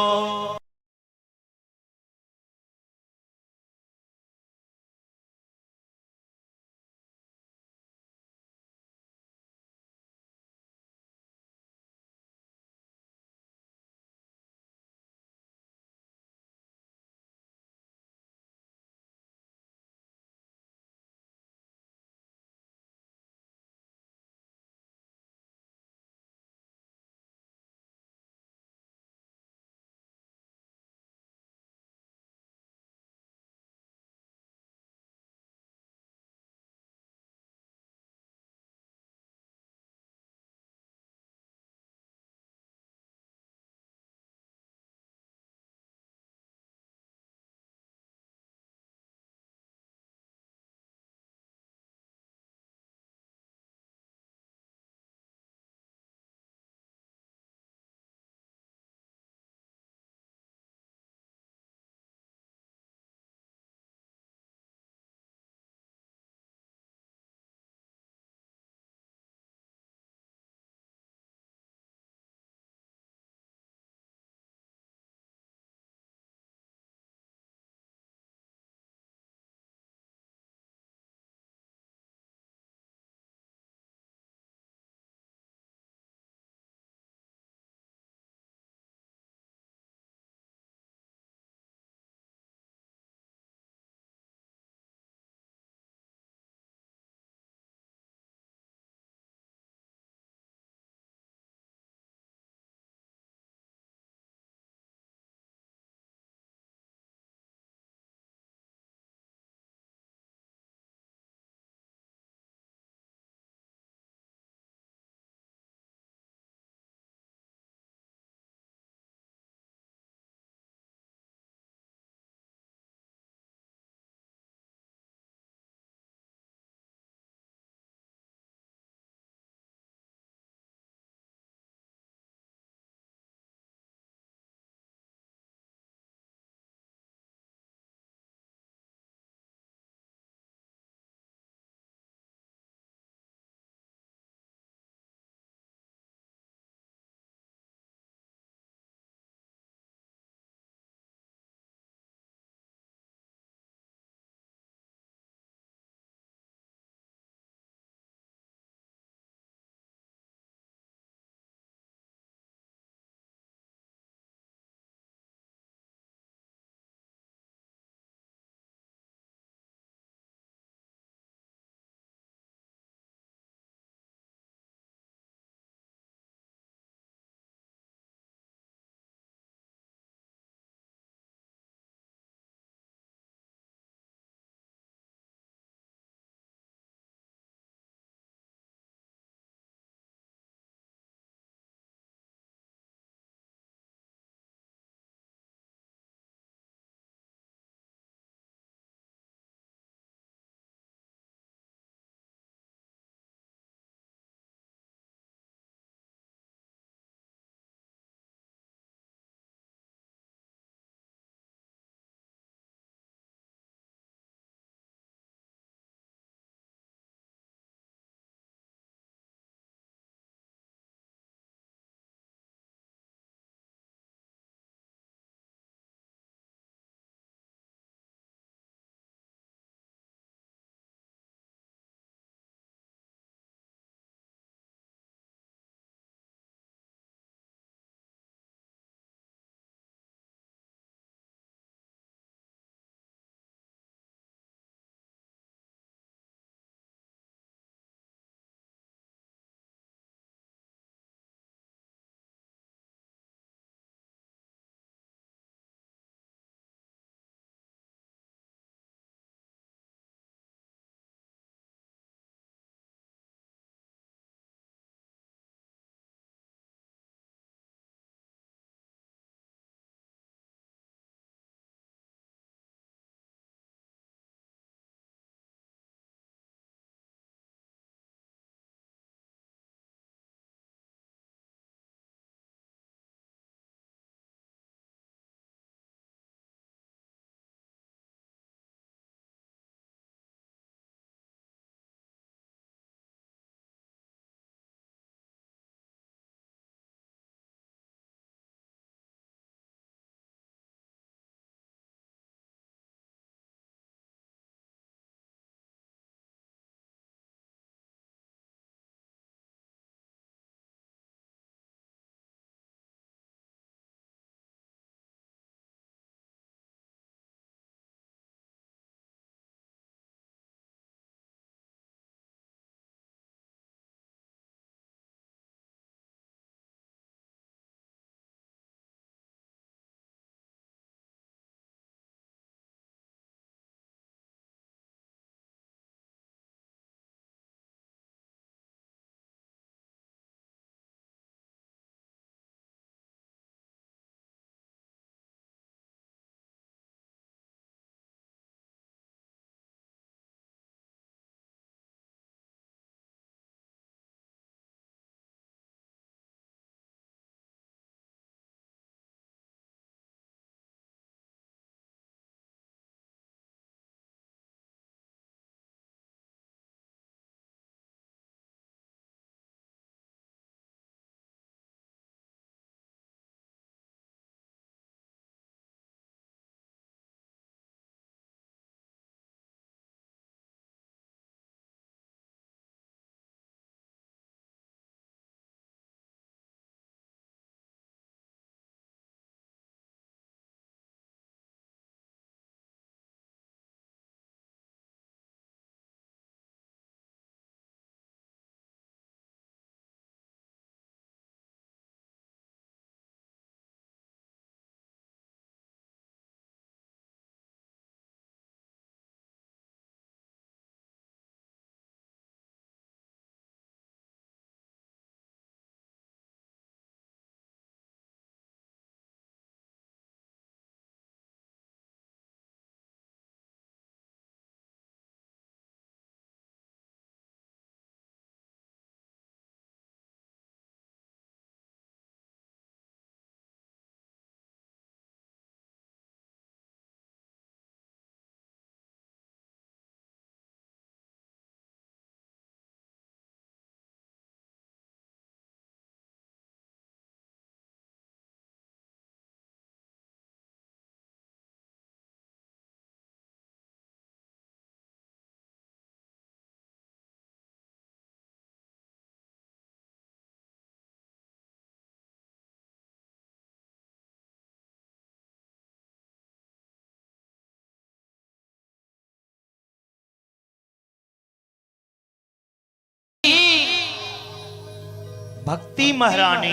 भक्ति महारानी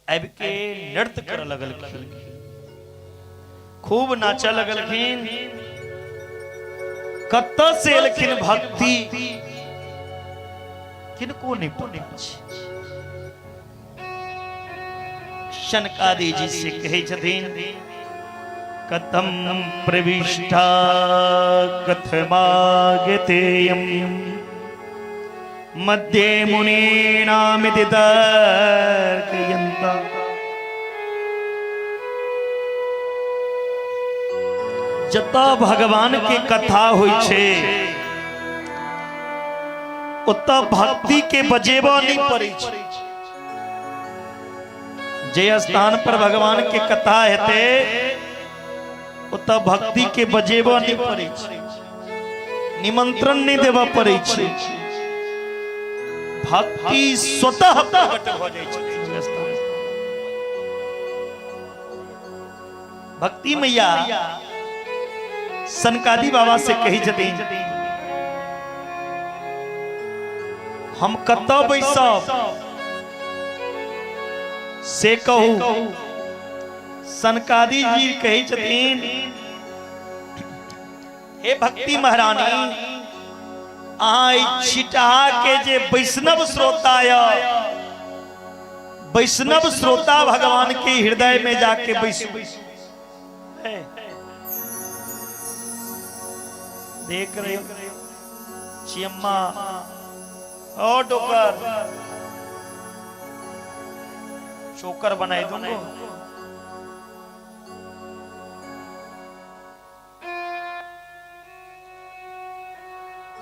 अब के नृत्य कर लगल, खूब नाचा लगलखिन। कत से एलखिन भक्ति किनको नहीं पहुंचे। शनकादि जी से कहे छथिन कथम प्रविष्टा कथमागतेयम मध्ये मुनीनामिति तर्कयन्ता। जता भगवान के कथा होई छे उता भक्ति के बजेबा नहीं पड़े छे। जे स्थान पर भगवान के कथा हेते उता भक्ति के बजेबा नहीं पड़े छे, निमंत्रण नहीं देवा पड़े छे। भक्ति स्वतः प्रकट हो जाए छे। भक्ति मैया सनकादि बाबा से कही छथिन हम कत बैसब से कहू। सनकादि जी कही छथिन हे भक्ति महारानी आई छिटा के जे वैष्णव श्रोता या वैष्णव श्रोता भगवान के हृदय में जाके बैसू। देख रहे हो चियम्मा और डोकर चोकर बनाए दूंगा।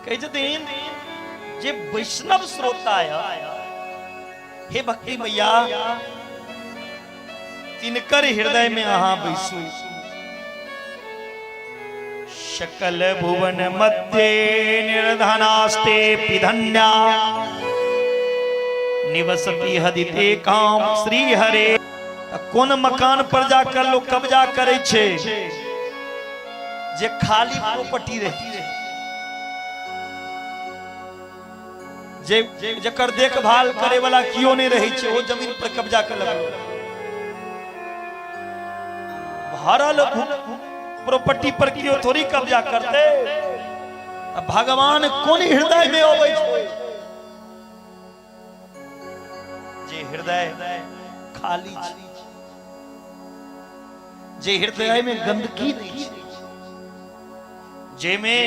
कही छथिन जे वैष्णव श्रोता आया हे भक्ति मैया तिनकर हृदय में अहाँ बैसू। सकल भुवन मध्य निर्धनास्ते पिधन्या निवसति हदिते काम श्री हरे। कौन मकान पर जाकर लोग कब्जा करे छे जे खाली प्रॉपर्टी रहती है, जे जकर देखभाल करे वाला कियो नहीं रही छे, वो जमीन पर कब्जा कर लगलो। भरल प्रॉपर्टी पर क्यों थोड़ी कब्जा करते। भगवान कौन हृदय में होवे छे जे हृदय खाली छे, जे हृदय में गंदगी नहीं छे, जे में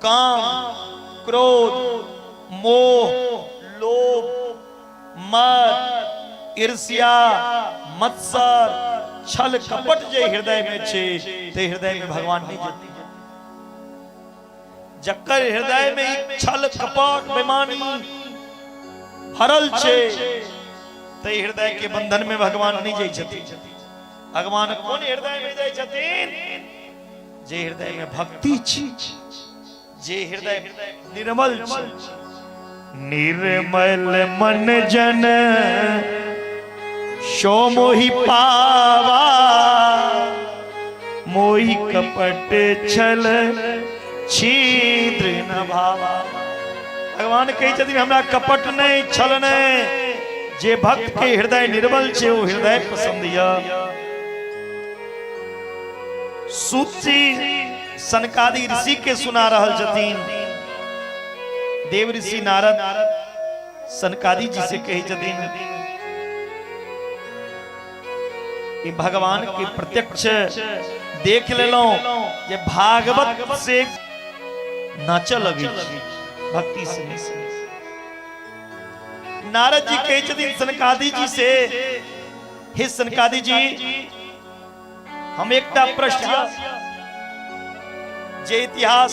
काम क्रोध मोह लोभ मद ईर्ष्या मत्सर छल कपट जे हृदय में छे ते हृदय में भगवान नहीं जती। जकर हृदय में छल कपट बेईमानी भरल छे ते हृदय के बंधन में भगवान नहीं जाई छथि। भगवान कौन हृदय में जाई छथिन जे हृदय में भक्ति छी, जे हृदय निर्मल छी। निर्मल मन जन शो मोहि पावा मोहि कपट छल छिद्र न भावा। भगवान कही छथिन हमरा कपट नहीं छल नहीं। जे भक्त के हृदय निर्मल छे वो हृदय पसंद या। सूची सनकादि ऋषि के सुना रहल छथिन। देव ऋषि नारद सनकादि जी से कही छथिन कि भगवान के प्रत्यक्ष देख लेलो जे भागवत से नाच लगे भक्ति से। नारद जी कहे छथिन सनकादि जी से हे सनकादि जी हम एकटा प्रश्न जे इतिहास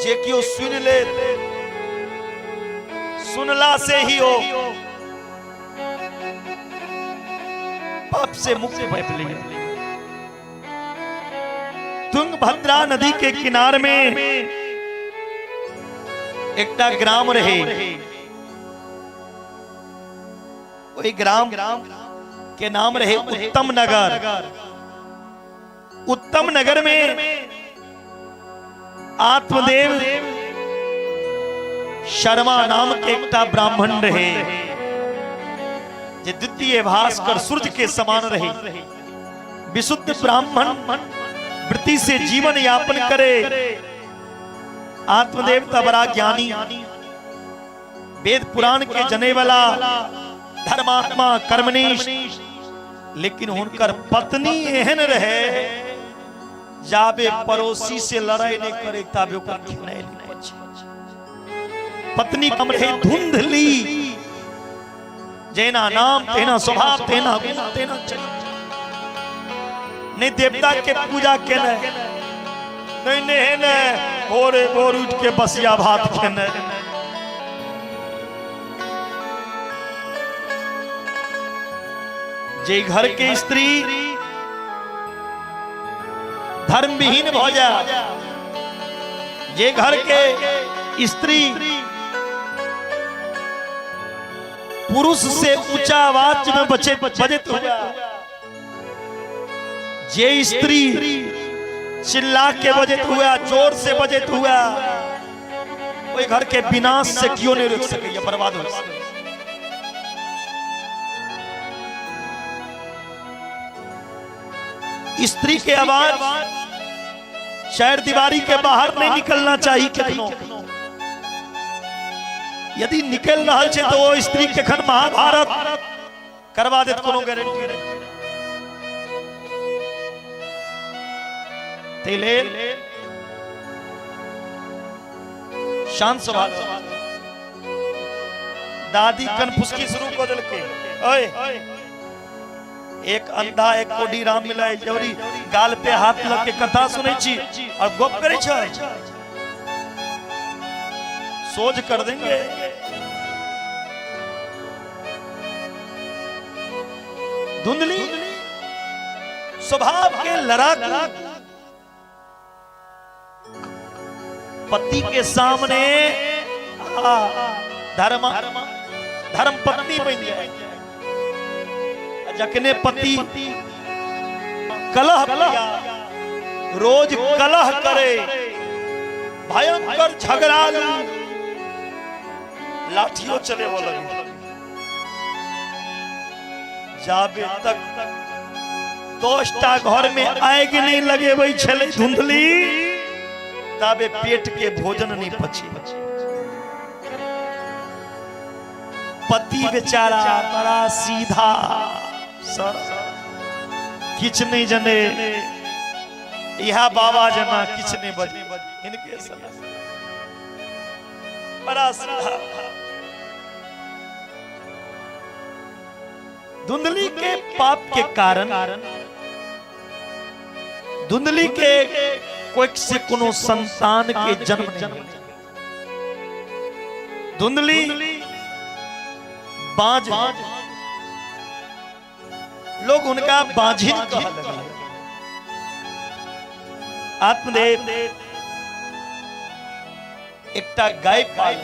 जे कियो सुन ले सुनला से ही हो पाप से मुक्त भय लिए। तुंगभद्रा नदी के किनारे में एकटा ग्राम रहे। वही ग्राम के नाम रहे उत्तम नगर। उत्तम नगर में आत्मदेव शर्मा नाम के एकटा ब्राह्मण रहे जे द्वितीय भास्कर सूर्य के समान रहे। विशुद्ध ब्राह्मण वृत्ति से जीवन यापन करे। आत्मदेवता बड़ा ज्ञानी, वेद पुराण के जने वाला, धर्मात्मा, कर्मनिष्ठ, लेकिन उनकर पत्नी एहन रहे जाबे पड़ोसी से लड़ाई नहीं करे ताबे ओकर खिनाई नहीं पछे। पत्नी कम रहे धुंधली, जेना नाम तेना स्वभाव तेना गुण तेना चरित्र। नहीं देवता के पूजा केने, नहीं नेहने भोरे भोर उठ के बसिया भात खेने। जे घर के स्त्री धर्म विहीन हो जाए, जे घर के स्त्री पुरुष से ऊंचा आवाज में बजत हुआ, जे स्त्री चिल्ला के बजत हुआ, जोर से बजत हुआ, कोई घर के विनाश से क्यों नहीं रोक सके, बर्बाद हो सके। स्त्री के आवाज चार दीवारी के बाहर नहीं निकलना चाहिए कितनों। यदि निकल रहा है तो वो स्त्री के खन महाभारत करवा देत, कोनो गारंटी नहीं। तेले शांत स्वभाव, दादी कन फुसकी शुरू कर दिल के, ओए एक अंधा एक कोडी राम मिलाए जवरी गाल पे हाथ लग के कथा सुनै छी और गप करे छ, सोच कर देंगे। धुंधली स्वभाव के लड़ाकू पति के सामने धर्म पत्नी बन जाए। जखने पति कलह किया, रोज कलह करे, भयंकर झगड़ा, लाठियों चले वो लगे, जाबे तक दोस्ता घर में आएगी नहीं लगे वही छले धुंधली, ताबे पेट के भोजन नहीं पचे। पति बेचारा बड़ा सीधा सर, किछ नहीं जने, यह बाबा जना किछ नहीं बजे, इनके सलाह बड़ा सीधा। धुंधली के पाप के कारण धुंधली के कोई से कोनो संतान के जन्म नहीं। धुंधली बाज, लोग उनका बाझिन कह लगे। आत्मदेव एकटा गाय पाल,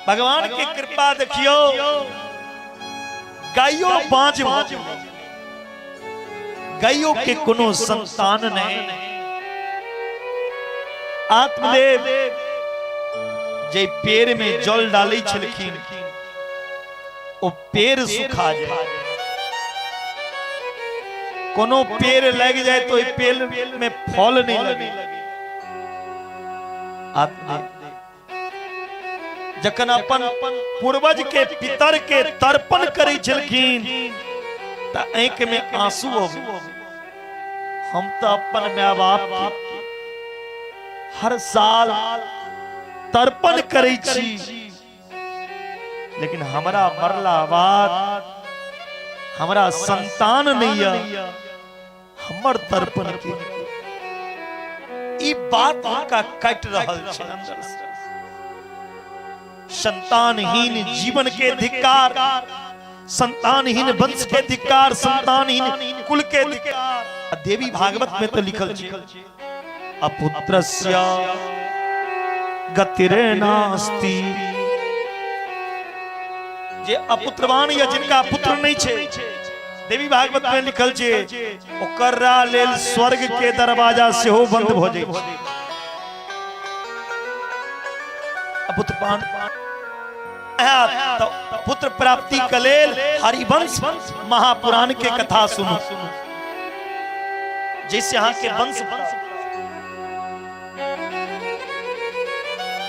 भगवान की कृपा देखियो, गायों बाज, गायों के कोनो संतान नहीं। आत्मदेव जे पेड़ में जल डाली छलखिन, वो पेड़ सुखा जाए। कोनो पेड़ लग जाए तो पेड़ में फल नहीं लगे। जखन अपन पूर्वज के पितर के तर्पण करे छलखिन त आंख में आंसू हो गए। हम तो अपन माँ बाप के हर साल तर्पण करे छी, लेकिन हमरा मरला बाद हमरा संतान नहीं है, हमर तर्पण के ई बात उनका कट रहल छै अंदर से। संतानहीन जीवन के धिक्कार, संतानहीन वंश के धिक्कार, संतानहीन कुल के धिक्कार। देवी भागवत में तो लिखल छै अपुत्रस्य गतिर्नास्ति, जे अपुत्रवान या जिनका पुत्र नहीं छे, देवी भागवत में लिखल छे ओकरा लेल स्वर्ग के दरवाजा से हो बंद भ जाय। पुत्र पान तो पुत्र प्राप्ति कलेल हरिवंश महापुराण के कथा सुनो, जैसे यहाँ के वंश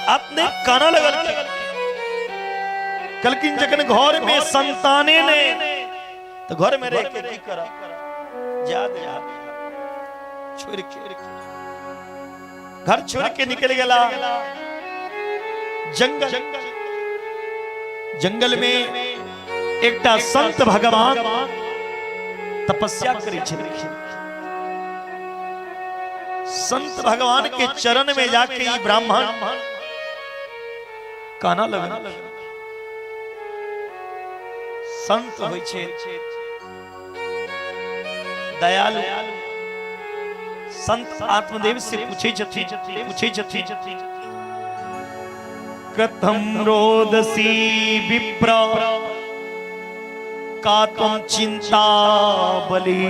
आपने काना लगल कलकिन जखन घर में संताने ने तो घर में रह के की करा याद छोड़ के घर छोड़ के निकल गया जंगल में एकटा संत भगवान तपस्या करै छथिन। संत भगवान के चरण में जाके ई ब्राह्मण काना लगन। संत होइ छै दयालु। संत आत्मदेव से पूछे छथिन कथम रोदसी विप्र का तुम चिंता बली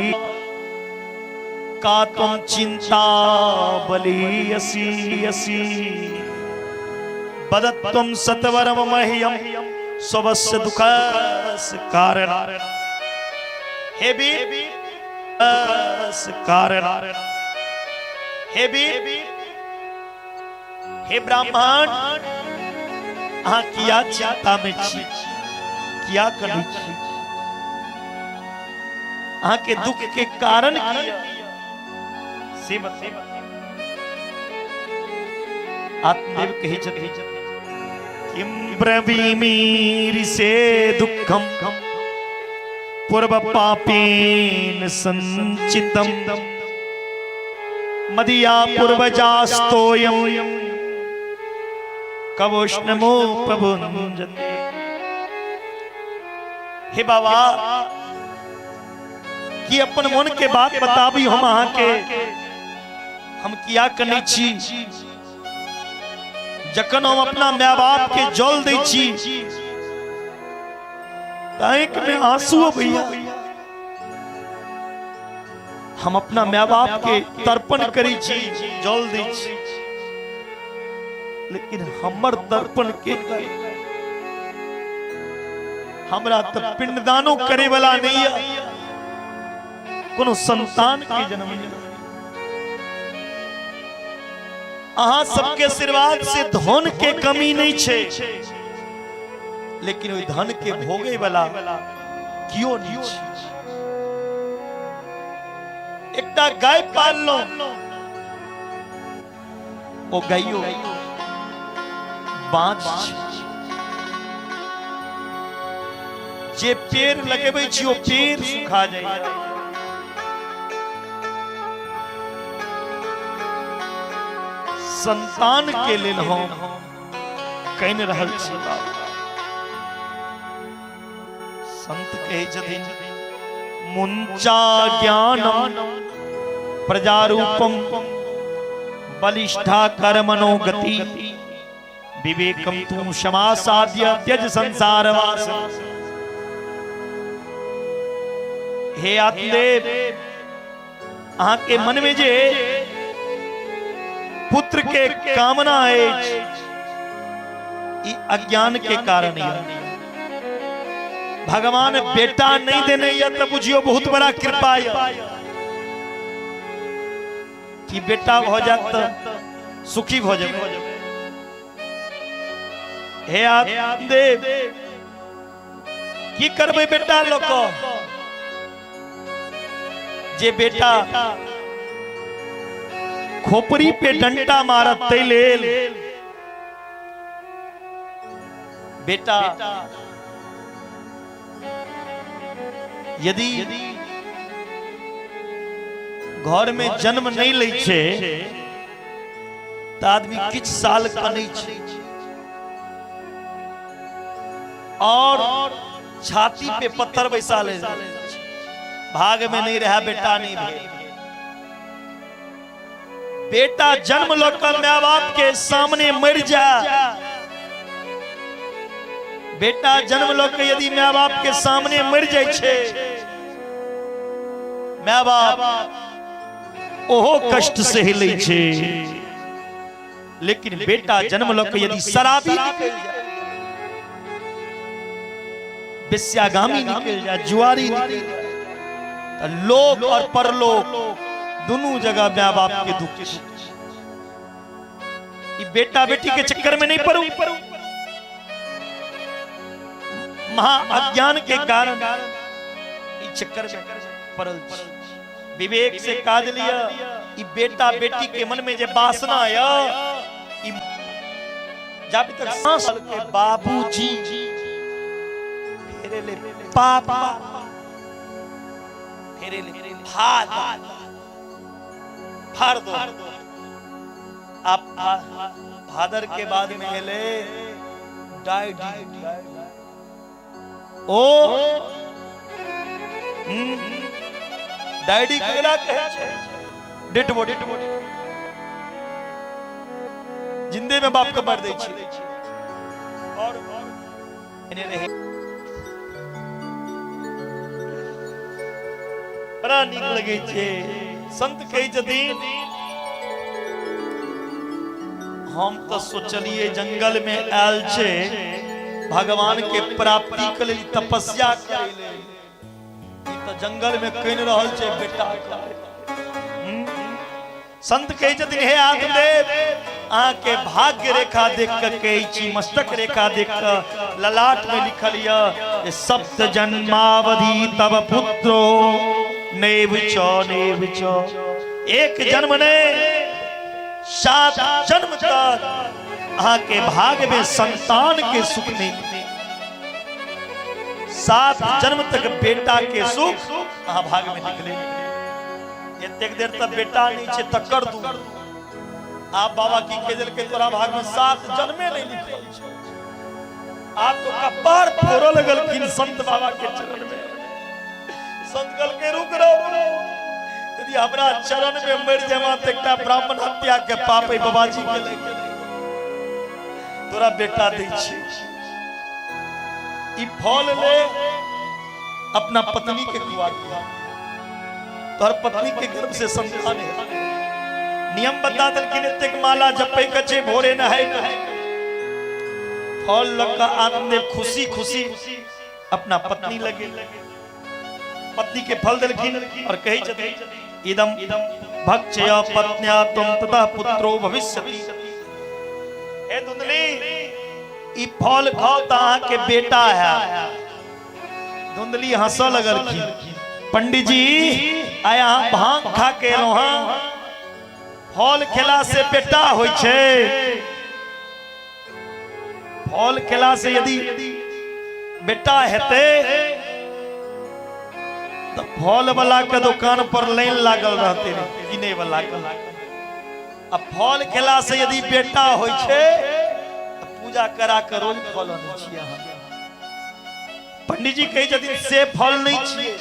का तुम चिंता बली यसी यसी बदत्वं सतवरम मह्यम स्वस्य दुःखस कारण हे कारण हे ब्राह्मण अहाँ किया चिंता में छी, किया करै छी, अहाँ के दुख के कारण किया से बता। आत्मदेव कहे छथिन किम ब्रवीमि ऋषे दुःखम पूर्व पापेन संचितम मदिया पूर्वजास्तोयम कवोष्णमोपभुञ्जते। हे बाबा कि अपन मन के बात बताबी हम अहाँ के हम किया कनै छी। जखन हम अपना माय बाप के जल दै छी आंख में आंसू भैया, हम अपना माय बाप के तर्पण करै छी जल दै छी, लेकिन हमर तर्पण के हमरा तो पिंडदानो करे वाला नहीं है, कोनो संतान के जन्म नहीं। अहाँ सबके आशीर्वाद से धन के कमी नहीं छे, लेकिन ओई धन के भोगे वाला कियो नहीं छे। एकटा गाय पाल लो, ओ गायो बाँच जे पेड़ लगेबै छी ओ पेड़ सुखा जाए। संतान के लेल हम कहि रहल छी बाबा। संत कहे छथिन मुंचा ज्ञानम प्रजारूपम बलिष्ठा कर्मणो गति विवेकम तू क्षमासाद्य त्यज संसारवास। हे आत्मदेव अहाँ के मन में जे पुत्र के कामना है अज्ञान के कारण है। भगवान बेटा नहीं देने या तो बुझियो बहुत बड़ा कृपा है कि बेटा हो जात सुखी हो जाए। हे आत्मदेव की करबे बेटा लोग जे बेटा खोपड़ी पे डंटा मारत तैलेल बेटा यदि घर में जन्म नहीं ले छे तो आदमी किछ साल का नहीं छे और छाती पे पत्थर बैसा ले, भाग में नहीं रहा बेटा नहीं भेल। बेटा जन्म लेकर माँ बाप के सामने मर जा, बेटा जन्म लेकर यदि माँ बाप के सामने मर जाए छे, माँ बाप ओहो कष्ट से हिले छे, लेकिन बेटा जन्म लो के यदि शराबी निकल जाए, विस्यागामी निकल जाए, जुआरी निकल जाए, तो लोक और परलोक दोनों जगह माँ बाप के दुख। ये बेटा बेटी के चक्कर में नहीं पड़ू, महा अज्ञान के कारण इस चक्कर में पड़ल। विवेक से काज लिया, ये बेटा बेटी के मन में जे वासना आया, जब तक सांस के बाबूजी फेरे ले पापा, फेरे ले फाड़ दो। आप फादर के बाद में ले डैडी, ओ डैडी केला कहे छे, डेड बॉडी जिंदे में बाप के मार दे छी। और इन्हें रहे बड़ा नीक लगे छे। संत कहे जदीन हम तो सोचलिए जंगल में आयल छे भगवान के प्राप्ति के लिए तपस्या करे ले, तो जंगल में कहीं रहल छे बेटा। संत कहे जदीन हे आत्मदेव आके भाग्य रेखा देख कर कही छी, मस्तक रेखा देख कर ललाट में लिखल ये सप्त जन्मावधि तब पुत्रो नेव चो। एक जन्म ने 7 जन्म तक आके भाग्य में संतान के सुख नहीं, 7 जन्म तक बेटा के सुख भाग्य में निकले। एक देर तक बेटा नहीं छे तक कर दू, आप बाबा की केजल के तोरा भाग में 7 जन्मे नहीं लिखल। आप तो कपार फोड़ो लगल किन संत बाबा के चरण में। संत कल के रुक रहो, यदि हमरा चरण में मर जामा त एकटा ब्राह्मण हत्या के पाप है बाबाजी के लेके तोरा बेटा दै छी। ई फल ले अपना पत्नी के खुआ दिया, तोहर पत्नी के गर्भ से संतान है। नियम बता दलकिन एतेक माला जपै कछे भोरे नहाय फल लगा आत्मदेव खुशी खुशी अपना पत्नी लगे, पत्नी के फल दलकिन और कही छथिन इदम भक्षय पत्न्या तुम तथा पुत्रो भविष्यति। हे धुंधली ई फल खाओ त अहाँ के बेटा है। धुंधली हंसऽ लगल की पंडित जी आया भांग खा के एलौं हां, फल खेला से बेटा होय छे। फल खेला से यदि बेटा हेते तो फल वाला के दुकान पर लाइन लागल रहते किने वाला के। अब फल खेला से यदि बेटा होय छे तो पूजा करा के रोज फल आनै छी अहाँ। पंडित जी कहे छथिन से फल नहीं छिए,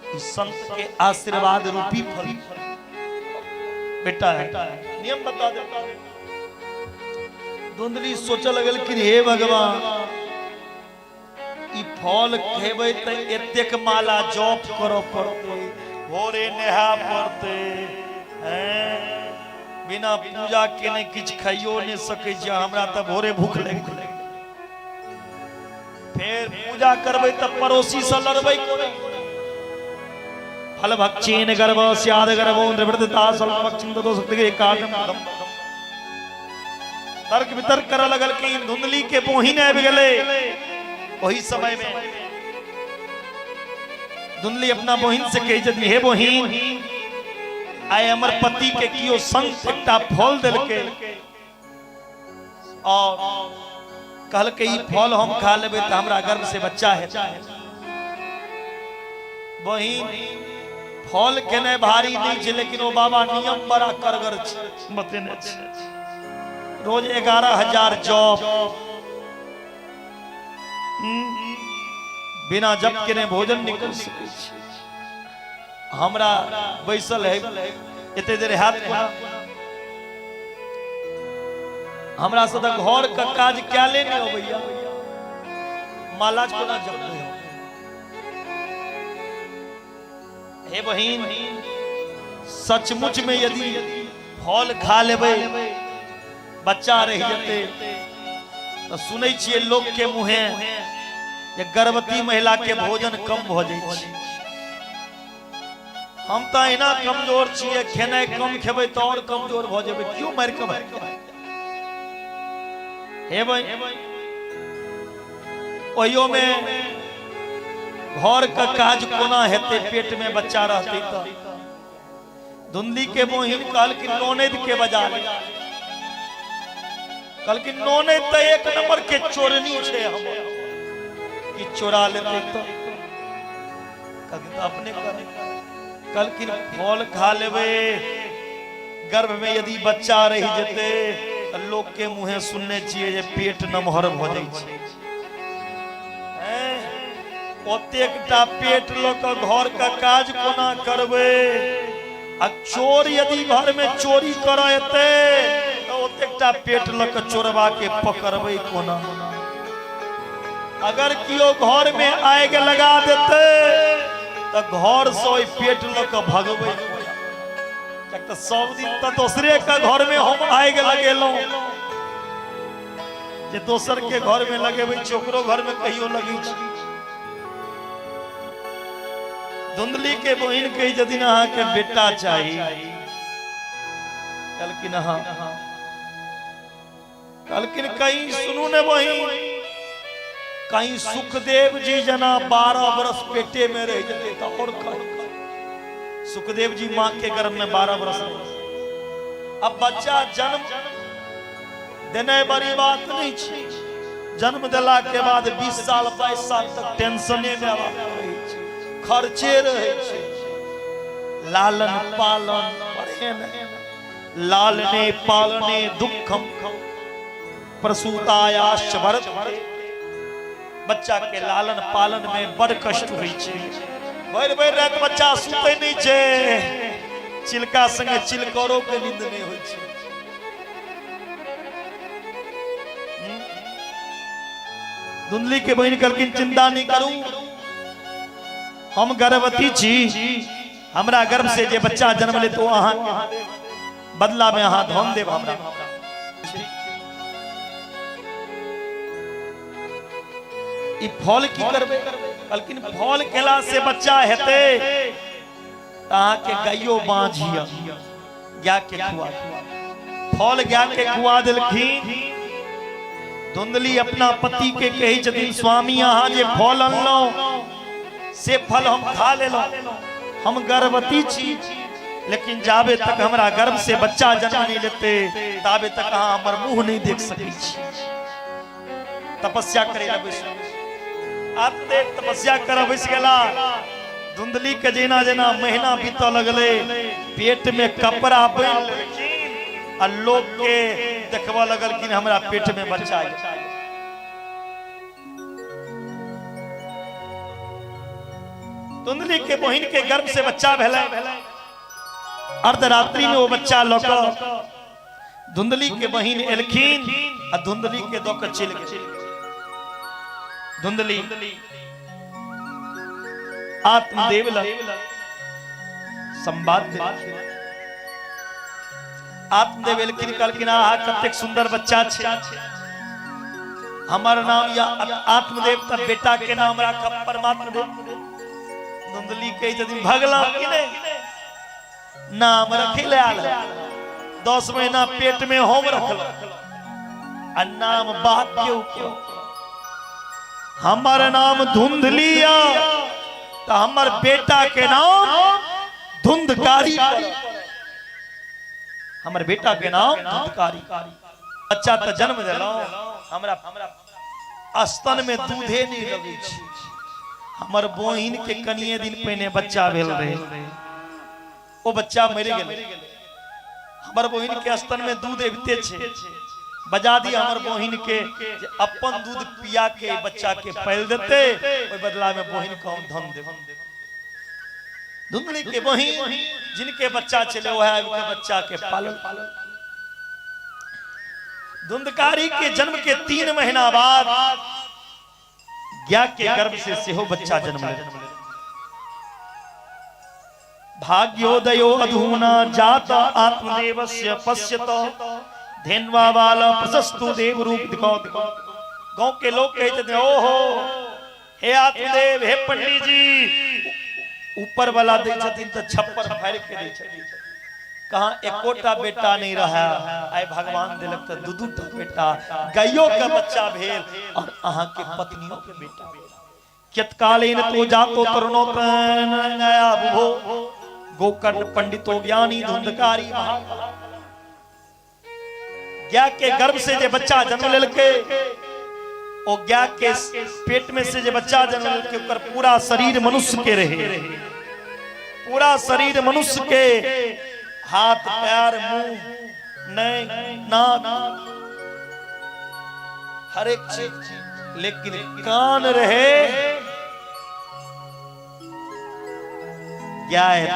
ई संत के आशीर्वाद रूपी फल बेटा है। नियम बता दे। धुंधली सोचे लगल कि हे भगवान ई फल खेबै त एतेक माला जप करऽ पड़ते, भोरे नहा पड़ते, बिना पूजा केने किछ खाइयो नहीं सकै छी। हमरा त भोरे भूख लागि गेलै, फिर पूजा करबै त पड़ोसी से लड़बै कोना। फल भक्षेन गर्भ स्याद गर्भो निवृत्तता सल्प भक्षिन दो शक्ति के कार्यम पदम। तर्क वितर्क कर लगल कि धुंधली के बहिन आबि गेलै। वही समय में धुंधली अपना बहिन से कही छथिन हे बहिन आय हमर पति के कियो संत एकटा फल देलकै और कहलकै ई फल हम खा लेबै त हमरा गर्भ से बच्चा हेतै। बहिन फल केने भारी नहीं छे, लेकिन वो बाबा नियम बड़ा करगर छे बतेने छे। रोज 11,000 जप, बिना जप केने भोजन नहीं कर सकै छी। हमरा बैसल है एते देर हाथ कोना, हमरा से त घर का काज क्याले नहीं होबैया, माला कोना जप नहीं हो। हे बहिन सचमुच में यदि फल खा लेबै बच्चा रह जते तो सुनै छियै लोग के मुहे जे गर्भवती महिला के भोजन कम भ जाय छै। हम तो एना कमजोर छियै, खेनाइ कम खेबै तो और कमजोर भ जेबै, क्यों मार के हेबै। ओहियो में घर का काज कोना हेते, पेट में बच्चा रहते तो धुंधली के मोहिन कहलखिन ननद के बजा ले, कहलखिन ननद तो एक नंबर के चोरनी छे, हम कि चोरा लेते तो अपने कर। कहलखिन फल खा लेबे, गर्भ में यदि बच्चा रह जेते तो लोग के मुहे सुनने छिए जे पेट नमहर भ जाय छै। ओतेकटा पेट लोक घर का काज कोना करबे, आ चोर यदि घर में चोरी करे एते तो ओतेकटा पेट लोक चोरबा के पकड़बे कोना। अगर कियो घर में आग लगा देते तो घर से पेट लोक भगबे, तो सब दिन तो दूसरे का घर में हम आग लगेलौं, जे दोसर के घर में लगेबै ओकरो घर में कहियो लगै छै। धुंधली के बहिन कही यदि अहाँ के बेटा चाहिए, कहलखिन हाँ। कहलखिन कहीं सुनू ने बहिन, कहीं सुखदेव जी जना 12 वर्ष पेटे में रह जाते तो और कहीं। सुखदेव जी माँ के गर्भ में 12 वर्ष रहे। अब बच्चा जन्म देने बड़ी बात नहीं छे, जन्म दिला के बाद 20 साल 22 साल तक टेंशने में रहे छे, खर्चे रहे छे, लालन पालन पढ़े नहीं, लालने पालने दुखम प्रसूतायाश्च वर्तते। बच्चा के लालन पालन में बड़ कष्ट होई छे, भर भर रात बच्चा सुते नहीं छे, चिलका संगे चिलकोरो के नींद नहीं होई छे। धुंधली के बहिन कहलखिन चिंता नहीं करू, हम गर्भवती छी, हमरा गर्भ से जे बच्चा जन्म ले तो अहाँ बदला में अहाँ धन देब हमरा। ई फल की करबे? कहलखिन फल केला से बच्चा हेते अहाँ के गायो बांझिया गाय के खुआ, फल गाय के खुआ देलखिन। धुंधली अपना पति के कही छथिन स्वामी अहाँ जे फल अनलौ से फल हम खा लेलौ, हम गर्भवती छी, लेकिन जाबे तक हमरा गर्भ से बच्चा जन्म नहीं लेते ताबे तक अहाँ हमर मुंह नहीं देख सकै छी। तपस्या करे आत्मदेव तपस्या कर बैस गेला। धुंधली के जेना जेना महीना बीत लगले, पेट में कपड़ा बांध लेलखिन आ लोग के देखबा लगल कि हमरा पेट में बच्चा है। धुंधली के बहिन के गर्भ से बच्चा भेलै। अर्धरात्रि में वो बच्चा लक धुंधली के बहिन एलखिन आ धुंधली के दो के चल गेल। धुंधली आत्मदेव संवाद आत्मदेव एलखिन कहलखिन आहा कतेक सुंदर बच्चा छे, हमर नाम या आत्मदेव त बेटा के नाम राखब परमात्मा देव। धुंधली कहि दिन भगला कि नहीं, नाम रखिले आल 10 महीना पेट में हम रखल आ नाम बात के ऊपर हमर नाम धुंधलिया तो हमर बेटा के नाम धुंधकारी, हमर बेटा के नाम धुंधकारी। बच्चा तो जन्म दिलो, हमरा स्तन में दूधे नहीं लगे छी। हमर बहिन के कनिए दिन पहले बच्चा भेल रहे, वो बच्चा मर गेल। हमर बहिन के स्तन में दूध एबते छे, बजा दी हमर बहिन के अपन दूध पिया के बच्चा के पाल देते, ओइ बदला में बहिन को हम धन देब। धुंधली के बहिन जिनके बच्चा चले वह के बच्चा के पालन। धुंधकारी के जन्म के 3 महीना बाद ज्ञा के गर्भ से सेहो बच्चा जन्म ले। भाग्योदयो अधुना जात आत्मदेवस्य पश्यत धेनवा वाला प्रशस्तु देव रूप दिखाओ दिखाओ। गांव के लोग कहते थे ओहो हे आत्मदेव हे पंडित जी ऊपर वाला दे छथिन तो छप्पर फाड़ के दे छथिन कहां एकोटा बेटा नहीं रहा आय भगवान दिलक तो दुदूटा बेटा गायों का बच्चा भेल और अहां के पत्नियों के बेटा कितकालीन तो जातो तरुणों नया बुभो गोकर्ण पंडितो ज्ञानी धुंधकारी ज्ञा के गर्भ से जे बच्चा जन्म लेलके ओ ज्ञा के पेट में से जे बच्चा जन्म लेलके ओकर पूरा शरीर मनुष्य के रहे पूरा शरीर मनुष्य के हाथ पैर मुंह नाक हर एक चीज लेकिन कान रहे ज्ञाय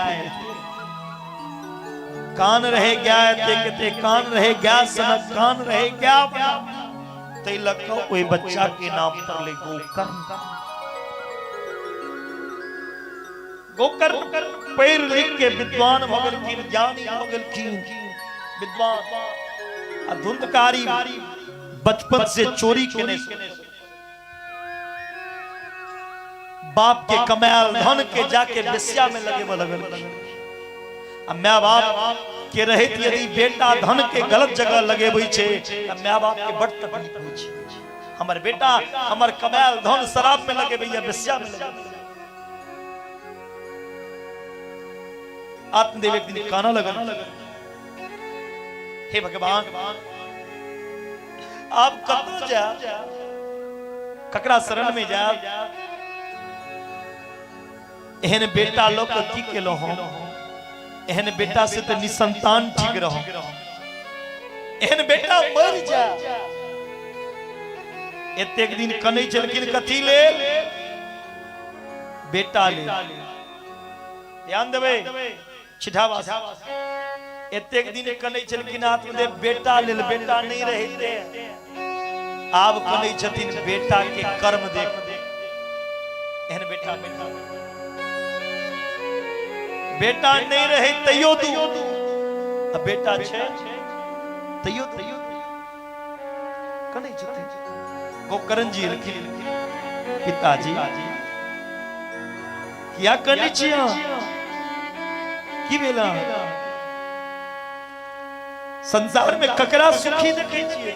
कान रहे ज्ञाय कहते कान रहे ज्ञा सनक कान रहे ज्ञा ते लखो कोई बच्चा के नाम पर ले गोकर्ण पैर लिख के विद्वान भगल की ज्ञानी भगल की विद्वान धुंधकारी बचपन से चोरी के नहीं बाप के कमाल धन के जाके बेस्या में लगे लगल माँ बाप के रहे यदि बेटा धन के गलत जगह लगे हुई छे माँ बाप के बड़ तकलीफ होई छे हमर बेटा हमर कमाल धन शराब में लगे भैया बेस्या में लगे आत्मदेव एक दिन काना लगन हे भगवान आप कब जा ककरा शरण में जा एहन बेटा लोग की केलो हो एहन बेटा से तो निसंतान ठीक रहो एहन बेटा मर जा एतेक दिन कनै चलकिन कथी ले बेटा ले ध्यान देबे छिठावास एतेक दिन कनै चलकिन आत्मदेव बेटा ले बेटा नहीं रहते आब कनै छथिन बेटा के कर्म देख एहन बेटा बेटा नहीं रहे तैयो तू अब बेटा छे तैयो कने छथिन गोकर्ण जी लिखिन पिताजी किया कने छिया की बेला संसार में ककरा सुखी देखे छिए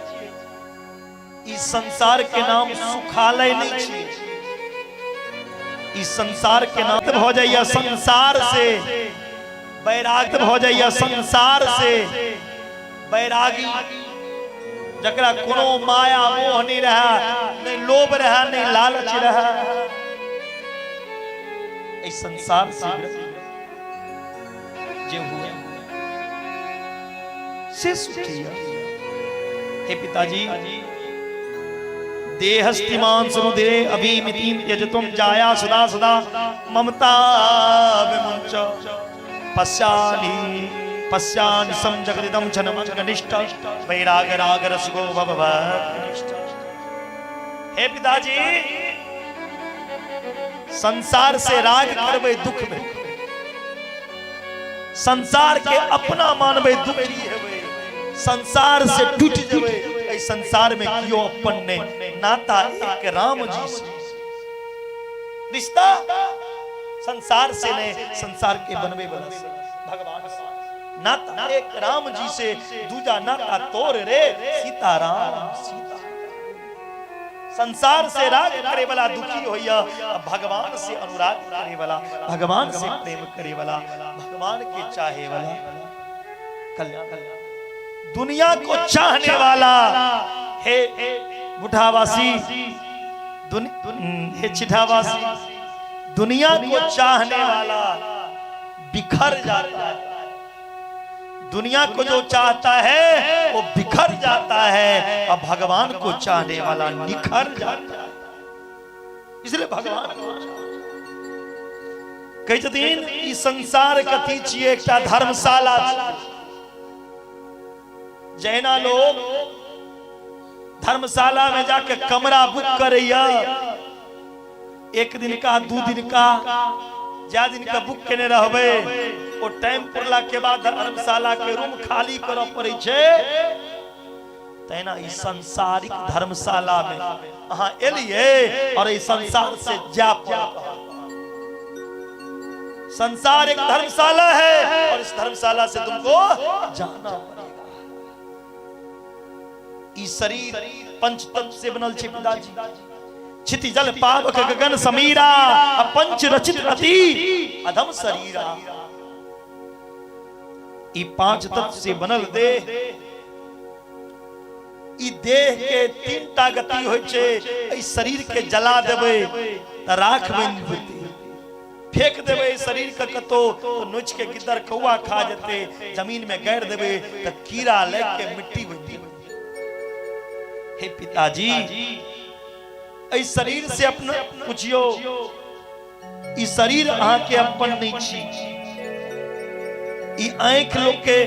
इस संसार के नाम सुखालय नहीं छिए इस संसार के नाम हो जाइए संसार से वैराग्य हो जाइए संसार से वैरागी जकरा कोनो माया मोह नहीं रहा नहीं लोभ रहा नहीं लालच रहा इस संसार से जे हुआ से सुखी हे पिताजी देहस्तिमान समुदरे अभिमितिम यजतुम जाया सदा सदा ममता विमुंच पश्यानि समजगदिदं छनमनिष्ठ वैराग राग रसगो भवभक्तिनिष्ठ हे पिताजी संसार से राग करबे दुख में संसार के अपना मानबे दुखी हेबे संसार से टूट जबे संसार में कियो अपन ने नाता एक राम जी से रिश्ता संसार से ने संसार के बनवे वाला से भगवान से नाता एक राम जी से दूजा नाता तोर रे सीताराम सीता संसार से राग करे वाला दुखी होइया भगवान से अनुराग करे वाला भगवान से प्रेम करे वाला भगवान के चाहे वाला कल्याण दुनिया को चाहने वाला हे बुढ़ावासी हे चिठावासी दुनिया को चाहने वाला बिखर जाता है दुनिया को जो चाहता है वो बिखर जाता है और भगवान को चाहने वाला निखर जाता है इसलिए भगवान कई दिन इस संसार कथी छिए एकटा धर्मशाला जैना लोग धर्मशाला में जाके कमरा बुक करैया एक दिन का दू दिन का ज्यादा दिन का बुक केने रहबे ओ टाइम पुरला के बाद धर्मशाला के रूम खाली करऽ पड़ै छै तेना इस संसारिक धर्मशाला में अहाँ एलिए और इस संसार से जा संसार एक धर्मशाला है और इस धर्मशाला से तुमको जाना पड़ेगा। इस शरीर पंचतत्व से बनल छे पिताजी, छिति जल पावक गगन समीरा पंच रचित अति अधम शरीरा। ई पांच तत्व से बनल देह, ई देह के तीनटा गति होय छे। ई शरीर के जला देबे त राख बन जेते, फेंक देबे शरीर के कतो तो नोच के गिद्दर कौआ खा जेते, जमीन में गाड़ देबे त कीड़ा लग के मिट्टी बन जेते। हे पिताजी ई शरीर से अपना पूछियो, ई शरीर अहाँ के अपन नहीं छी। ई आंख लोग के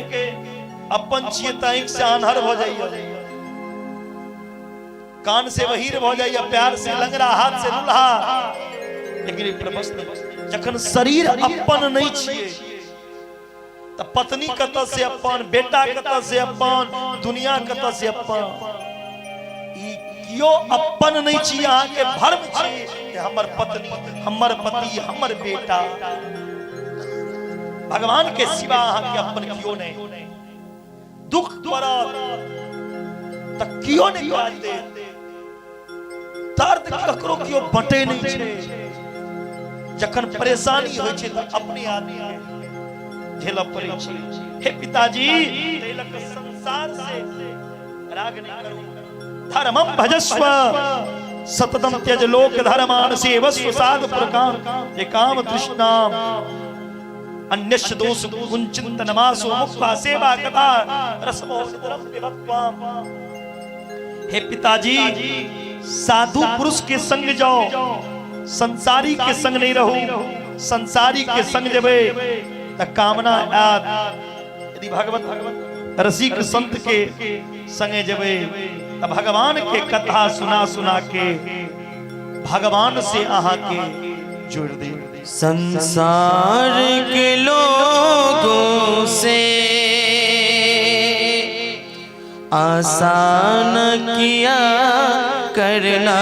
अपन छिए त आंख से आन्हर हो जाइए, कान से बहिर हो जाइए, प्यार से लंगड़ा, हाथ से लूल्हा। लेकिन प्रश्न जखन शरीर अपन नहीं छिए त पत्नी कत से अपन, बेटा कत से अपन, दुनिया कत से अपन। कियो अपन नहीं छी, अहाँ के भर्म छी कि हमर पत्नी, हमर पति, हमर बेटा। भगवान के सिवा अहाँ के अपन कियो नहीं। दुख पड़ा त कियो नहीं काज दे, दर्द ककरो कियो बटे नहीं छे। जखन परेशानी होय छे त अपने आदमी झेल पड़े छे। हे पिताजी तेलक संसार से राग नहीं करू, धर्मम भजस्व सततम त्यज लोक धर्मान सेवस्व साध पुरकाम ये काम तृष्णा अन्यस्य दोष गुंचित नमासो मुक्ता सेवा कथा रसमोदरम विभक्त्वाम। हे पिताजी साधु पुरुष के संग जाओ, संसारी के संग नहीं रहो। संसारी के संग जबे त कामना याद, यदि भगवत रसिक संत के संगे जबे त भगवान के कथा सुना सुना के भगवान से आहा के जोड़ दे। संसार के लोगों से आसान किया करना,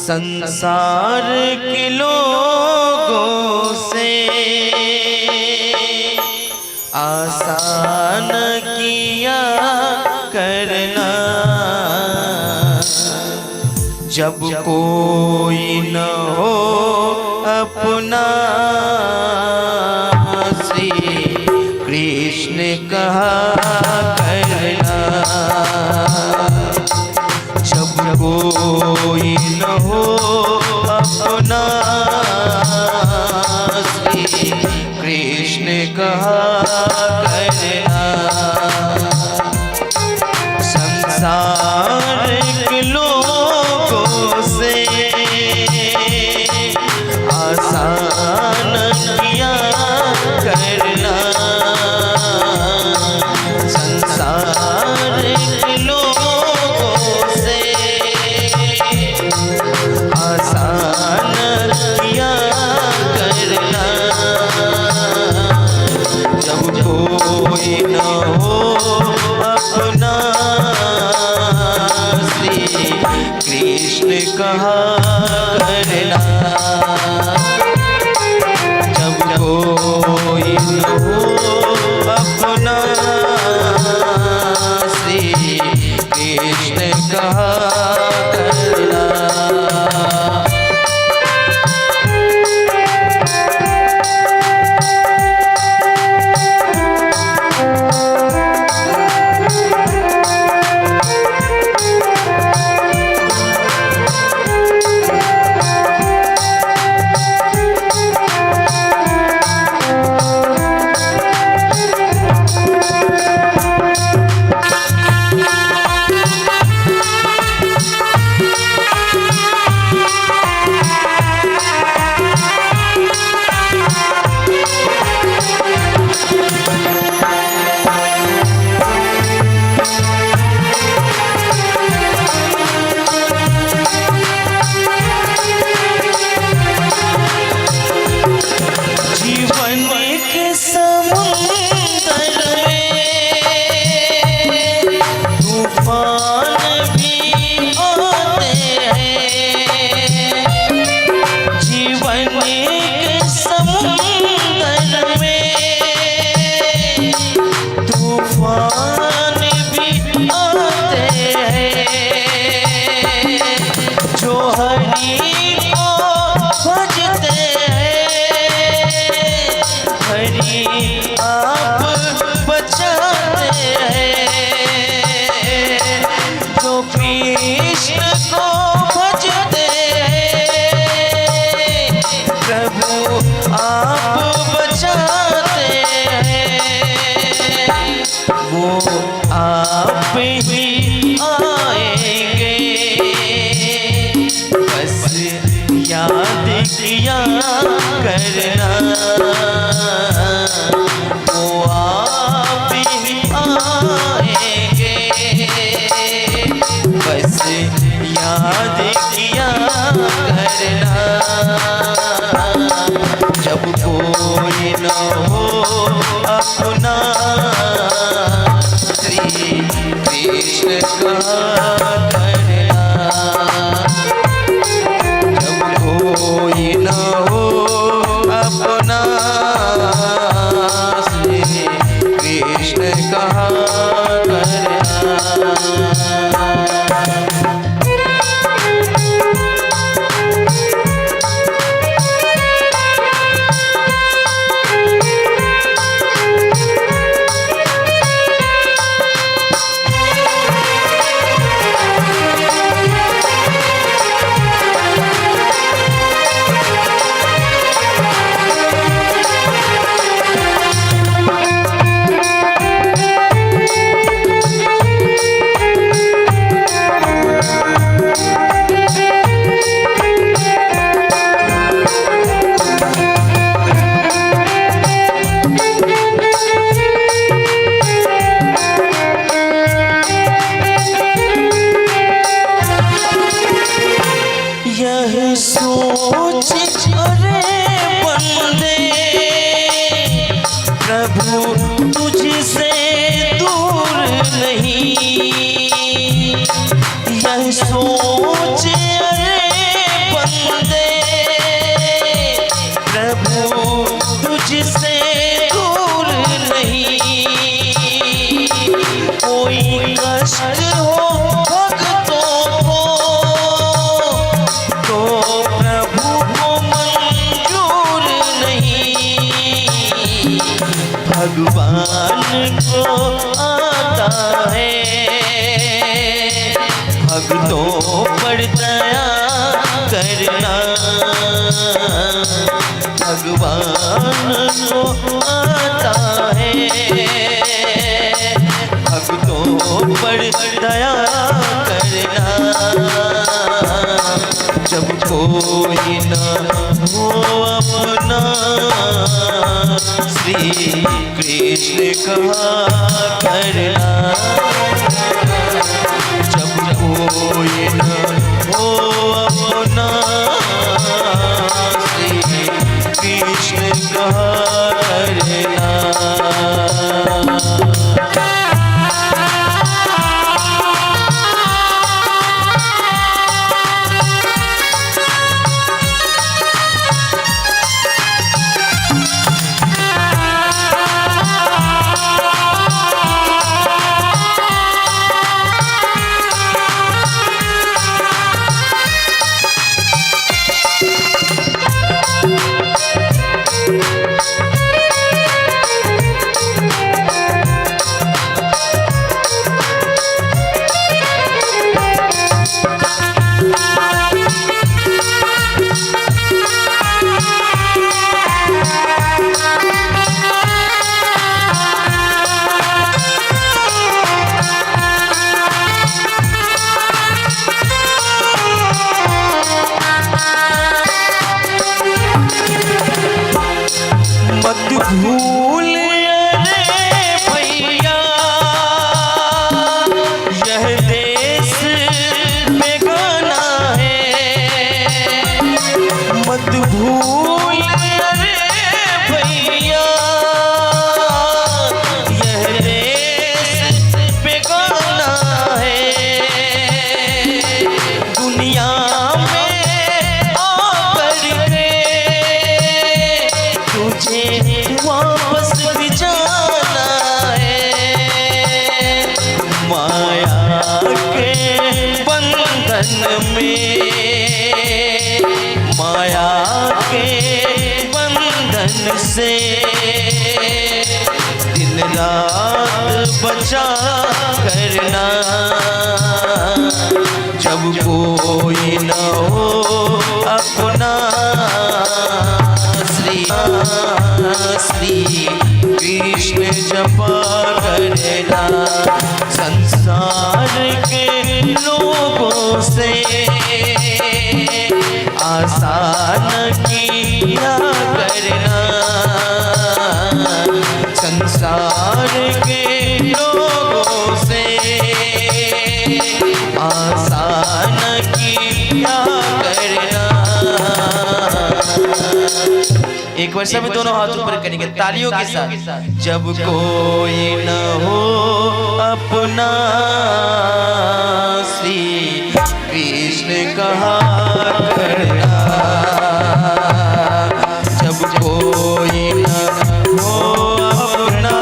संसार के लोगों से आसान किया करना। जब कोई न हो अपना श्री कृष्ण कहा करना। जब कोई न हो अपना श्री कृष्ण कहा करना। संसार के लोगों से आसान किया करना। संसार के लोगों से आसान किया करना। जब कोई न हो अपना श्री कृष्ण कहा करना। जब कोई न हो अपना श्री कृष्ण कहा करना। हरि को भजते हैं, हरि आप बचाते हैं। जो कृष्ण को भजते हैं, प्रभु आप बचाते हैं। वो आप ही आएंगे, बस याद किया करना। वो आप ही आएंगे, बस याद किया करना। जब कोई न हो अपना, श्री कृष्ण का करना। जब कोई न हो अपना, श्री कृष्ण का करना। सोच अरे बंदे, प्रभु तुझसे दूर नहीं। कोई कष्ट हो भक्तों को, तो प्रभु को मंजूर नहीं। भगवान को आता है भक्तों पर दया करना। भगवान को आता है भक्तों पर दया करना। जब कोई न हो अपना, श्री कृष्ण कहा करना। जब कोई न हो अपना, श्री कृष्ण कहा करना। माया के बंधन से दिन रात बचा करना, जब कोई न हो अपना। श्री श्री कृष्ण जपा करना, संसार के लोगों से आसान किया करना, संसार के लोगों से आसान किया करना। एक बार सब दोनों हाथ ऊपर करेंगे तालियों के साथ। जब कोई न हो अपना, श्री कृष्ण कहा करना, जब कोई न हो अपना,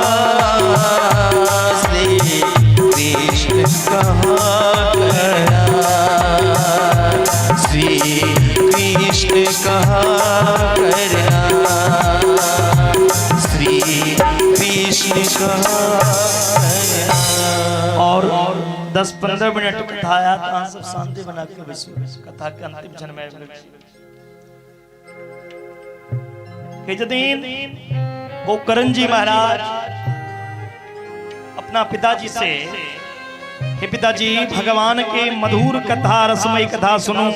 श्री कृष्ण कहा करना, श्री कृष्ण कहा करना, श्री कृष्ण कहा करना। और 10-15 मिनट कथा आया था, सब शांति बना के बैठो। कथा के अंतिम क्षण में दिन गोकर्ण जी महाराज अपना पिताजी से, हे पिताजी भगवान के मधुर कथा रसमय कथा सुनो।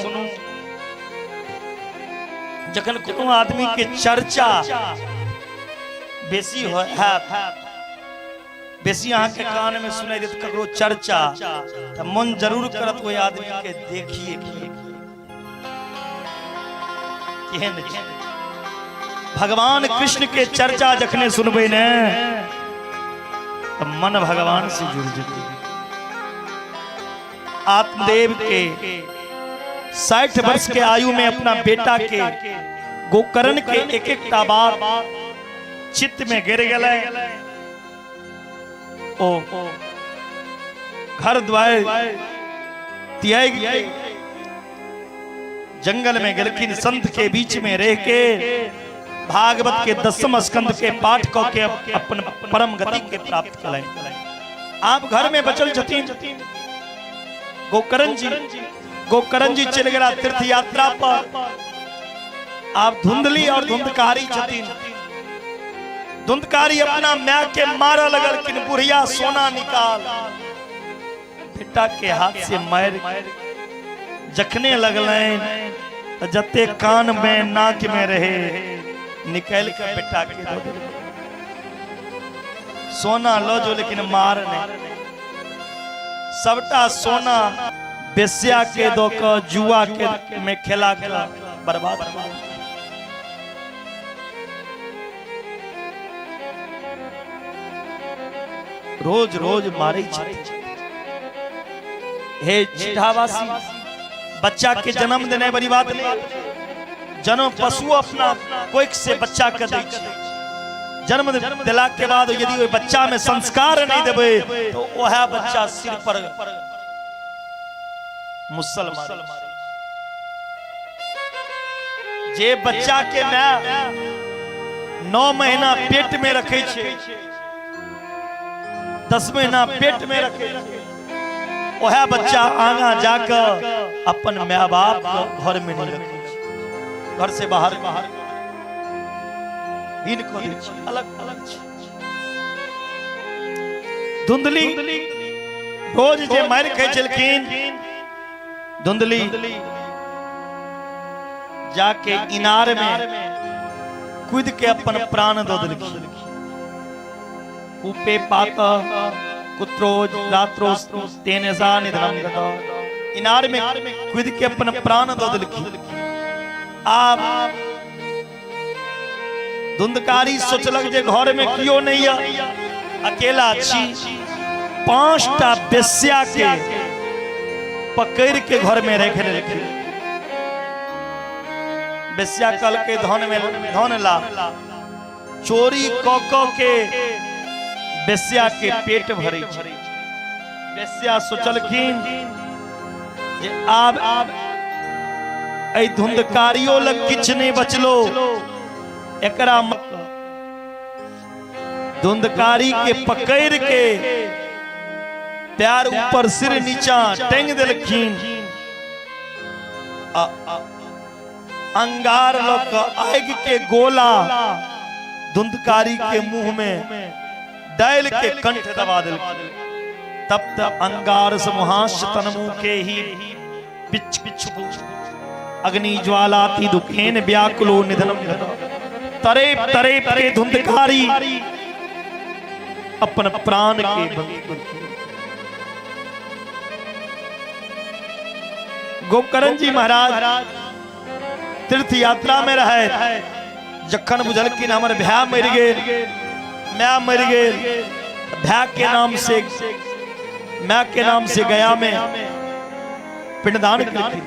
जखन कोनो आदमी के चर्चा बेसी हो है, बेसी अहाँ के कान में सुनाई देत ककरो चर्चा, त मन जरूर करत कोई आदमी के देखिए केहन छै। भगवान कृष्ण के चर्चा जखने सुनबे ने त मन भगवान से जुड़ जेते। आत्मदेव के 60 वर्ष के आयु में अपना बेटा के गोकर्ण के एक बात चित्त में गिर गए। ओ घर द्वार त्याग के जंगल में गलखिन, संत के बीच में रह के भागवत के 10वें स्कंद के पाठ क के अपन परम गति के प्राप्त करें। आप घर में बचल छथिन। गोकर्ण जी चल गया तीर्थ यात्रा पर। आप धुंधली और धुंधकारी छथिन। धुंधकारी अपना मैं के मारा लगल, किन बुढ़िया सोना निकाल बेटा के हाथ से मार जखने लगल, जते कान में नाक में रहे निकल के बेटा के दो दे। सोना लो जो लेकिन मार नहीं। सबटा सोना बेस्या के दो का जुआ के में खेला के बर्बाद कर। रोज रोज मारे छथि। हे चिढ़ावासी, बच्चा के जन्म देने बड़ी बात नहीं। जन्म पशु अपना कोई से बच्चा के दै छै। जन्म दिला के बाद यदि ओइ बच्चा में संस्कार नहीं देबे तो वह बच्चा सिर पर मुसल मारे। जे बच्चा के मैं 9 महीना पेट में रखे छे, 10 महीना पेट में रखे, वह बच्चा आगा जाकर अपन माँ बाप घर में नहीं रखे, घर से बाहर इनको अलग अलग। धुंधली रोज जे मार के चलखिन, धुंधली जाके इनार में कूद के अपन प्राण दो दिलखिन। कूपे पात कुत्रोज रात्रोस तेनेजा निधनम गतो। इनार में कूद के अपन प्राण दो दिलखिन। आप धुंधकारी सोचलक जे घर में कियो नहीं है, अकेला छी। 5टा बेस्या के पकड़ के घर में रख लेलखिन। बेस्या कल के धन ला चोरी क के बेस्या के पेट भरे छे। बेस्या सोचलखिन जे आब ऐ धुंधकारियों लग किछ नहीं बचलो एकरा धुंधकारी के पकड़ के प्यार ऊपर सिर नीचा टेंग दिलखीन अंगार लोग आग के गोला धुंधकारी के मुंह में डाल के कंठ दबा दिल तब तक अंगार समहाश तनमु के ही पिच पिच अग्नि ज्वाला ती दुखेन व्याकुलो निधनम तरे तरे के धुंधकारी अपन प्राण के बंद गोकर्ण जी महाराज तीर्थ यात्रा में रहे जखन बुझल कि हमर भ्या मर गए मैं मर गए भ्या के नाम से मैं के नाम से गया में पिंडदान करके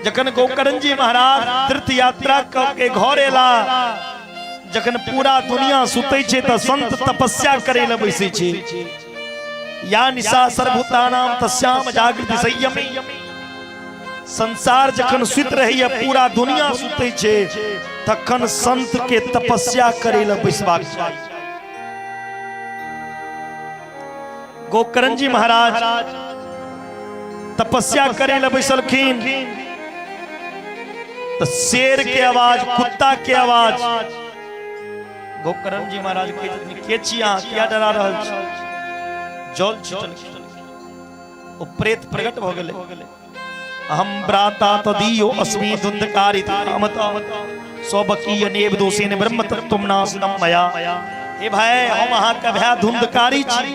जखन गोकर्ण जी महाराज तीर्थ यात्रा के घर एला जखन पूरा दुनिया सुतै छे त संत तपस्या करे ल बैसे छे या निशा सर्वभूतानाम तस्याम जागृति संयमी संसार जखन सुत रही पूरा दुनिया सुतै छे तखन संत के तपस्या करे ल बैसबाक चाही। गोकर्ण जी महाराज तपस्या करे ल बैसलखिन तो शेर के आवाज कुत्ता के आवाज गोकर्ण जी महाराज के चिया क्या डरा रहल छ जल छिटल ओ प्रेत प्रकट भ गेले हम ब्राता तदीयो अस्मि धुंधकारी कामत सोबकीय नेव दोषेन ब्रह्म तत्वम नासनम मया। हे भाई हम अहाँ का भया धुंधकारी छी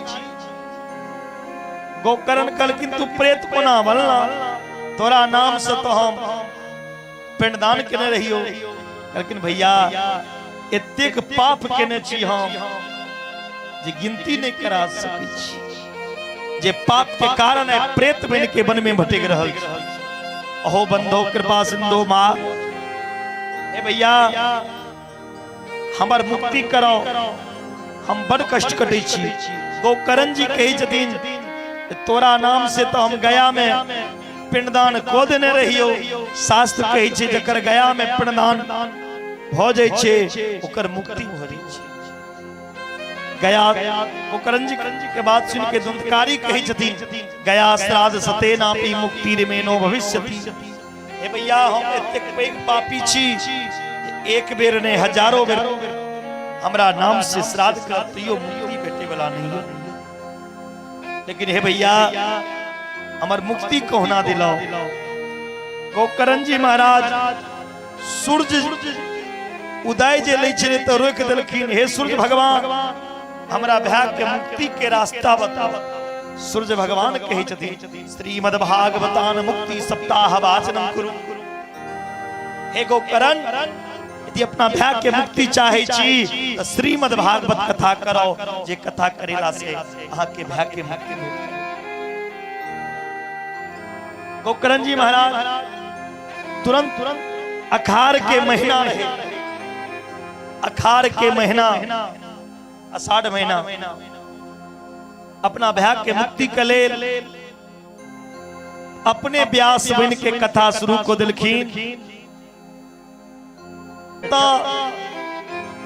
गोकर्ण कल किंतु प्रेत कोना बनला तोरा नाम से तो हम पिंडदान केने रहियो लेकिन भैया एतेक पाप केने छी हम जे गिनती नहीं करा सकै छी जे पाप के कारण है प्रेत बन के वन में भटक रहल अहो बंधो कृपा सिंधु मां ए भैया हमर मुक्ति कराओ हम बड़ कष्ट कटै छी। गोकर्ण जी कहे छथिन तोरा नाम से तो हम गया में पिंडदान को देने रहियो शास्त्र कहे छे जकर गया में पिंडदान भ जाय छे ओकर मुक्ति भ जाय छे। गया गोकर्ण जी के बात सुन के धुंधकारी कहे छथिन गया श्राद्ध सते नापी मुक्ति रिमेनो भविष्यति। हे भैया हम एतेक पैघ पापी छी एक बेर ने हजारों बेर हमरा नाम से श्राद्ध करत यो मुक्ति भेटे वाला नहीं है। लेकिन हे भैया हमर मुक्ति कहना दिलाओ। गोकर्ण जी महाराज सूर्य उदय जे लै छे तो रोक देलखिन हे सूर्य भगवान हमरा भया के मुक्ति के रास्ता बताओ। सूर्य भगवान कहे छथिन श्रीमद् भागवतान मुक्ति सप्ताह वाचनम कुरु। हे गोकर्ण यदि अपना भया के मुक्ति चाहे छी तो श्रीमद् भागवत कथा करो जे कथा करेला से अहाँ के भया के मुक्ति भेट। गोकर्ण जी महाराज तुरंत अखाड़ के महीना रहे अखाड़ के महीना आषाढ़ महीना अपना भया के मुक्ति के लेल अपने व्यास बन के कथा शुरू को दिलखिन। तो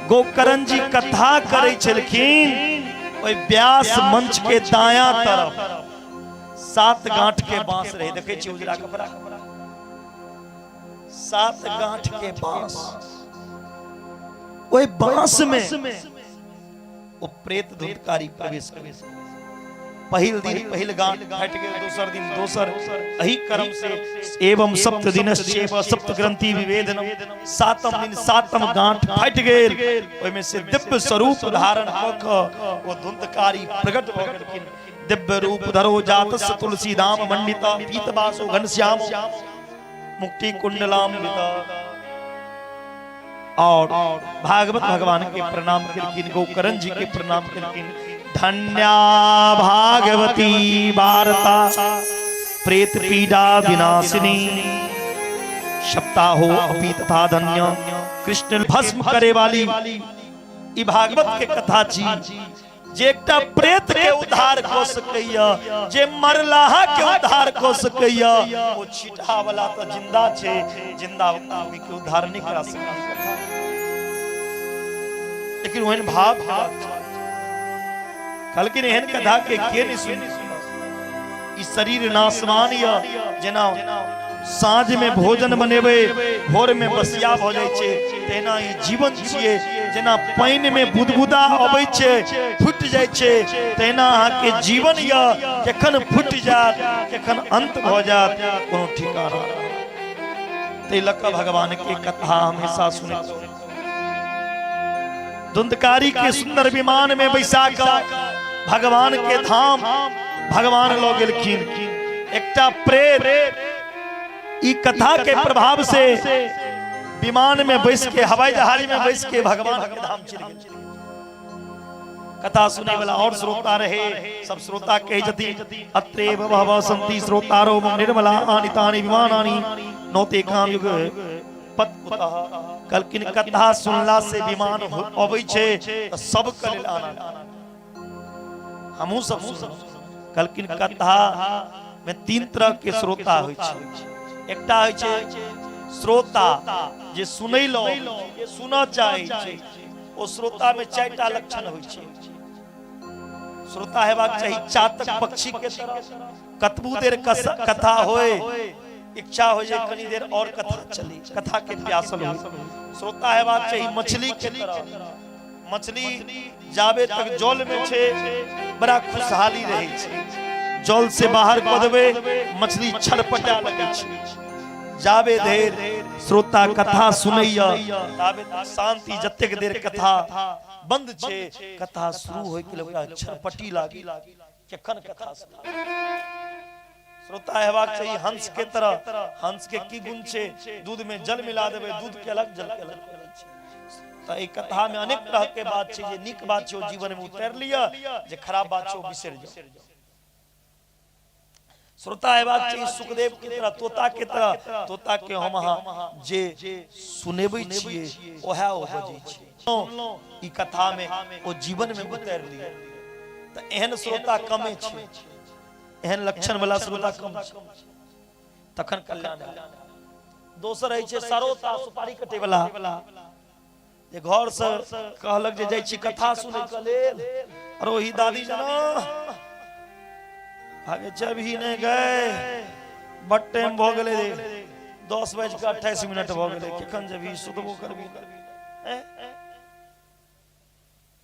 गोकर्ण जी कथा करे छलखिन ओय व्यास मंच के दायां तरफ 7 गांठ के बांस रहे देखे छी उजरा कपड़ा 7 गांठ के बांस ओय बांस में वो प्रेत धुंधकारी प्रवेश करे। पहिल दिन पहिल गांठ हट गेल दोसर दिन दोसर एही क्रम से एवं सप्त दिनश्चैव सप्त ग्रंथि विवेदनम सातम दिन सातम गांठ फट गेल ओय में से दिव्य स्वरूप धारण क के वो धुंधकारी प्रकट भ गेलखिन। दिव्य रूप धरो जातस तुलसी धाम मंडिता पीतवासो घनश्याम मुक्ति कुंडलाम विदा। और भागवत भगवान के प्रणाम करकिन गोकर्ण जी के प्रणाम करकिन। धन्या भागवती वार्ता प्रेत पीड़ा विनाशिनी सप्ताहो अपि तथा धन्य कृष्ण भस्म करे वाली ई भागवत के कथा छी। जे एकटा प्रेत के उद्धार क सकैया, जे मरलाहा के उद्धार क सकैया, ओ छिटहा वाला तो जिंदा छे, जिंदा आदमी के उद्धार नहीं करा सकैया। लेकिन ओहन भाव कलकिन एहन कथा के नहीं सुनी। ई शरीर नासवान या, जेना साँझ में भोजन बनेबे भोर में बसिया भ जाय छे, तेना ई जीवन छिए। जेना पानी में बुदबुदा अबै छे फुट जाय छे, तेना अहाँ के जीवन या केखन फुट जात केखन अंत भ जात कोनो ठिकाना नहीं। ते लक भगवान के कथा हमेशा सुने। धुंधकारी के सुंदर विमान में बैसा कर भगवान के धाम भगवान लो गेलखिन। एकटा प्रेत ई कथा के प्रभाव से विमान में बैस के, हवाई जहाज में बैस के भगवान के धाम चल गए। कथा सुने वाला और श्रोता रहे, सब श्रोता कहे जति अत्रेव भव संति श्रोतारो निर्मला आनितानि विमानानि नोते काम युग पतकुतः। कलकिन कथा सुनला से विमान अबै छे त सब के लेल आनंद। हमहु सब कलकिन कथा में तीन तरह के श्रोता होय छे। एकटा होय छे श्रोता जे सुनै लो जे सुना चाहे छे, ओ श्रोता में चारटा लक्षण होय छे। श्रोता हेबाक चाही चातक पक्षी के तरह, कतबू देर कथा होय इच्छा हो जाए कनी देर और कथा चली, कथा के प्यासल हो। श्रोता हेबाक चाही मछली के तरह, मछली जाबे तक जल में छे बड़ा खुशहाली रहे छे, जल से बाहर क देबे मछली छटपटा लगे छे। जाबे देर श्रोता कथा सुनैया ताबे तक शांति, जतेक देर कथा बंद छे कथा शुरू होय के ओकरा छटपटी लागी केखन कथा सुना। श्रोता हेबाक चाहिए हंस के तरह, हंस के की गुण छे, दूध में जल मिला देबे दूध के अलग जल के अलग। त ए कथा में अनेक तरह के बात छे, जे नीक बात छे ओ जीवन में उतार लिया, जे खराब बात छे ओ बिसर जाओ। श्रोता हेबाक चाहिए सुखदेव के तरह, तोता के तरह, तोता के हम अहाँ जे सुनेबै छियै ओहे ओ बजै छै। ई कथा में ओ जीवन में उतार लिया। त एहन श्रोता कमे छे, एहन लक्षण वाला श्रोता कम छै, तखन कल्याण। दोसर है छे सरोता सुपारी कटे वाला, जे घर से कहलक जे जाय छी कथा सुनै के लेल, और ओही दादी जना आगे जब ही नहीं गए बट टाइम भ गेले 10:28 भ गेले, केखन जब ही सुतबो करबी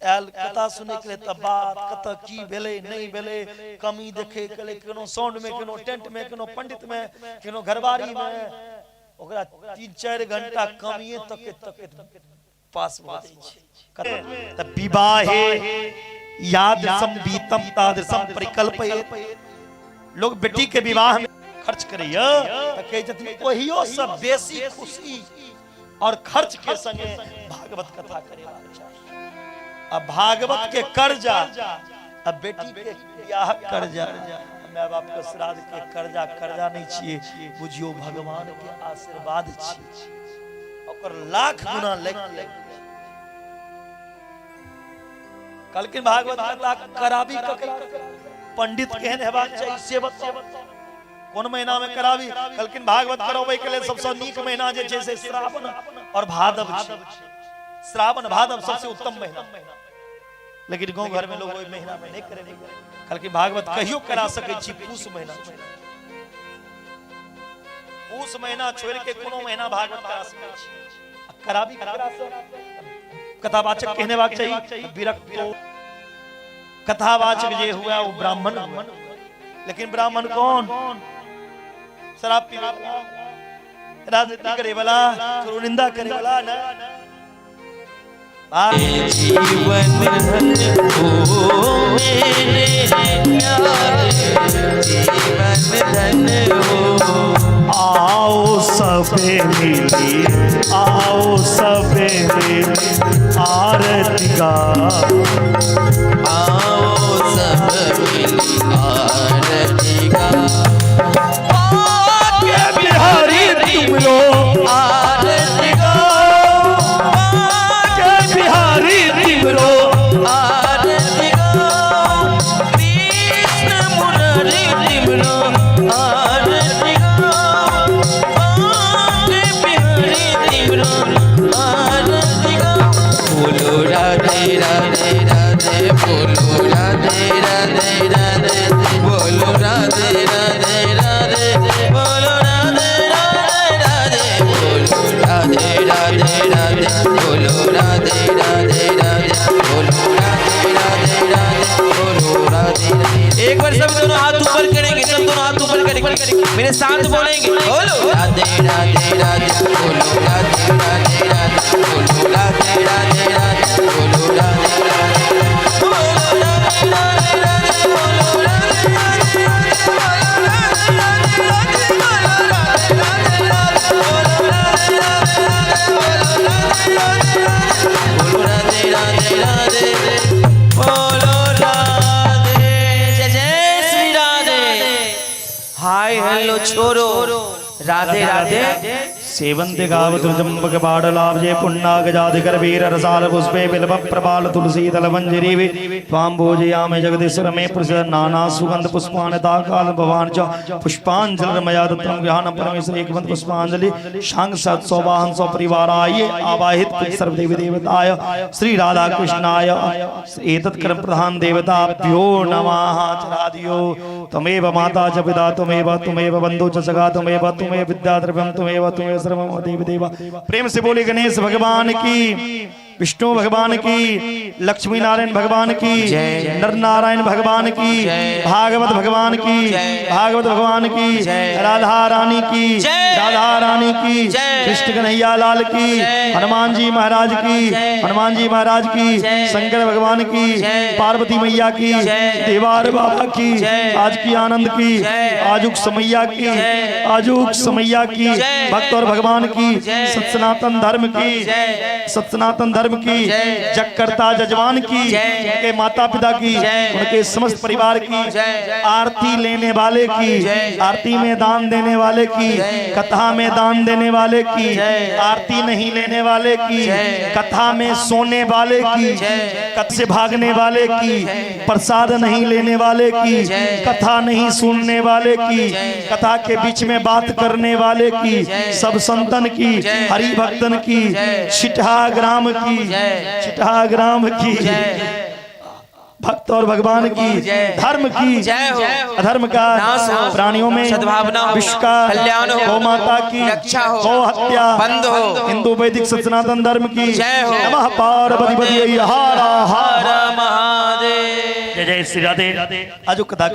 आयल कथा सुने के लिए। तब बात कत की भेले नहीं भेले, कमी देखे के लिए कोनो साउंड में, कोनो टेंट में, कोनो पंडित में, कोनो घरबारी में, ओकरा 3-4 घंटा कमिए तक पास भ जाय छै। त विवाहे याद संबीतम तादृशम परिकल्पये। लोग बेटी के विवाह में खर्च करैया त कहे छथिन ओहियो सब बेसी खुशी और खर्च के संगे भागवत कथा करे चाहिए। अब भागवत के कर्जा, अब बेटी के ब्याह कर्जा, माय बाप के श्राद्ध के कर्जा कर्जा नहीं छिए, बुझियो भगवान के आशीर्वाद छिए, ओकर लाख गुना लग। कलकिन भागवत कथा कराबी ककरा, पंडित केहन हेबाक चाहिए से बताओ, कोन महीना में कराबी। कलकिन भागवत करबै के लेल सबसे नीक महीना जे छै से श्रावण और भादव छै। श्रावण भादव सबसे उत्तम महीना, लेकिन गांव घर में लोग ओइ महीना में नहीं करे। कलकिन भागवत कहियो करा सकै छी पूस महीना, पूस महीना छोड़ के कोनो महीना भागवत करा सकै छी। कराबी ककरा से कथावाचक कहने वाक चाहिए विरक्त। कथावाचक जे हुआ वो ब्राह्मण, लेकिन ब्राह्मण कौन? शराब पीने वाला, राजनीति करे वाला, निंदा करे वाला ना। जीवन धन्य हो मेरे प्यारे, जीवन धन्य हो। आओ सबे मिली, आओ सबे मिली आरती गाओ, आओ सब मिली आरती गाओ। आके बिहारी तुम लो आरती गाओ, आके बिहारी तुम लो आरती गाओ। करके मेरे साथ बोलेंगे, बोलो राधे राधे राधे, बोलो राधे राधे राधे, बोलो राधे राधे राधे, बोलो राधे राधे, बोलो राधे राधे राधे, बोलो राधे राधे राधे, बोलो राधे राधे राधे, बोलो राधे राधे राधे, बोलो राधे राधे राधे, बोलो राधे राधे राधे, बोलो राधे राधे राधे, बोलो राधे। जय जय श्री राधे। हाय हेलो छोरो, राधे राधे। सेवंते गावतु चंपक बाडलाब्जे पुण्णागजाधिकर वीर रसाल पुष्पे बिल्व प्रबाल तुलसी दल मंजरी वे त्वां भोजयामि जगदीश्वर मे प्रसाद नाना सुगंध पुष्पाणि ताकाल भवान च पुष्पांजलि मया दत्तं ज्ञान परमेश्वर एकवंत पुष्पांजलि शांग सत सौवाहन सौ परिवाराय आवाहित सर्वदेवी देवताय श्री राधा कृष्णाय एतत् कर्म प्रधान देवताभ्यो नमः। चरादियो त्वमेव माता च पिता त्वमेव बंधु च सखा त्वमेव विद्या द्रव्यम त्वमेव सर्वम देव देवा। प्रेम से बोले गणेश भगवान की, विष्णु भगवान की, लक्ष्मी नारायण भगवान की, नर नारायण भगवान की, भागवत भगवान की, भागवत भगवान की, राधा रानी की, राधा रानी की, कृष्ण कन्हैया लाल की, हनुमान जी महाराज की, हनुमान जी महाराज की, शंकर भगवान की, पार्वती मैया की, देवार बाबा की, आज की आनंद की, आजुक समैया की, आजुक समैया की, भक्त और भगवान की, सत्सनातन धर्म की, सत्सनातन धर्म की, जगकर्ता जजमान की, उनके माता पिता की, उनके समस्त परिवार की, आरती लेने वाले की, आरती में दान देने वाले की, कथा में दान देने वाले की, आरती नहीं लेने वाले की, कथा में सोने वाले की, कथ से भागने वाले की, प्रसाद नहीं लेने वाले की, कथा नहीं सुनने वाले की, कथा के बीच में बात करने वाले की, सब संतन की, हरि भक्तन की, छिटहा ग्राम की, छिटहा ग्राम की, भक्त और भगवान की, धर्म की, अधर्म का प्राणियों में सद्भावना हो, विश्व का कल्याण हो, गौ माता की रक्षा हो, गौ हत्या बंद हो, हिंदू वैदिक सनातन धर्म की जय हो। नमः पार्वती पति हर हर हर महादेव। जय जय श्री राधे। आज कथा